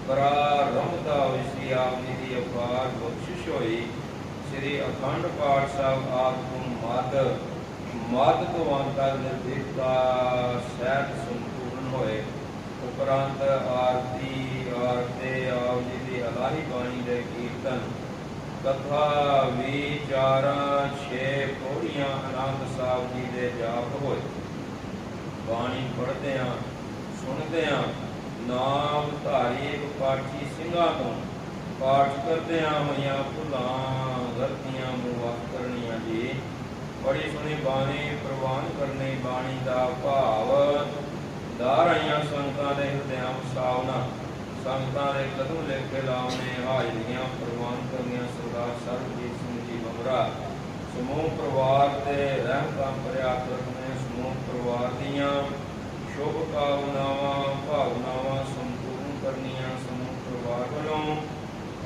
प्रारंभता हुई सी आप जी की अपार बख्शिश हुई श्री अखंड पाठ साहब आप मद तो अंत तक निर्भीकता सैत संपूर्ण होए उपरांत आरती आरते आप जी की अलाही बाणी के कीर्तन कथा विचार 6 पौड़ियां आनंद साहब जी के जाप होए बाणी पढ़ते हैं सुनते हैं नाम धारी पाठी ਸਿੰਘਾਂ ਤੋਂ पाठ करते हुई भुलां गलतियां मुआफ करनियां जी बड़ी सुनी बाणी प्रवान करनी बाणी का भाव दाराइयां संगतां दे हृदयां वसावना संगतां दे कदम लेके लावने हाजरियां प्रवान करनियां सरदार ਸਰਬਜੀਤ ਸਿੰਘ जी बुमरा समूह परिवार के रहमतां पर्याप्त रखने समूह परिवार दियां शुभ कामनावां भावनावां संपूर्ण करनियां समूह परिवार वालों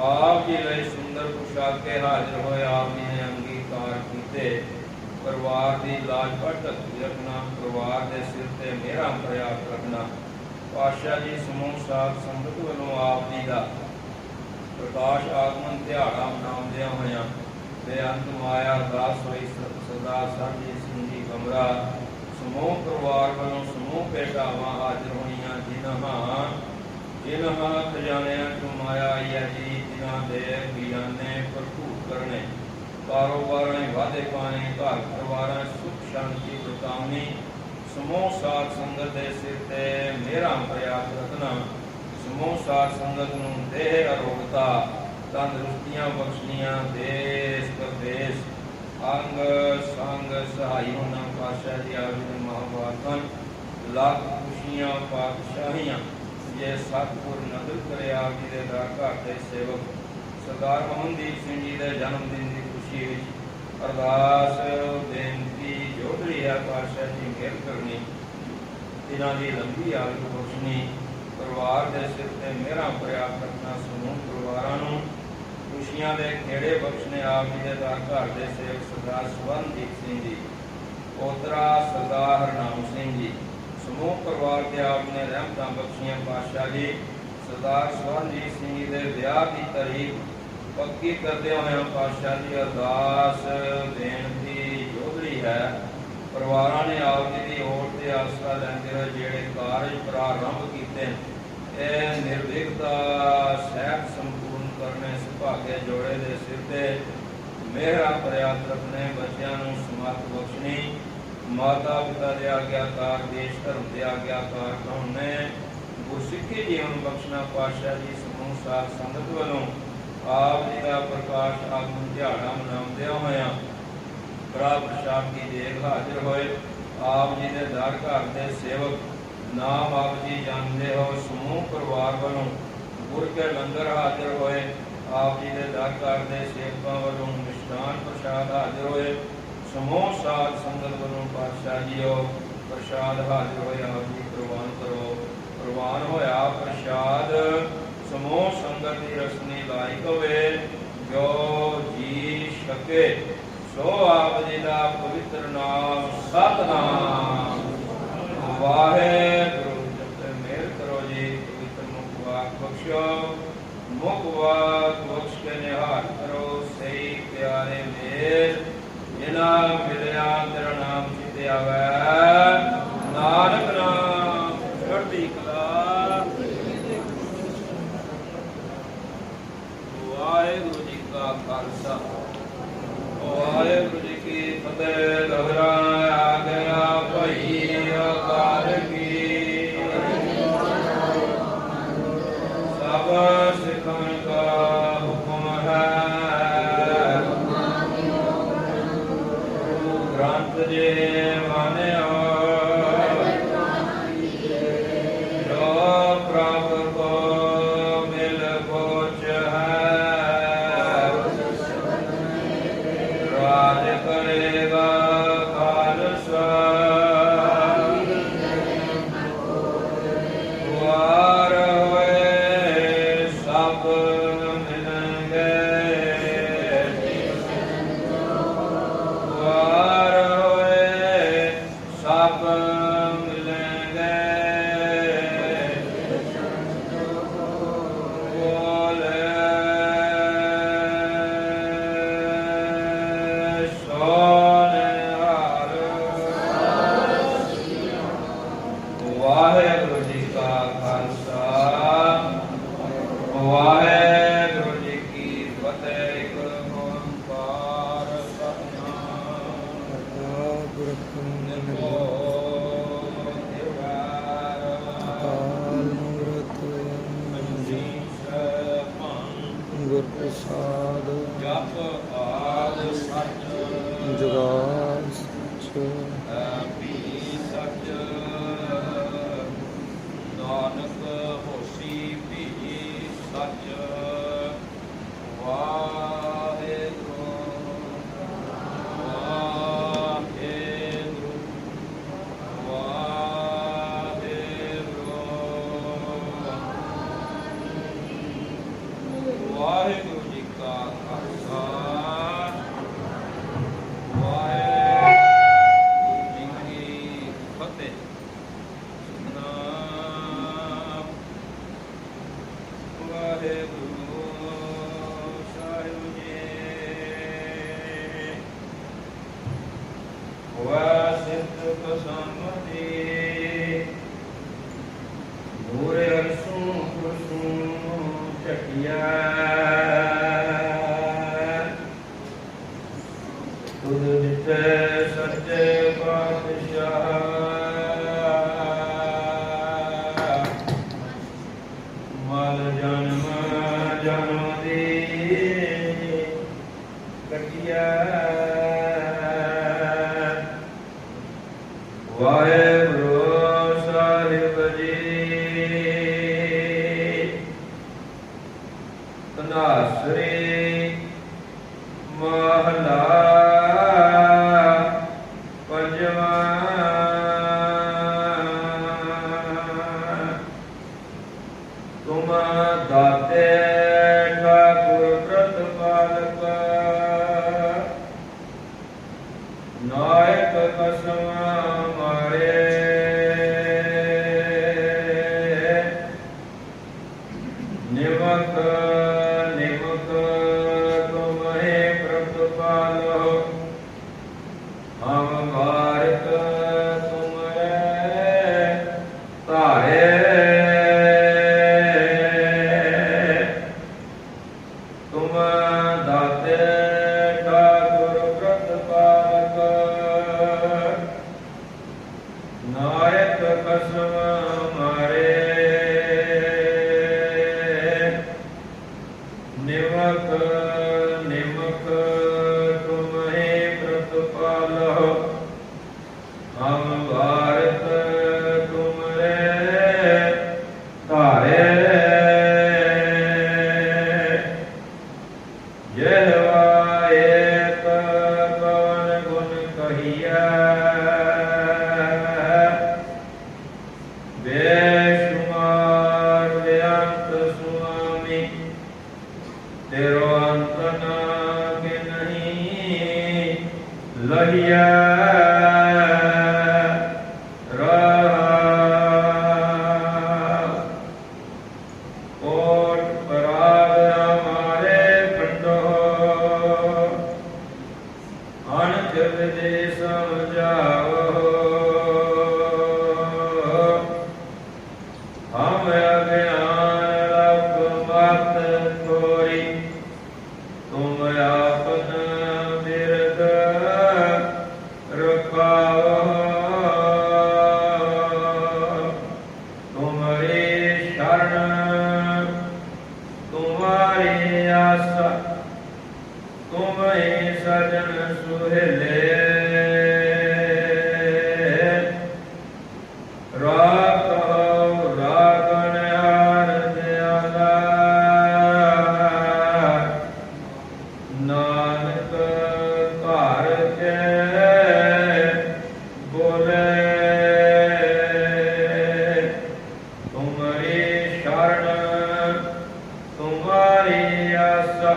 आप जी लई सुंदर पोशाके हाजिर होए आप जी ने अंगीकार कीते परिवार की लाज पट रखना परिवार के सिर ते मेहरां पर्याप्त रखना पातशाह जी समूह साध संगत वालों आप जी का प्रकाश आगमन दिहाड़ा मनाउंदियां होइयां बेअंत माया अरदास होई सरदार ਸਰਬਜੀਤ ਸਿੰਘ जी बुमरा समूह परिवार वालों समूह भेटावां हाजिर होइयां जिन्हां खजानियां चों माया आई है जी जिन्हां दे खजाने भरपूर करने कारोबारां वाधे पाने घर परिवारां सुख शांति बरतावनी समूह साध संगत दे सिर ते मेहरां पर्याप्त रखना समूह साध संगत नूं देह अरोगता तंदरुस्तियां बख्शनियां देश परदेश अंग संग सहाई होना पातशाह जी आप जी महाभारतन लाख खुशियां पातशाहियां जे सतपुर नगर करे आप जी के दर घर के सेवक सरदार अमनदीप सिंह जी के जन्मदिन की खुशी अरदास बेनती जोड़री है पातशाह जी मेहर करनी इन्हां दी लंबी आयु बख्शनी परिवार के सिर ते मेहरां पर्याप्त रखना समूह परिवारां नूं खुशियां दे खेड़े बख्शने आप जी के दर घर के सेवक सरदार स्वरनदीप सिंह जी पोतरा सरदार हरनाम सिंह जी समूह परिवार के आप ने रहमतां बख्शियां पातशाह जी सरदार स्वरनजीत सिंह जी के विआह की तारीख पक्की करदे होए पातशाह जी अरदास बेनती जोधरी है परिवारां ने आप जी की ओट ते आसरा लैंदे होए जेड़े कारज प्रारंभ कीते निर्विघ्नता सैत संपूर्ण करने सुभागे जोड़े दे सिर ते मेहरा पर्याप्त रखने बच्चों नूं समर्थ बख्शनी माता पिता दे आग्याकार देश धर्म दे आग्याकार होने गुरसिੱਖੀ जीवन बख्शना पातशाह जी समूह साध संगत वालों आप जी का प्रकाश आगमन दिहाड़ा मनाउंदियां होइयां कड़ा प्रसाद की देग हाजिर होए आप जी के दर घर के सेवक नाम आप जी जानते हो। समूह परिवार वालों गुर के लंगर हाजिर होए। आप जी के दर करते सेवकों वालों मिष्ठान प्रसाद हाजिर होए। समूह साध संगत वालों पातशाह जीओ प्रसाद हाजिर होए। आप जी प्रवान करो। प्रवान होया प्रसाद समूह संगत की रसनी लायक होवे। जो जी सके सो आप जी का पवित्र नाम सतनाम वाहेगुरु। जब तक मेहर करो जी पवित्र मुख वाक बख्शो। मुख वाक बख्श के निहाल करो सही प्यारे मेर जिना मिलया तेरा नाम चिते आवे। नानक नाम चढ़ती कला। वाहेगुरु जी का खालसा वाहेगुरु जी की फतेह। दोहरा आ गया भई अकाल की। सब सिखन का हुक्म है। ग्रंथ जे मान्यो जो प्रभु को मिल पहुँच है। राज करेगा खालसा। द्वार हुए सब मिलेंगे। द्वार हुए सब मिलेंगे। बोले सोनिहाल। वाहेगुरु जी का खालसा वाहेगुरु जी की फतेह। एक ओंकार सतनाम निर्भय निर्वैर अकाल मूरत अजीत भंग। गुर प्रसाद जप आद सच जुगाद सच। भी सच। नानक होसी भी सच। वाहेगुरु वाहेगुरु वाहेगुरु। वाहेगुरु जी का खालसा वाहेगुरु जी की फतेह। सतनाम वाहेगुरु साहिब जी। वासित कसमति भूरे अरसू कुसू चटिया। तुझ जिते सच्चे पातशाह। मल जन्म जन्म दी कटिया। वाहेगुरु साहिब जी। तनासरी महला पंजवा। तुम दाते ठाकुर प्रतिपालक। नायक कसम मारे। निमक निमक तुम्हें प्रतिपालो। हम बारिक तुम्हारे तारे। तुम दाते ठाकुर प्रतिपालक। नायक कसम मारे। सुआमी तेरो अंत ना के नहीं लहिया कोट पराग हमारे पंडो अनजब दे समझाओ हम अज्ञान लप मत थोरी तुम आपन बिरद रखाओ तुम्हारी शरण तुम्हारी आशा तुम्हें सजन सुहेले नानक घर के बोले तुम्हारी शरण तुम्हारी आशा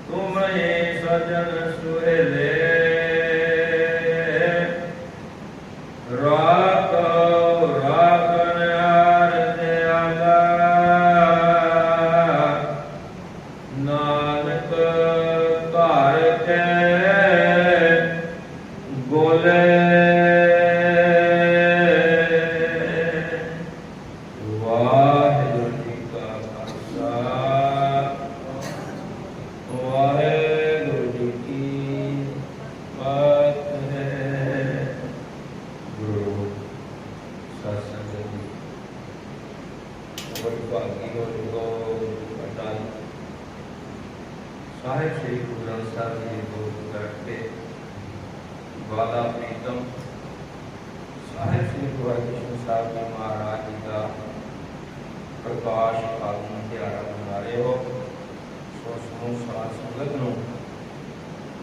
तुम्हें सजन सुहेले नानक घर के बोले वाहिगुरु जी का खालसा वाहिगुरु जी की बात है। गुरु सत्संग जी बड़ी भागी हो अटाई साहिब श्री गुरु ग्रंथ साहब जी को करते वादा प्रीतम साहिब श्री गुरु हरकृष्ण साहब जी महाराज जी का प्रकाश पावन दिहाड़ा मना रहे हो। सो समूह साध संगत नूं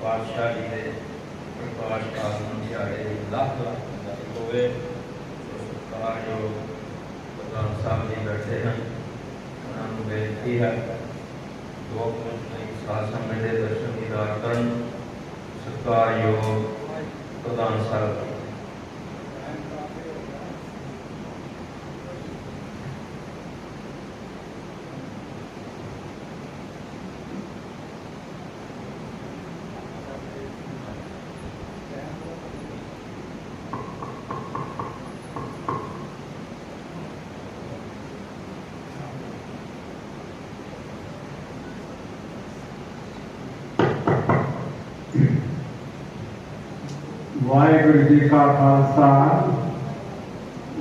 पातशाह जी के प्रकाश पावन दिहाड़े लख लख बधाई होवे। सो सत्कारयोग प्रधान साहब जी बैठे हैं, उन्होंने बेनती है 2 मिनट साध संगत के दर्शन दीदार करन। सत्कारयोग प्रधान साहब वाहिगुरु जी का खालसा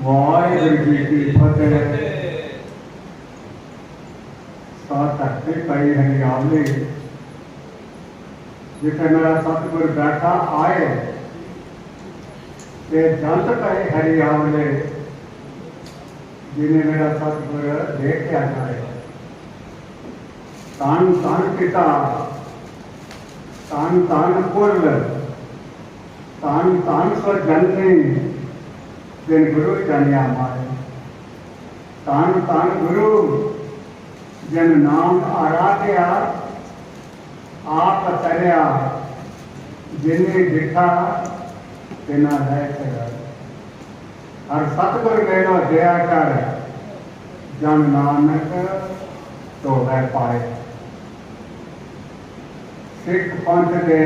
वाहिगुरु जी की फतेह। धरती पई हरियावली जिथे मेरा सतगुरु बैठा आए ते जंत पए हरियावले जिन्हें मेरा सतगुरु देखा जाए। तन तन पिता तन तन कुल तान तान स्वर जननी जिन गुरु जानिया मारे। तान तान गुरु जिन नाम आराध्या आप तरया जिन्हें दिखा तिना रह। हर सतगुर मेरा दया कर जन नानक तो वह पाए। सिख पंथ के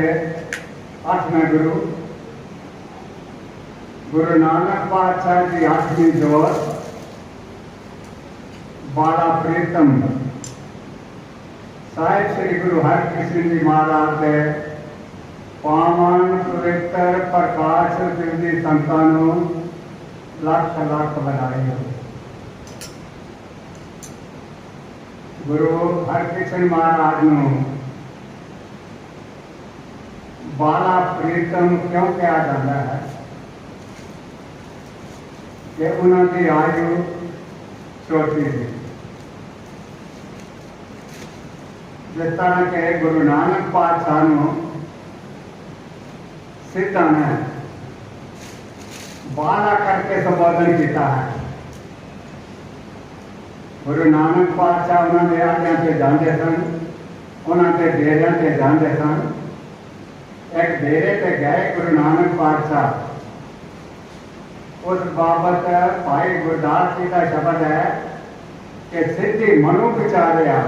8वें गुरु गुरु नानक पातशाह जी 8वीं जोत बाला प्रीतम साहिब श्री गुरु हरकृष्ण जी महाराज के पावन पवित्र प्रकाश दिव्य संतानों लख लख बधाई हो। गुरु हरकृष्ण महाराज नूं बाला प्रीतम क्यों कहा जाता है कि उन्होंने आयु छोटी थी। जिस तरह के गुरु नानक पातशाह नूं सिद्धां ने बाला करके संबोधन किया है। गुरु नानक पातशाह उन्होंने आज्ञा से जाते सन, उन्होंने डेरिया से जाते सन। एक डेरे पे गए गुरु नानक पातशाह, उस बाबत भाई गुरदास जी का शब्द है कि सिद्धि मनु विचारिया,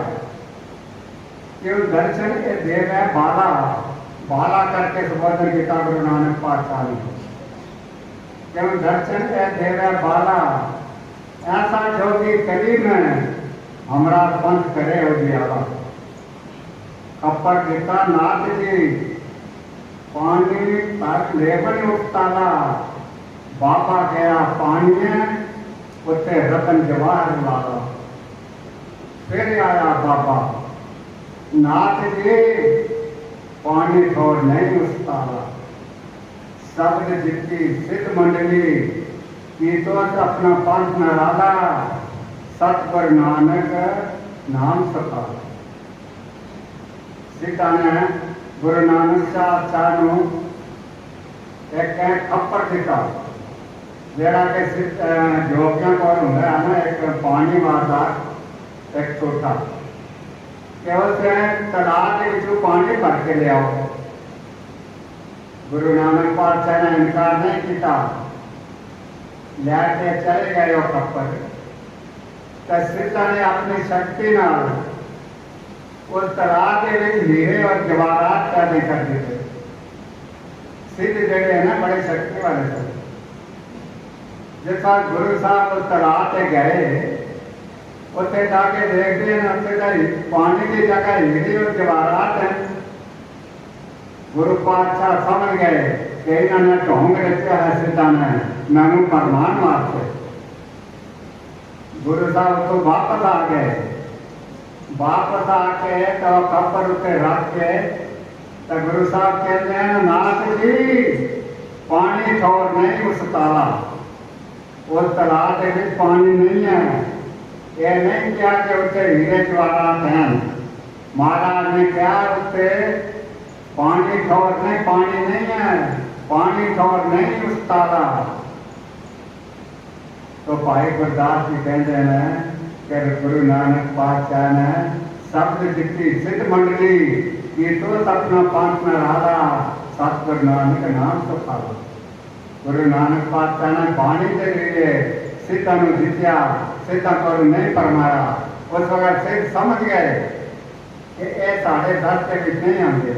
क्यों दर्शन के देव है बाला, बाला करके संबोधन किया गुरु नानक पातशाह ने। क्यों दर्शन के देव है बाला, ऐसा जोगी कली में हमरा पंथ करे हो गया। खप्पर गीता नाथ जी पानी तक लेवन उतारा, बाबा गया पानी उत्ते रतन जवाहर लाला। फिर आया बाबा नाथ जी पानी छोड़ नहीं उतारा, शब्द जितनी सिद्ध मंडली की तो अपना पंथ न राधा, सतगुर नानक नाम सता। सीता ने गुरु नानक शाह नू एक खप्पर दिता, जेड़ा के जोगियां को होंगे ना, एक पानी वाला एक छोटा केवल से तालाब के विचों पानी भर के ले आओ। गुरु नानक पातशाह ने इनकार नहीं किया, लैके चले गए वो खप्पर। तो सीता ने अपनी शक्ति नाल उस तालाब के हीरे और जवाहरात पैदा कर दिए। सिद्ध जड़े है ना बड़े शक्ति वाले थे। जैसा गुरु साहब उस तालाब पे गए, उत्थे जाके देखते हैं उत्थे पानी की जगह हीरे और जवाहरात है। गुरु पातशाह समझ गए कि इन्होंने ढोंग रचा है सीता ने मैनू फरमान वास्ते। गुरु साहब तो वापस आ गए, वापस आके तो खप्पर उत्ते रख के तो गुरु साहब कहते हैं नाथ जी पानी छोड़ नहीं उस ताला, उस तालाब के पानी नहीं है। ये नहीं किया कि उत्ते हीरे जवाहरात हैं। महाराज ने कहा उत्ते पानी छोड़ नहीं, पानी नहीं है, पानी छोड़ नहीं उस ताला। तो भाई गुरदास जी कहते हैं कि गुरु नानक पातशाह ने शब्द जितनी सिद्ध मंडली की तो अपना पंथ में राधा, सतगुरु नानक नाम सफाला। गुरु नानक पातशाह ने बाणी के लिए सीता को जीतिया, सीता को नहीं फरमाया। उस वक्त सिद्ध समझ गए कि ये साढ़े 10 के बीच नहीं आएंगे,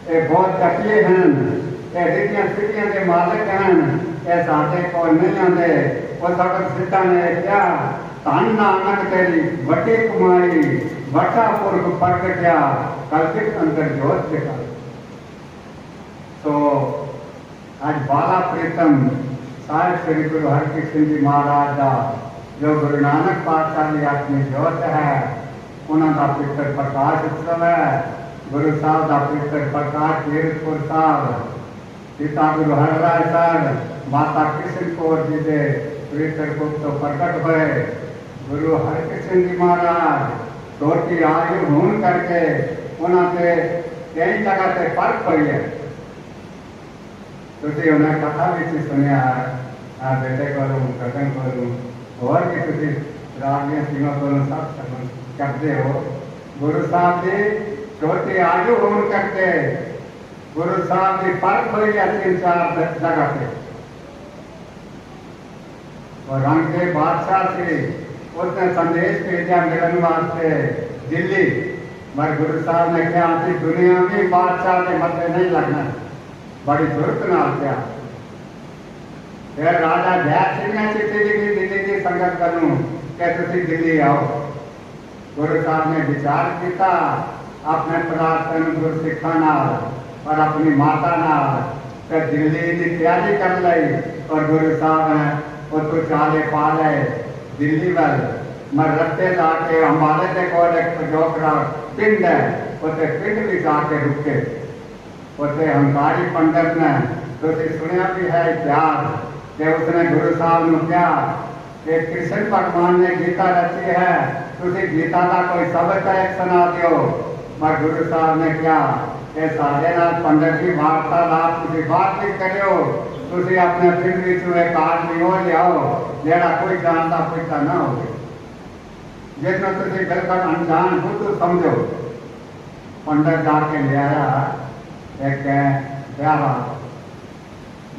ये बहुत कटिए हैं, ये रिद्धियां सिद्धियां के मालिक हैं, ये साढ़े को नहीं आते। उस वक्त सीता ने क्या धन नानक तेरी वटी कुमारी, वटा पुरख प्रगट्या कल्पित अंतर जोत दिखा। तो आज बाला प्रीतम साहिब श्री गुरु हरकृष्ण जी महाराज का जो गुरु नानक पातशाह की अपनी जोत है, उन्होंने पितर प्रकाश उत्सव है। गुरु साहब का पितर प्रकाश कीरतपुर साहब, पिता गुरु हरराय साहब, माता कृष्ण कौर जी के पितर पुत्र प्रकट हुए। गुरु हरकृष्ण जी महाराज छोटी आयु होने करके उन्होंने कई जगह से परख हुई है। तुझे उन्हें कथा भी सुनिया बेटे करूँ गगन करूँ और भी तुझे रागियां सीमा करूँ सब करते हो। गुरु साहब जी छोटी आयु होने करके गुरु साहब की परख हुई है 3-4 जगह पे। और रंग के बादशाह से उसने संदेश भेजा मिलन वास्ते दिल्ली, मगर गुरु साहब ने कहा कि दुनिया में बादशाह के मथे नहीं लगना, बड़ी जरूरत ना क्या। फिर राजा जय सिंह ने चिट्ठी लिखी दिल्ली की संगत करूं कि तुम दिल्ली आओ। गुरु साहब ने विचार किया अपने प्रार्थना गुरु सिखा और अपनी माता फिर दिल्ली की तैयारी कर ली। और गुरु साहब ने उसको चाले पा ले दिल्ली वाल। मैं रस्ते जाके हमारे से कोल एक जोकरा पिंड है, उसे पिंड भी जाके रुके। उसे हंकारी पंडित ने तो सुनिया भी है इतिहास कि उसने गुरु साहब ने क्या कि कृष्ण भगवान ने गीता रची है, तुझे गीता का कोई शब्द एक सुना दियो। मैं गुरु साहब ने क्या कि साढ़े नाथ पंडित की वार्तालाप तुझे बातचीत करियो, तुझे अपने पिंड एक आदमी हो लियाओ जेड़ा कोई जानता पूछता ना हो। जिसमें तुम बिल्कुल अनजान हो तो समझो। पंडित जाके ले आया एक प्यारा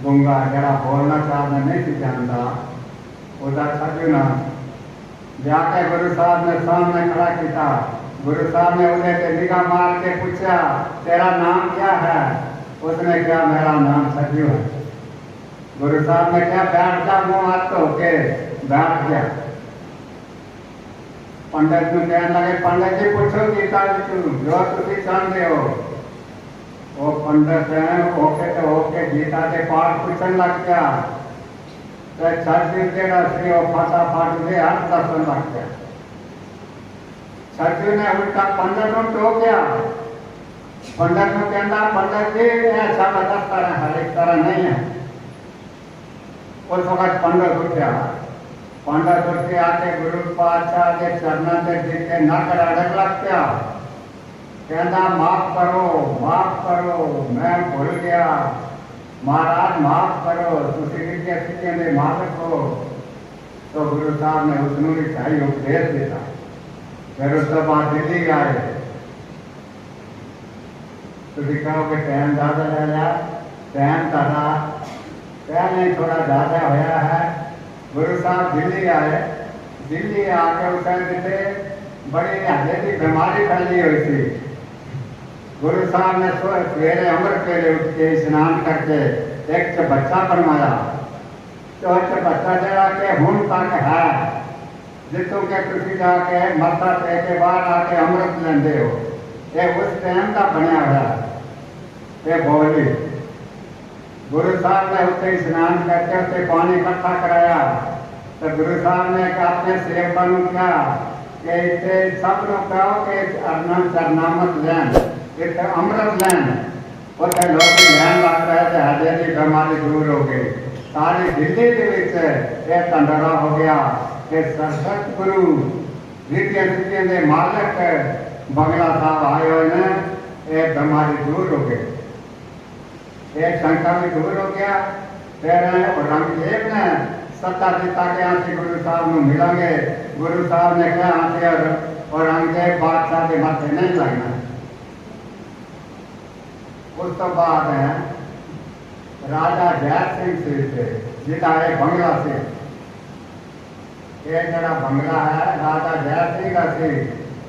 गूंगा जरा बोलना चाहना नहीं थी जानता, उधर सजू ना जाके गुरु साहब ने सामने खड़ा किया। गुरु साहब ने उन्हें से निगाह मार के पूछा, तेरा नाम क्या है? उसने कहा, मेरा नाम सजू है। गुरु साहब ने कहा, बैठ जा, मुंह हाथ धो के बैठ गया। पंडित को कहने लगे, पंडित जी पूछो गीता जी जो तुम चाहते हो। वो पंडित है ओके गीता के पाठ पूछने लग गया। तो छज्जू जेड़ा सी वो फटाफट दे हाथ दसन लग गया। छज्जू ने उल्टा पंडित को टोकिया। पंडित को कहना, पंडित जी ऐसा दस तरह हर एक तरह नहीं है। उस वक्त पंडित उठा। पंडित उठ के आके गुरु पातशाह के चरणों से गिर के नक अड़क लग गया। कहना, माफ करो, मैं भूल गया, महाराज माफ करो, तुसी विद्या सिद्धियों के मालिक हो। तो गुरु साहब ने उसनों भी सही उपदेश दिया। फिर उस बाद दिल्ली आए। तुसी कहोगे टाइम ज़्यादा ले लिया, टाइम तारा पहले थोड़ा ज़्यादा होया है। गुरु साहब दिल्ली आए। दिल्ली आके उस बड़ी हल्ले की बीमारी फैली हुई थी। गुरु साहब ने सवेरे अमृत वेले उठ के स्नान करके एक बच्चा बनवाया। तो बच्चा जरा के हूं तक है जितों के तुम जाके मत्था टेके बाहर आके अमृत लेंदे हो, ये उस टाइम का बनया हुआ ये बोली। गुरु साहब ने उत्ते स्नान करके उत्ते पानी इकट्ठा कराया। तो गुरु साहब ने अपने सेवकों को कहा कि इतने सब लोग कहो कि अरनम चरनामत लैन, इतने अमृत लैन। उत्ते लोग लैन लग रहे थे, हजे की बीमारी दूर हो गई। सारी दिल्ली के एक तंडरा हो गया कि सतगुरु रिद्धियां सिद्धियां के मालिक बंगला साहब आए हुए ने, एक बीमारी दूर हो गई, एक शंका भी दूर हो गया। फिर औरंगजेब ने सत्ता दिता के यहाँ से गुरु साहब को मिलेंगे। गुरु साहब ने कहा यहाँ से औरंगजेब बादशाह के माथे नहीं लगना। उस तो बाद है राजा जय सिंह से जिता है बंगला से, एक जरा बंगला है राजा जय सिंह का सी।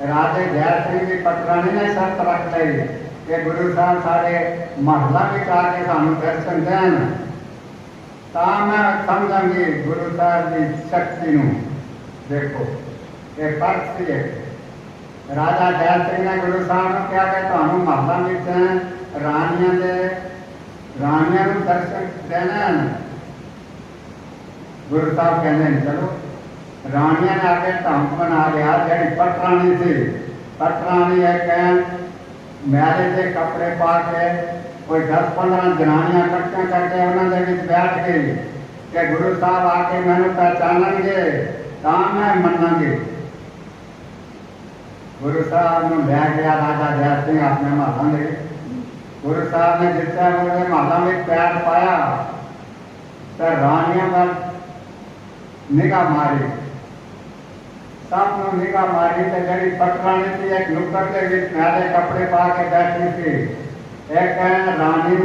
राजे जय सिंह की पटरानी ने शर्त रख ली कि गुरु साहब सारे महला भी आके सानू दर्शन देन, ता मैं समझांगी गुरु साहब की शक्ति नू। देखो ये फर्क सी है। राजा जय सिंह ने गुरु साहब ने क्या कि तुहानू महला में रानियां नू दर्शन देना। गुरु साहब कहते हैं चलो। रानियां ने आके धमक बना लिया। जी पटरानी थी, पटरानी एक मैले के कपड़े पा के कोई 10-15 जनानियां इकट्ठियां करके उन्होंने बैठ गई कि गुरु साहब आके मैंने पहचानेंगे तो मैं मनांगी। गुरु साहब ने ले गया राजा जय सिंह अपने महला में। गुरु साहब ने जितना उन्होंने महला में पैर पाया तो रानियों पर निगाह मारी, सब निगाह मारी। तो जी पटरानी थी एक नुक्कड़ के मैले कपड़े पा के बैठी थी। एक रानी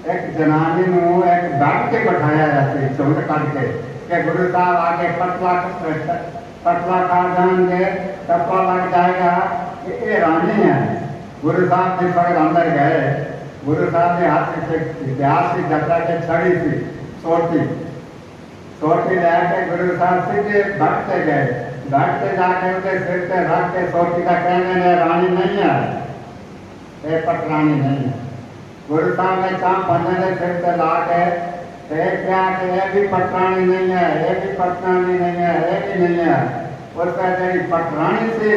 एक जनानी एक बैठ के बैठाया जाती चौंध करके कि गुरु साहब आके पतला खा जाएंगे तब पता लग जाएगा कि ये रानी है। गुरु साहब जिस वक्त अंदर गए, गुरु साहब ने हाथ से इतिहास की दशा के छड़ी थी सोटी लेके गुरु साहब सीधे भटते गए। भटते जाके उनके सिर पे रख के सोटी का कहने रानी नहीं है, ये पटरानी नहीं है। गुरु साहब ने चाम पन्ने के सिर पे ला के क्या कि ये भी पटरानी नहीं है, ये भी पटरानी नहीं है, ये भी नहीं है। उसका जी पटरानी थी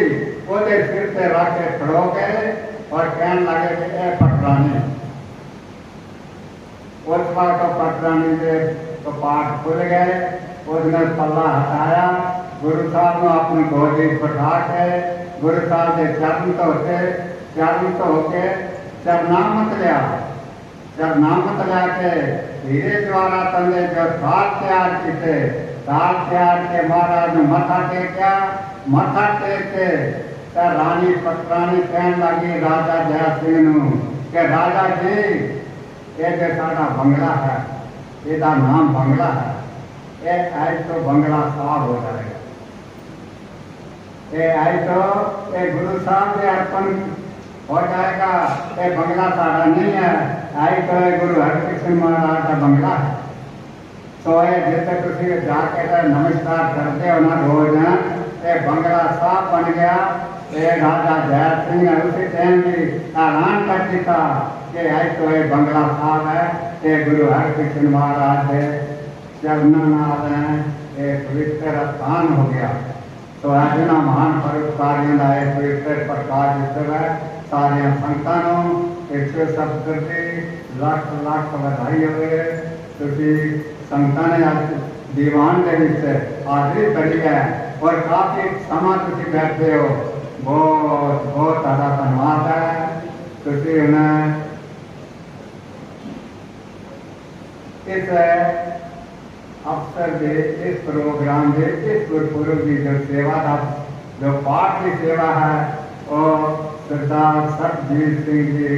वो सिर पे रख के खड़ो गए और कहने लगे कि ये पटरानी। उस बार तो पटरानी से तो पाठ खुल गए। उसने पल्ला हटाया, गुरु साहब ने अपनी गोदी बैठा के गुरु साहब के चरण तो होके चरनामत लिया। चरनामत लिया के धीरे द्वारा तंदे जो थाल तैयार किए, थाल तैयार के महाराज ने मथा टेकिया मथा टेक के ते रानी पत्रानी कहन लगी राजा जय सिंह नूं कि राजा जी ये जो साडा बंगला है, इसका नाम बंगला है, ये आज तो बंगला साफ हो जाएगा। ये आज तो ये गुरु साहब के अर्पण हो जाएगा। ये बंगला सारा नहीं है, आज तो ये गुरु हरकृष्ण महाराज का बंगला है। तो ये जिसे तुम जाके नमस्कार करते हो ना रोज, ये बंगला साफ बन गया। ये राजा जय सिंह है उसी टाइम भी ऐलान कर दिया कि आज तो ये बंगला साफ है, ये गुरु हरकृष्ण महाराज के चरणनाथ हैं, ये पवित्र स्थान हो गया। तो आज ना महान परोपकारियों का यह पवित्र प्रकाश उत्सव है। सारे संतानों 170 लाख लाख बधाई होवे। तुसी संतां ने आज दीवान के विच हाजरी करी है और काफी समा तुसी बैठे हो, बहुत बहुत ज़्यादा धन्यवाद है। तुसी उन्हें इस अवसर के इस प्रोग्राम के इस गुरपुरुष की जो सेवा का जो पाठ की सेवा है और सरदार सरबजीत सिंह जी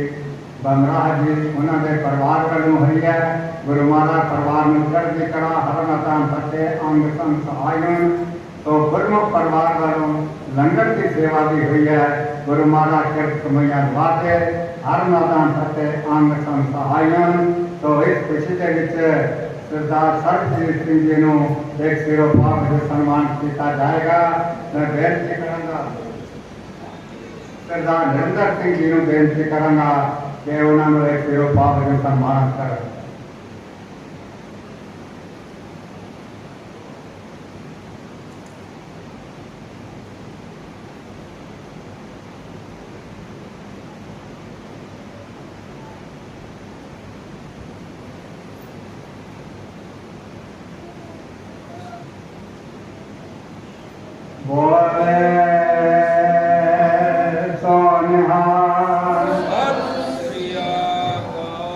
बमराह जी उन्होंने परिवार वालों हुई है। गुरु महाराज परिवार में चढ़ती करा हर मतान फतेह अंग संग सहायन। तो गुरमुख परिवार वालों लंगर की सेवा भी हुई है। गुरु महाराज कृत कमैया द्वाते हर मतान फतेह अंग संग सहायन। तो इस खुशी के विच सरदार सरबजीत सिंह जी को एक सिरोपाव से सम्मान किया जाएगा। मैं बेनती करूँगा सरदार नरेंद्र सिंह जी को बेनती करूँगा कि उन्होंने एक सिरोपाव से सम्मान करें।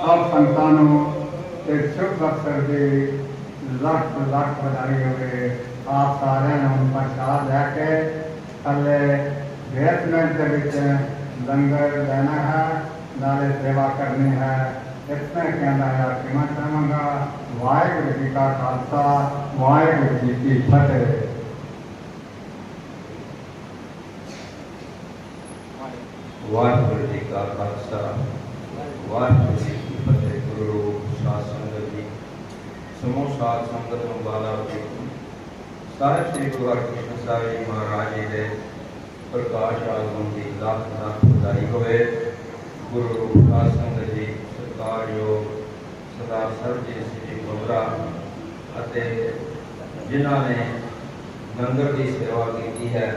सब संतानों एक शुभ अवसर की लख लख बधाई होवे। आप सारे प्रसाद लैके थले बेसमेंट के विच लंगर लेना है, नाले सेवा करनी है। इतना कहना है कि मैं चाहूँगा वाहिगुरू जी का खालसा वाहिगुरू जी की फतेह। वाहिगुरू जी का खालसा वाहिगुरू जी की फतेह। गुरु साध संगत जी समूह साध संगत वाला साहिब श्री गुरु हरकृष्ण साहिब जी महाराज जी के प्रकाश आगमन की लाख लाख बधाई होवे। गुरु साध संगत जी सरकार योग सरदार सरबजीत सिंह जी बमराह जिन्होंने लंगर की सेवा की है